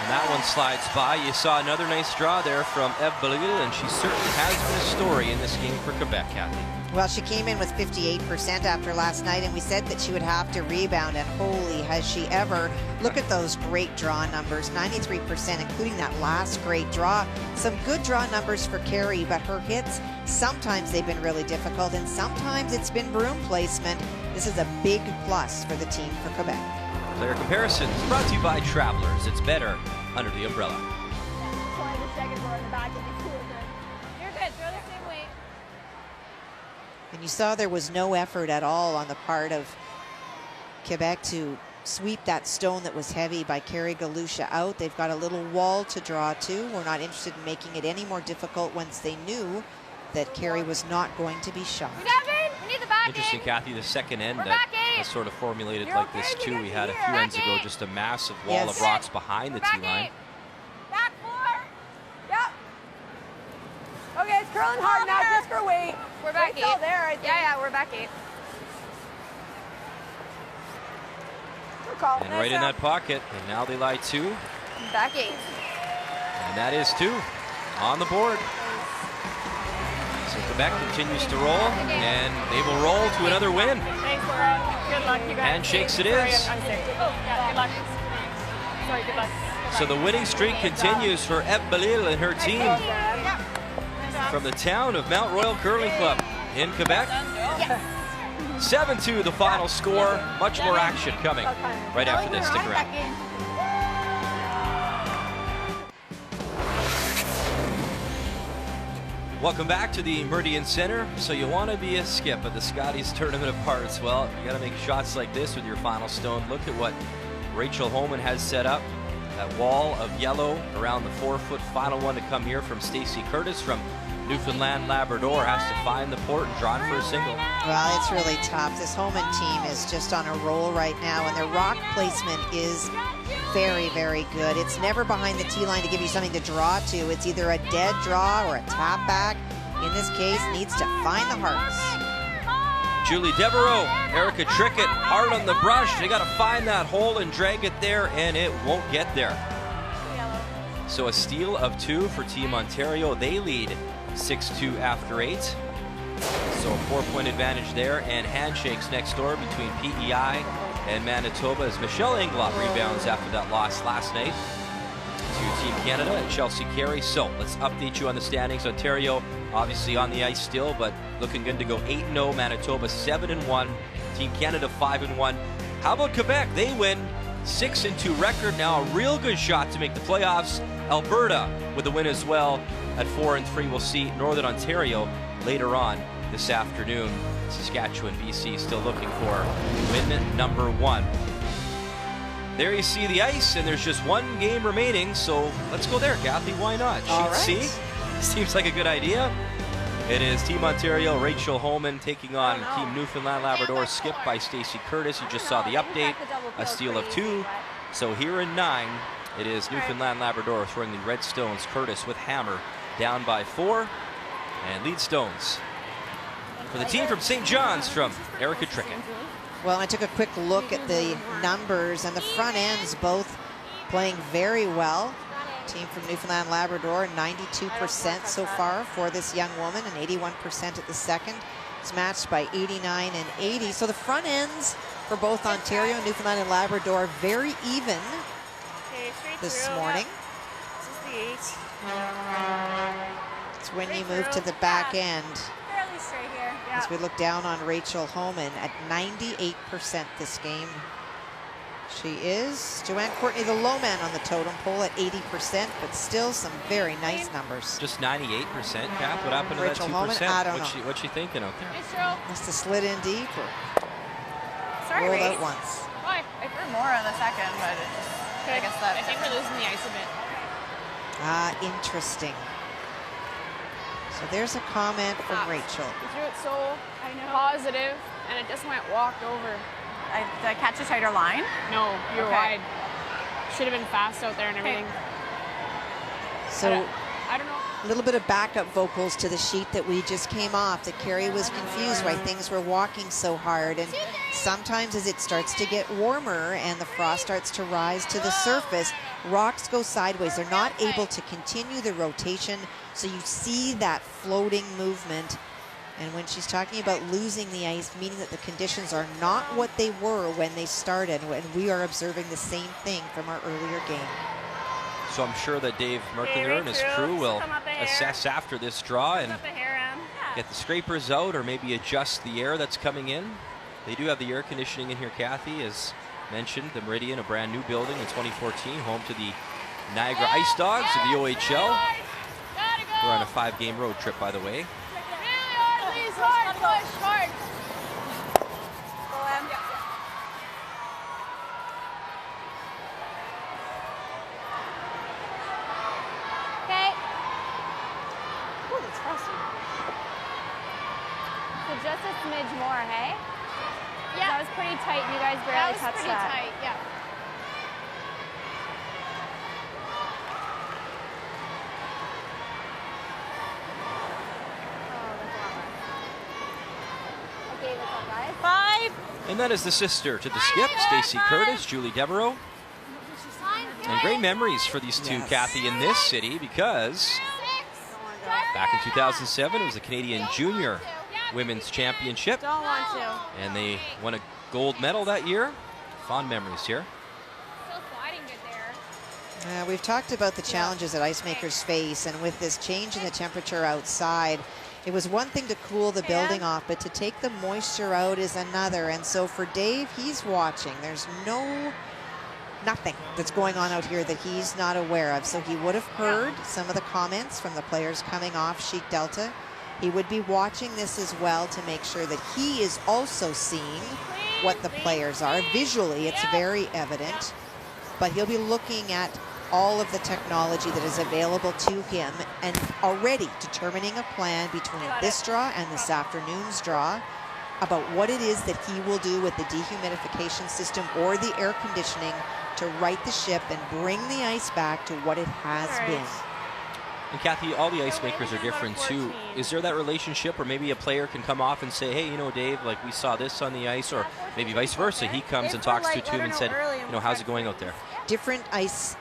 S1: And that one slides by. You saw another nice draw there from Eve Bélisle, and she certainly has been a story in this game for Quebec, Kathy.
S3: Well, she came in with 58% after last night, and we said that she would have to rebound, and holy, has she ever. Look at those great draw numbers, 93%, including that last great draw. Some good draw numbers for Carrie, but her hits, sometimes they've been really difficult, and sometimes it's been broom placement. This is a big plus for the team for Quebec.
S1: Player comparisons brought to you by Travelers. It's better under the umbrella.
S14: You're good. Throw the same weight.
S3: And you saw there was no effort at all on the part of Quebec to sweep that stone that was heavy by Carrie Galusha out. They've got a little wall to draw to. We're not interested in making it any more difficult once they knew that Carrie was not going to be shot.
S8: We need the back
S1: Interesting,
S8: eight.
S1: Kathy, the second end
S8: We're
S1: that
S8: back eight.
S1: has sort of formulated
S8: You're
S1: like
S8: okay
S1: this
S8: if you
S1: too.
S8: get
S1: We
S8: to
S1: had a
S8: here.
S1: few
S8: Back
S1: ends ago,
S8: eight.
S1: just a massive wall
S3: Yes.
S1: of rocks behind the
S8: Back
S1: tee line.
S8: eight. Back 4.
S11: Yep. Okay, it's curling hard now. Just for weight.
S8: We're back
S11: Weight's all
S8: 8.
S11: there, I think.
S8: Yeah, we're back 8.
S11: Good call.
S1: And right in that pocket, and now they lie 2.
S8: Back 8.
S1: And that is 2 on the board. So Quebec continues to roll, and they will roll to another win.
S14: Thanks, Laura. Good luck, you guys.
S1: Handshakes it
S14: Sorry,
S1: is.
S14: I'm sick. Oh, yeah, good luck. Sorry, good luck.
S1: So the winning streak continues for Bélisle and her team from the town of Mount Royal Curling Club in Quebec. 7-2 the final score. Much more action coming right after this. Stick around. Welcome back to the Meridian Center. So you want to be a skip at the Scotties Tournament of Hearts. Well, you got to make shots like this with your final stone. Look at what Rachel Homman has set up. That wall of yellow around the 4-foot final one to come here from Stacey Curtis from Newfoundland Labrador. Has to find the port and draw in for a single.
S3: Well, it's really tough. This Homman team is just on a roll right now, and their rock placement is very, very good. It's never behind the tee line to give you something to draw to. It's either a dead draw or a tap back. In this case, needs to find the hearts.
S1: Julie Devereaux, Erica Trickett, hard on the brush. They got to find that hole and drag it there, and it won't get there. So a steal of 2 for Team Ontario. They lead 6-2 after 8. So a 4-point advantage there, and handshakes next door between PEI and Manitoba as Michelle Englot rebounds after that loss last night to Team Canada and Chelsea Carey. So let's update you on the standings. Ontario obviously on the ice still, but looking good to go 8-0. Manitoba 7-1. Team Canada 5-1. How about Quebec? They win 6-2 record. Now a real good shot to make the playoffs. Alberta with the win as well at 4-3. We'll see Northern Ontario later on this afternoon. Saskatchewan, BC still looking for win number 1. There you see the ice, and there's just one game remaining, so let's go there, Kathy. Why not? Sheet C seems like a good idea. It is Team Ontario, Rachel Homman taking on Team Newfoundland Labrador, skipped by Stacey Curtis. You just saw the update, a steal of 2. So here in 9, it is Newfoundland Labrador throwing the red stones. Curtis with hammer down by 4, and lead stones for the team from St. John's from Erica Trickett.
S3: Well, I took a quick look at the numbers, and the front ends both playing very well. Team from Newfoundland Labrador, 92% so far for this young woman, and 81% at the second. It's matched by 89 and 80. So the front ends for both Ontario, Newfoundland, and Labrador very even this morning. It's when you move to the back end.
S8: Fairly straight here.
S3: As we look down on Rachel Homman at 98% this game. She is Joanne Courtney, the low man on the totem pole at 80%, but still some very nice numbers.
S1: Just 98%, Kath. What happened to
S3: Rachel
S1: that 2%?
S3: Homman, I don't know.
S1: What's she thinking out there?
S3: Must have slid in deep or
S8: Sorry,
S3: rolled
S8: Reese.
S3: out once.
S8: Why? I threw more on the second, but it just, I guess that.
S14: I think we're losing the ice a bit.
S3: Ah, interesting. So there's a comment from Rachel.
S14: You threw it so positive, and it just went walked over.
S8: Did I catch a tighter line?
S14: No, you're
S8: Okay.
S14: wide. Should have been fast out there and everything.
S3: So
S14: I don't know.
S3: a little bit of backup vocals to the sheet that we just came off. That Carrie was confused why things were walking so hard, and sometimes as it starts to get warmer and the frost starts to rise to the surface, rocks go sideways. They're not able to continue the rotation, so you see that floating movement. And when she's talking about losing the ice, meaning that the conditions are not what they were when they started, and we are observing the same thing from our earlier game.
S1: So I'm sure that Dave Merklinger and his crew will assess after this draw and get the scrapers out or maybe adjust the air that's coming in. They do have the air conditioning in here, Kathy, as mentioned. The Meridian, a brand new building in 2014, home to the Niagara Ice Dogs of the OHL. We're on a 5-game road trip, by the way.
S7: just a smidge more, hey?
S8: Yeah.
S7: That was pretty tight. You guys barely touched that.
S8: That was pretty tight, yeah.
S7: Okay, what's up, guys?
S8: 5.
S1: And that is the sister to the skip, Stacy Curtis, Julie Devereaux. And great memories for these two, Kathy, in this city, because back in 2007, it was the Canadian Junior Women's Championship.
S8: Don't want to.
S1: And they won a gold medal that year. Fond memories here.
S8: Still sliding good there.
S3: We've talked about the challenges that ice makers face, and with this change in the temperature outside, it was one thing to cool the building off, but to take the moisture out is another. And so for Dave, he's watching. There's nothing that's going on out here that he's not aware of. So he would have heard some of the comments from the players coming off Sheik Delta. He would be watching this as well to make sure that he is also seeing what the players are. Visually, it's very evident, but he'll be looking at all of the technology that is available to him and already determining a plan between this draw and this afternoon's draw about what it is that he will do with the dehumidification system or the air conditioning to right the ship and bring the ice back to what it has been.
S1: And Kathy, all the ice makers are different too. Is there that relationship where maybe a player can come off and say, hey, you know, Dave, like we saw this on the ice, or maybe vice versa, he comes and talks to him and said, you know, how's it going out there?
S3: Different ice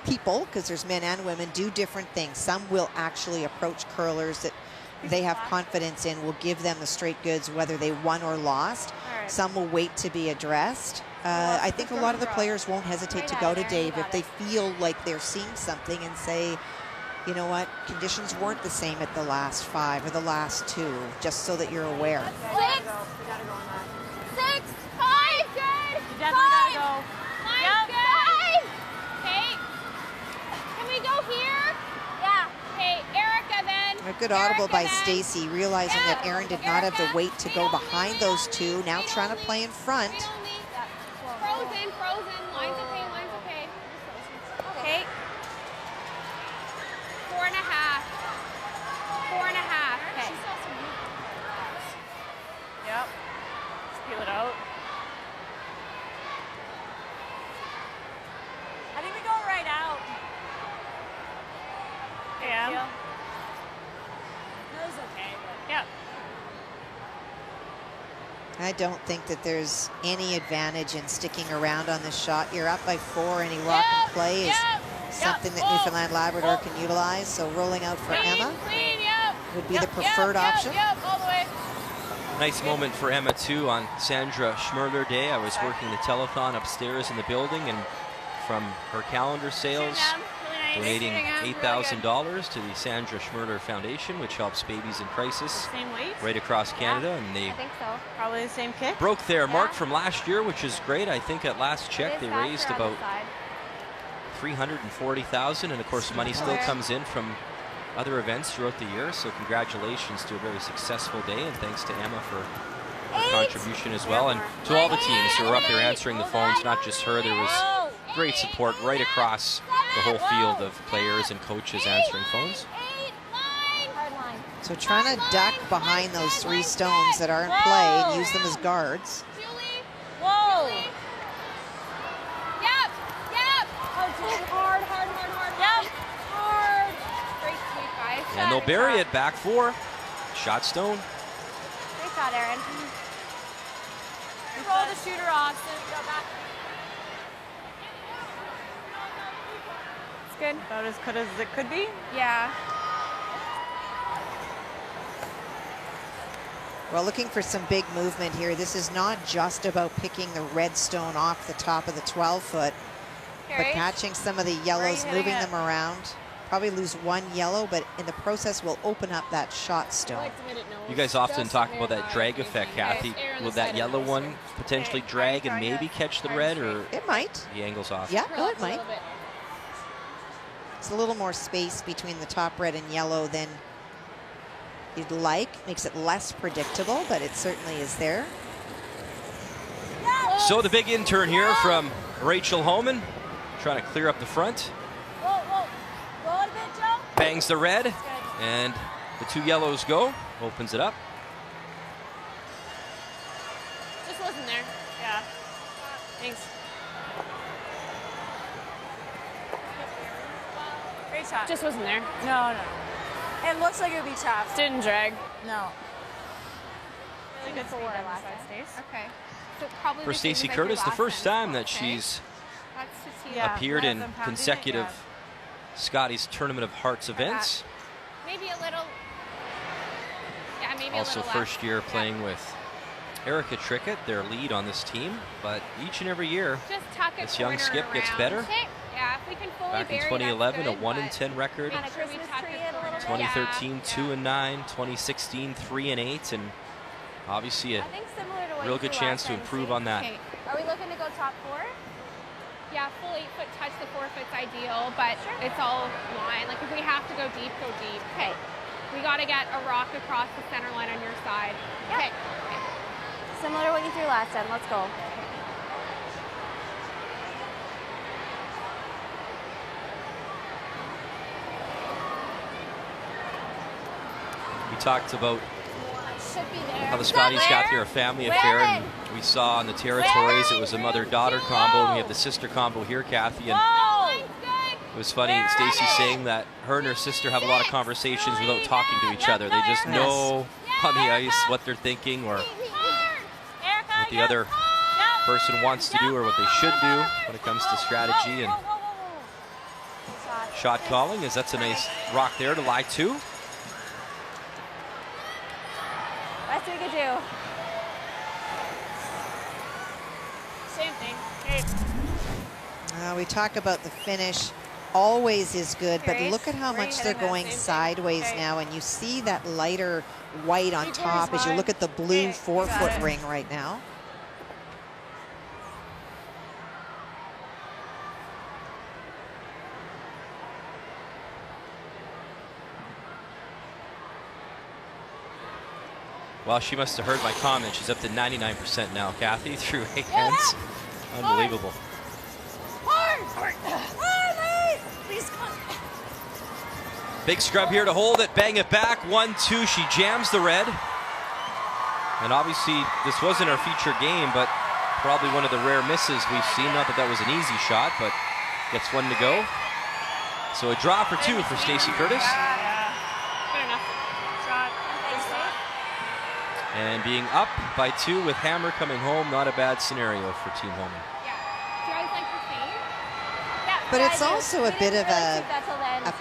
S3: people, because there's men and women, do different things. Some will actually approach curlers that they have confidence in, will give them the straight goods whether they won or lost. Some will wait to be addressed. I think a lot of the players won't hesitate to go to Dave if they feel like they're seeing something and say, you know what, conditions weren't the same at the last 5 or the last 2, just so that you're aware.
S8: 6. 5. Good.
S14: You definitely gotta go.
S8: Yep. 5. Okay. Can we go here? Yeah. Okay, Erica then.
S3: A good audible by Stacy, realizing that Aaron did not have the weight to go behind those two, now trying to play in front.
S8: Frozen. Line's okay, Okay. 4.5. 4.5. Okay.
S14: Yep. Just peel it out. I think we go right out. Yeah. That was okay, but yep.
S3: I don't think that there's any advantage in sticking around on this shot. You're up by 4, any walk and play is something that Newfoundland Labrador can utilize. So rolling out for Emma would be the preferred option.
S8: All the way.
S1: Nice moment for Emma too on Sandra Schmerler Day. I was working the telethon upstairs in the building, and from her calendar sales, donating $8,000 to the Sandra Schmerler Foundation, which helps babies in crisis right across Canada. And they
S8: I think so.
S14: Probably the same kick.
S1: broke their mark from last year, which is great. I think at last check they raised about $340,000, and of course money still comes in from other events throughout the year. So congratulations to a very successful day, and thanks to Emma for her contribution as well, and to all the teams who were up there answering the phones. Not just her, there was great support right across the whole field of players and coaches answering phones.
S3: So trying to duck behind those 3 stones that are in play and use them as guards.
S8: Whoa. Yep. Hard. Yep. Hard. Great sweep, guys.
S1: And they'll bury it, back 4. Shot stone.
S8: Great shot, Aaron. Control the shooter off. Go back.
S14: It's good. About as good as it could be.
S8: Yeah.
S3: Well, looking for some big movement here. This is not just about picking the red stone off the top of the 12-foot, but catching some of the yellows, moving them around. Probably lose 1 yellow, but in the process will open up that shot stone.
S1: You guys often talk about that drag effect, Kathy. Will that yellow one potentially drag and maybe catch the red, or
S3: it might?
S1: The angle's off.
S3: Yeah, no, it might. It's a little more space between the top red and yellow than you'd like. Makes it less predictable, but it certainly is there.
S1: So the big in-turn here from Rachel Homman, trying to clear up the front. Bangs the red, and the 2 yellows go, opens it up.
S8: Thanks. Great shot.
S9: Just wasn't there.
S8: No, no. It looks like it would be tough.
S9: Didn't drag.
S8: No. Really good speed that last Stace.
S7: Okay. So probably
S1: For Stacey Curtis, the first time that she's appeared in consecutive Scotties Tournament of Hearts events.
S7: Maybe a little. Yeah, maybe
S1: Also
S7: a little
S1: first year playing with Erica Trickett, their lead on this team. But each and every year,
S7: Just tuck a
S1: this young
S7: corner
S1: skip gets
S7: around.
S1: better.
S7: Yeah, if we can fully
S1: Back in
S7: bury,
S1: 2011,
S7: that's
S1: a
S7: good,
S1: 1-10 record.
S7: Make sure we tuck it a little bit.
S1: 2013, 2-9. 2016, 3-8, and obviously a
S7: I think similar to what
S1: real
S7: you
S1: good
S7: threw
S1: chance
S7: last
S1: to
S7: time,
S1: improve
S7: Steve.
S1: on that.
S7: Okay. Are we looking to go top 4? Yeah, full 8-foot touch. The 4-foot's ideal, but it's all line. Like if we have to go deep, go deep. Okay. We got to get a rock across the center line on your side. Okay. Similar to what you threw last time. Let's go.
S1: We talked about
S7: Should be there.
S1: how the Scotties got there, a family affair, and we saw on the territories it was a mother-daughter combo, and we have the sister combo here, Kathy. And it was funny, Stacey saying that her and her sister have a lot of conversations without talking to each other. They just know on the ice what they're thinking or what the other person wants to do or what they should do when it comes to strategy and shot calling, as that's a nice rock there to lie to.
S7: Best we could do.
S8: Same thing. Okay.
S3: We talk about the finish always is good, but look at how much they're going sideways now, and you see that lighter white on top as you look at the blue 4-foot ring right now.
S1: Well, she must have heard my comment. She's up to 99% now, Kathy, through 8 hands. Unbelievable. Big scrub here to hold it, bang it back. 1-2, she jams the red. And obviously, this wasn't our feature game, but probably one of the rare misses we've seen. Not that that was an easy shot, but gets one to go. So a draw for 2 for Stacey Curtis.
S8: Good enough. Shot.
S1: And being up by 2 with Hammer coming home, not a bad scenario for Team Homman.
S3: But it's also a bit of a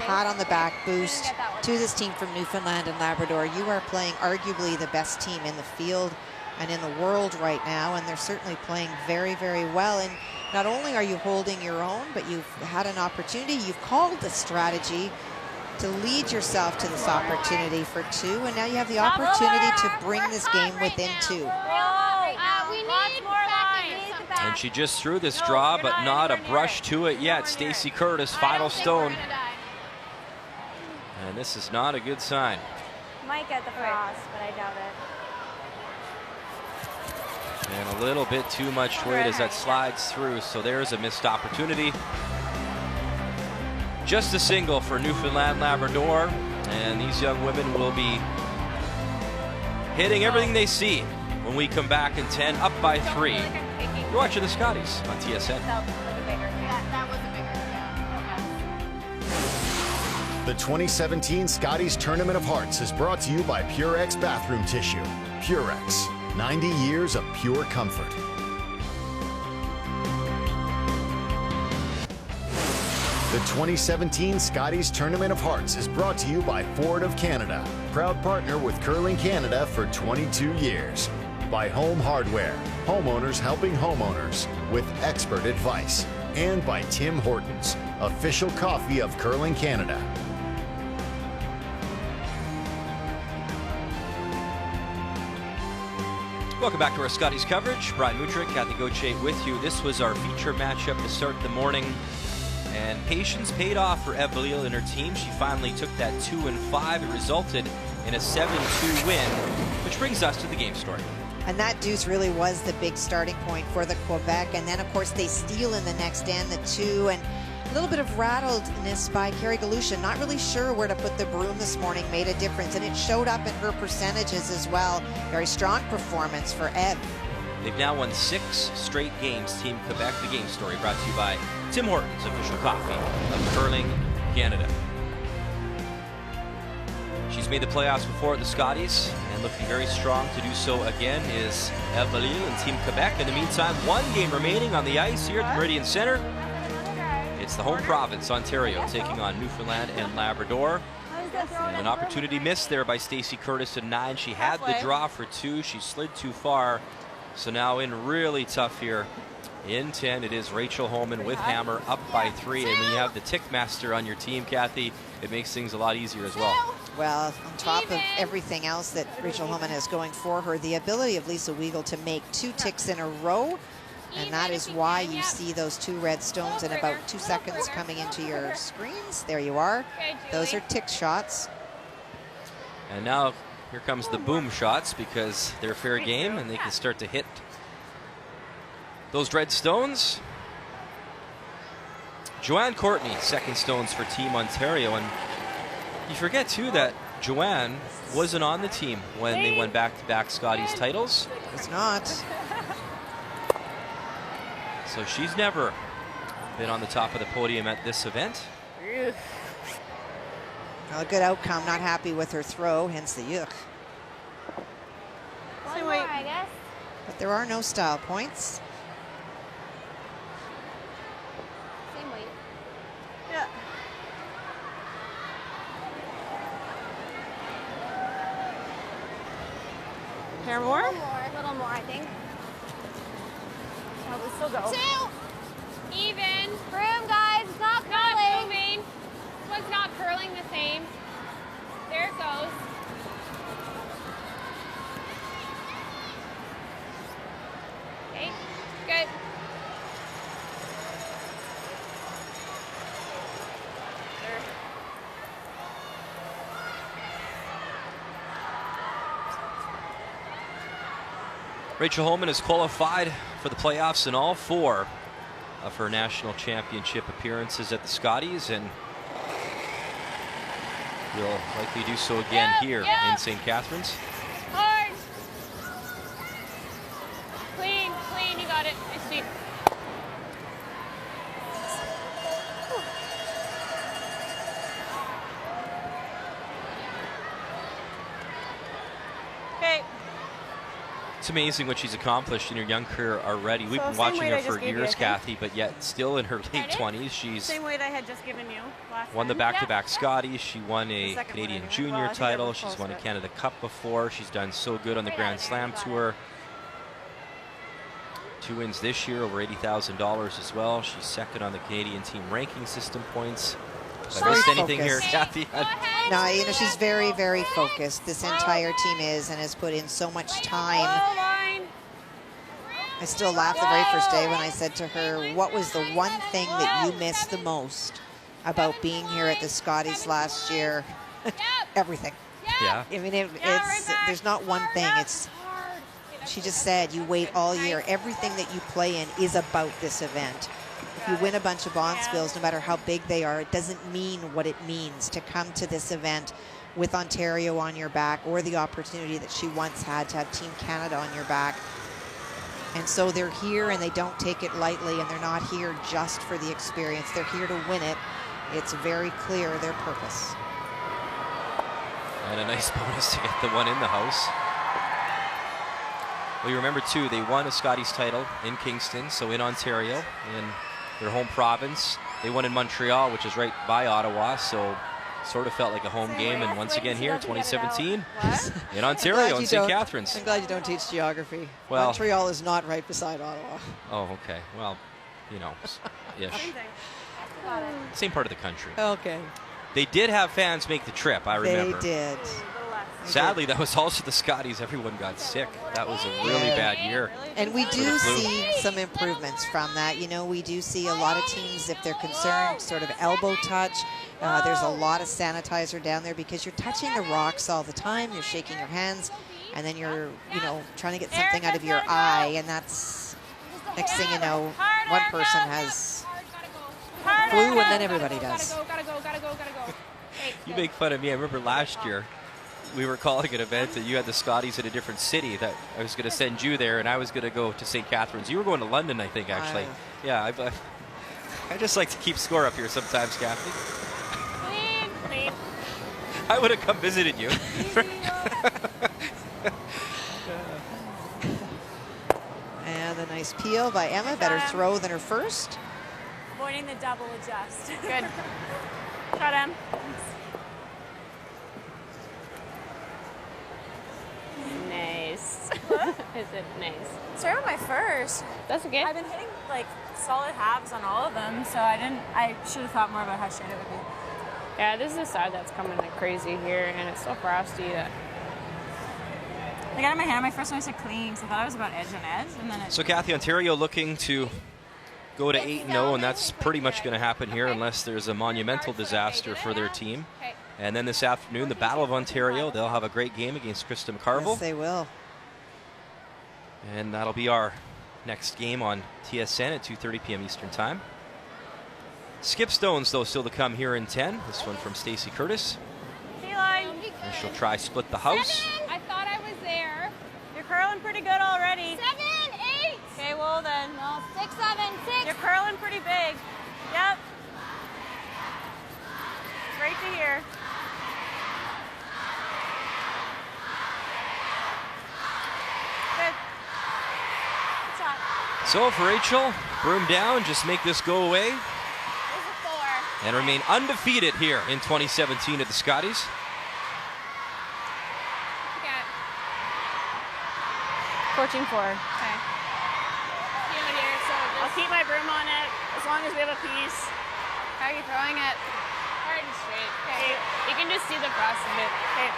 S3: pat on the back boost to this team from Newfoundland and Labrador. You are playing arguably the best team in the field and in the world right now, and they're certainly playing very, very well. And not only are you holding your own, but you've had an opportunity. You've called the strategy to lead yourself to this opportunity for 2, and now you have the opportunity to bring this game within 2.
S1: And she just threw this draw, but not a brush to it yet. Stacey Curtis, final stone. And this is not a good sign.
S7: Might get the frost, but I doubt it.
S1: And a little bit too much weight as that slides through, so there's a missed opportunity. Just a single for Newfoundland Labrador, and these young women will be hitting everything they see when we come back in 10, up by 3. You're watching the Scotties on TSN.
S6: The 2017 Scotties Tournament of Hearts is brought to you by Purex Bathroom Tissue. Purex, 90 years of pure comfort. The 2017 Scotties Tournament of Hearts is brought to you by Ford of Canada, proud partner with Curling Canada for 22 years. By Home Hardware, homeowners helping homeowners with expert advice. And by Tim Hortons, official coffee of Curling Canada.
S1: Welcome back to our Scotties coverage. Brian Mutrick, Kathy Gauthier with you. This was our feature matchup to start the morning. And patience paid off for Eve Bélisle and her team. She finally took that 2-5. It resulted in a 7-2 win, which brings us to the game story.
S3: And that deuce really was the big starting point for the Quebec. And then, of course, they steal in the next end, the 2. And a little bit of rattledness by Carrie Galusha. Not really sure where to put the broom this morning made a difference. And it showed up in her percentages as well. Very strong performance for Eve.
S1: They've now won 6 straight games. Team Quebec, the game story brought to you by Tim Hortons, official coffee of Curling Canada. She's made the playoffs before at the Scotties, and looking very strong to do so again is Bélisle and Team Quebec. In the meantime, 1 game remaining on the ice here at the Meridian Center. It's the home province, Ontario, taking on Newfoundland and Labrador. And an opportunity missed there by Stacey Curtis in 9. She had the draw for 2. She slid too far. So now in really tough here in 10, it is Rachel Homman with hammer up by 3. And when you have the Tickmaster on your team, Kathy, it makes things a lot easier as well.
S3: Well, on top of everything else that Rachel Homman has going for her, the ability of Lisa Weigel to make 2 ticks in a row, and that is why you see those 2 red stones in about 2 seconds coming into your screens. There you are. Those are tick shots.
S1: And now here comes the boom shots, because they're fair game and they can start to hit those red stones. Joanne Courtney, second stones for Team Ontario. And you forget too that Joanne wasn't on the team when they won back-to-back Scotties titles.
S3: Was not.
S1: So she's never been on the top of the podium at this event.
S3: Well, a good outcome. Not happy with her throw, hence the yuck.
S7: One more, I guess.
S3: But there are no style points.
S7: Same weight.
S8: Yeah. Hair more?
S7: A little more, I think.
S8: Probably still go.
S7: 2. Even. Room, guys. It's not curling.
S8: Not moving. This one's not curling the same. There it goes. Okay, good.
S1: Rachel Homman has qualified for the playoffs in all 4 of her national championship appearances at the Scotties, and will likely do so again here in St. Catharines.
S8: Hard. Clean, clean, you got it. Nice deep. Okay.
S1: It's amazing what she's accomplished in her young career already. We've been watching her for years, Kathy, but yet still in her late 20s. She's
S8: same weight I had just given you last
S1: won the
S8: time.
S1: back-to-back Scotties. She won a Canadian Junior title. She's won a Canada Cup before. She's done so good on the Grand Slam Tour. 2 wins this year, over $80,000 as well. She's second on the Canadian team ranking system points. If I missed anything here, Kathy?
S3: No, you know, she's very, very focused. This entire team is, and has put in so much time. I still laughed the very first day when I said to her, what was the one thing that you missed the most about being here at the Scotties last year? Everything.
S1: Yeah.
S3: I mean, it's there's not one thing. It's, she just said, you wait all year. Everything that you play in is about this event. If you win a bunch of bonspills, no matter how big they are, it doesn't mean what it means to come to this event with Ontario on your back, or the opportunity that she once had to have Team Canada on your back. And so they're here and they don't take it lightly, and they're not here just for the experience. They're here to win it. It's very clear their purpose.
S1: And a nice bonus to get the one in the house. Well, you remember too, they won a Scotties title in Kingston, so in Ontario, in their home province. They won in Montreal, which is right by Ottawa, so sort of felt like a home game. And once again here, 2017, in Ontario, in St. Catharines.
S3: I'm glad you don't teach geography.
S1: Well,
S3: Montreal is not right beside Ottawa.
S1: Oh, okay. Well, you know, ish. Same part of the country.
S3: Okay.
S1: They did have fans make the trip, I remember.
S3: They did.
S1: Sadly, that was also the Scotties. Everyone got sick. That was a really bad year.
S3: And we do see some improvements from that. You know, we do see a lot of teams, if they're concerned, sort of elbow touch. There's a lot of sanitizer down there because you're touching the rocks all the time. You're shaking your hands, and then you're, you know, trying to get something out of your eye. And that's, next thing you know, one person has flu, and then everybody does.
S1: You make fun of me. I remember last year, we were calling an event and you had the Scotties in a different city, that I was going to send you there and I was going to go to St. Catharines. You were going to London, I think, actually. Yeah, I just like to keep score up here sometimes, Kathy.
S8: Clean.
S1: I would have come visited you.
S3: And a nice peel by Emma. Better throw than her first.
S8: Avoiding the double adjust. Good. Shot Em.
S16: Nice. Is it nice?
S8: Sorry about my first.
S16: That's okay.
S8: I've been hitting like solid halves on all of them, so I should have thought more about how straight it would be.
S16: Yeah, this is the side that's coming like crazy here, and it's so frosty that.
S8: I got in my hand my first one, I said clean, because I thought I was about edge on edge, and then it.
S1: So Kathy, Ontario looking to go to 8-0, and that's pretty much going to happen here unless there's a monumental disaster for their team. And then this afternoon, the Battle of Ontario, they'll have a great game against Krista McCarville.
S3: Yes, they will.
S1: And that'll be our next game on TSN at 2:30 p.m. Eastern Time. Skip stones, though, still to come here in 10. This one from Stacey Curtis. And she'll try split the house.
S8: 7. I thought I was there. You're curling pretty good already. 7, 8. Okay, well then. No, 6, 7, 6. You're curling pretty big. Yep. Great to hear. Good. Good shot.
S1: So for Rachel, broom down, just make this go away. And remain undefeated here in 2017 at the Scotties.
S8: Okay.
S16: 14-4.
S8: Okay. Here, so I'll keep my broom on it as long as we have a piece. How are you throwing it?
S16: Hard and straight.
S8: Okay.
S16: You can just see the frost of it.
S8: Okay.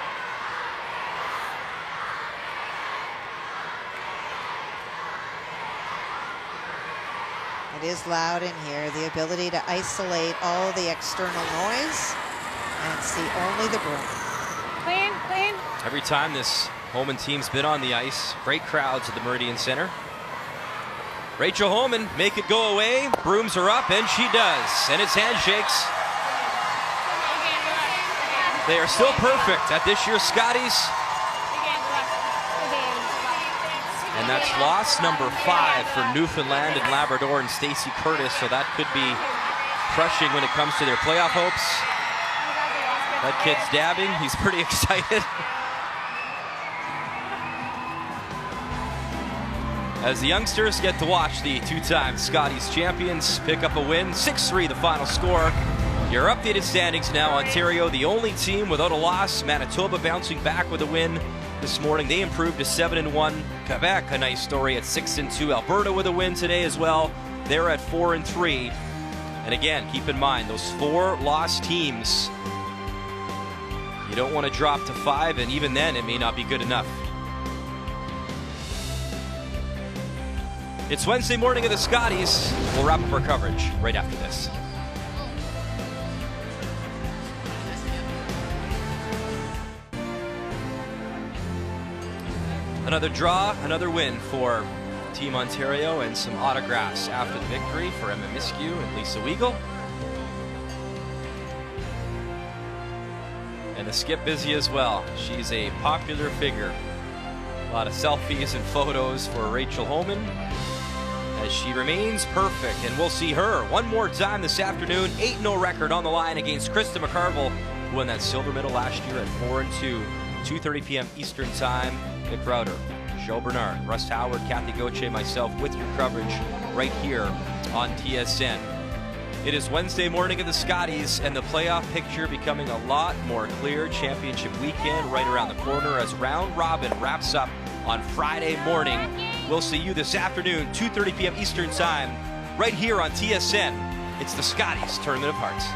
S3: It is loud in here. The ability to isolate all the external noise and see only the broom.
S8: Clean, clean.
S1: Every time this Homman team's been on the ice, great crowds at the Meridian Center. Rachel Homman, make it go away. Brooms are up, and she does. And it's handshakes. They are still perfect at this year's Scotties. And that's loss number 5 for Newfoundland and Labrador and Stacey Curtis, so that could be crushing when it comes to their playoff hopes. That kid's dabbing, he's pretty excited. As the youngsters get to watch the 2-time Scotties champions pick up a win, 6-3 the final score. Your updated standings now: Ontario, the only team without a loss. Manitoba bouncing back with a win this morning. They improved to 7-1. Quebec, a nice story at 6-2. Alberta with a win today as well. They're at 4-3. And again, keep in mind, those 4 lost teams, you don't want to drop to 5, and even then, it may not be good enough. It's Wednesday morning of the Scotties. We'll wrap up our coverage right after this. Another draw, another win for Team Ontario, and some autographs after the victory for Emma Miskew and Lisa Weigel. And the skip busy as well. She's a popular figure. A lot of selfies and photos for Rachel Homman as she remains perfect. And we'll see her one more time this afternoon. 8-0 record on the line against Krista McCarville, who won that silver medal last year at 4-2. 2:30 p.m. Eastern Time. Nick Crowder, Joe Bernard, Russ Howard, Kathy Gauthier, myself with your coverage right here on TSN. It is Wednesday morning of the Scotties, and the playoff picture becoming a lot more clear. Championship weekend right around the corner as round robin wraps up on Friday morning. We'll see you this afternoon, 2:30 p.m. Eastern Time, right here on TSN. It's the Scotties Tournament of Hearts.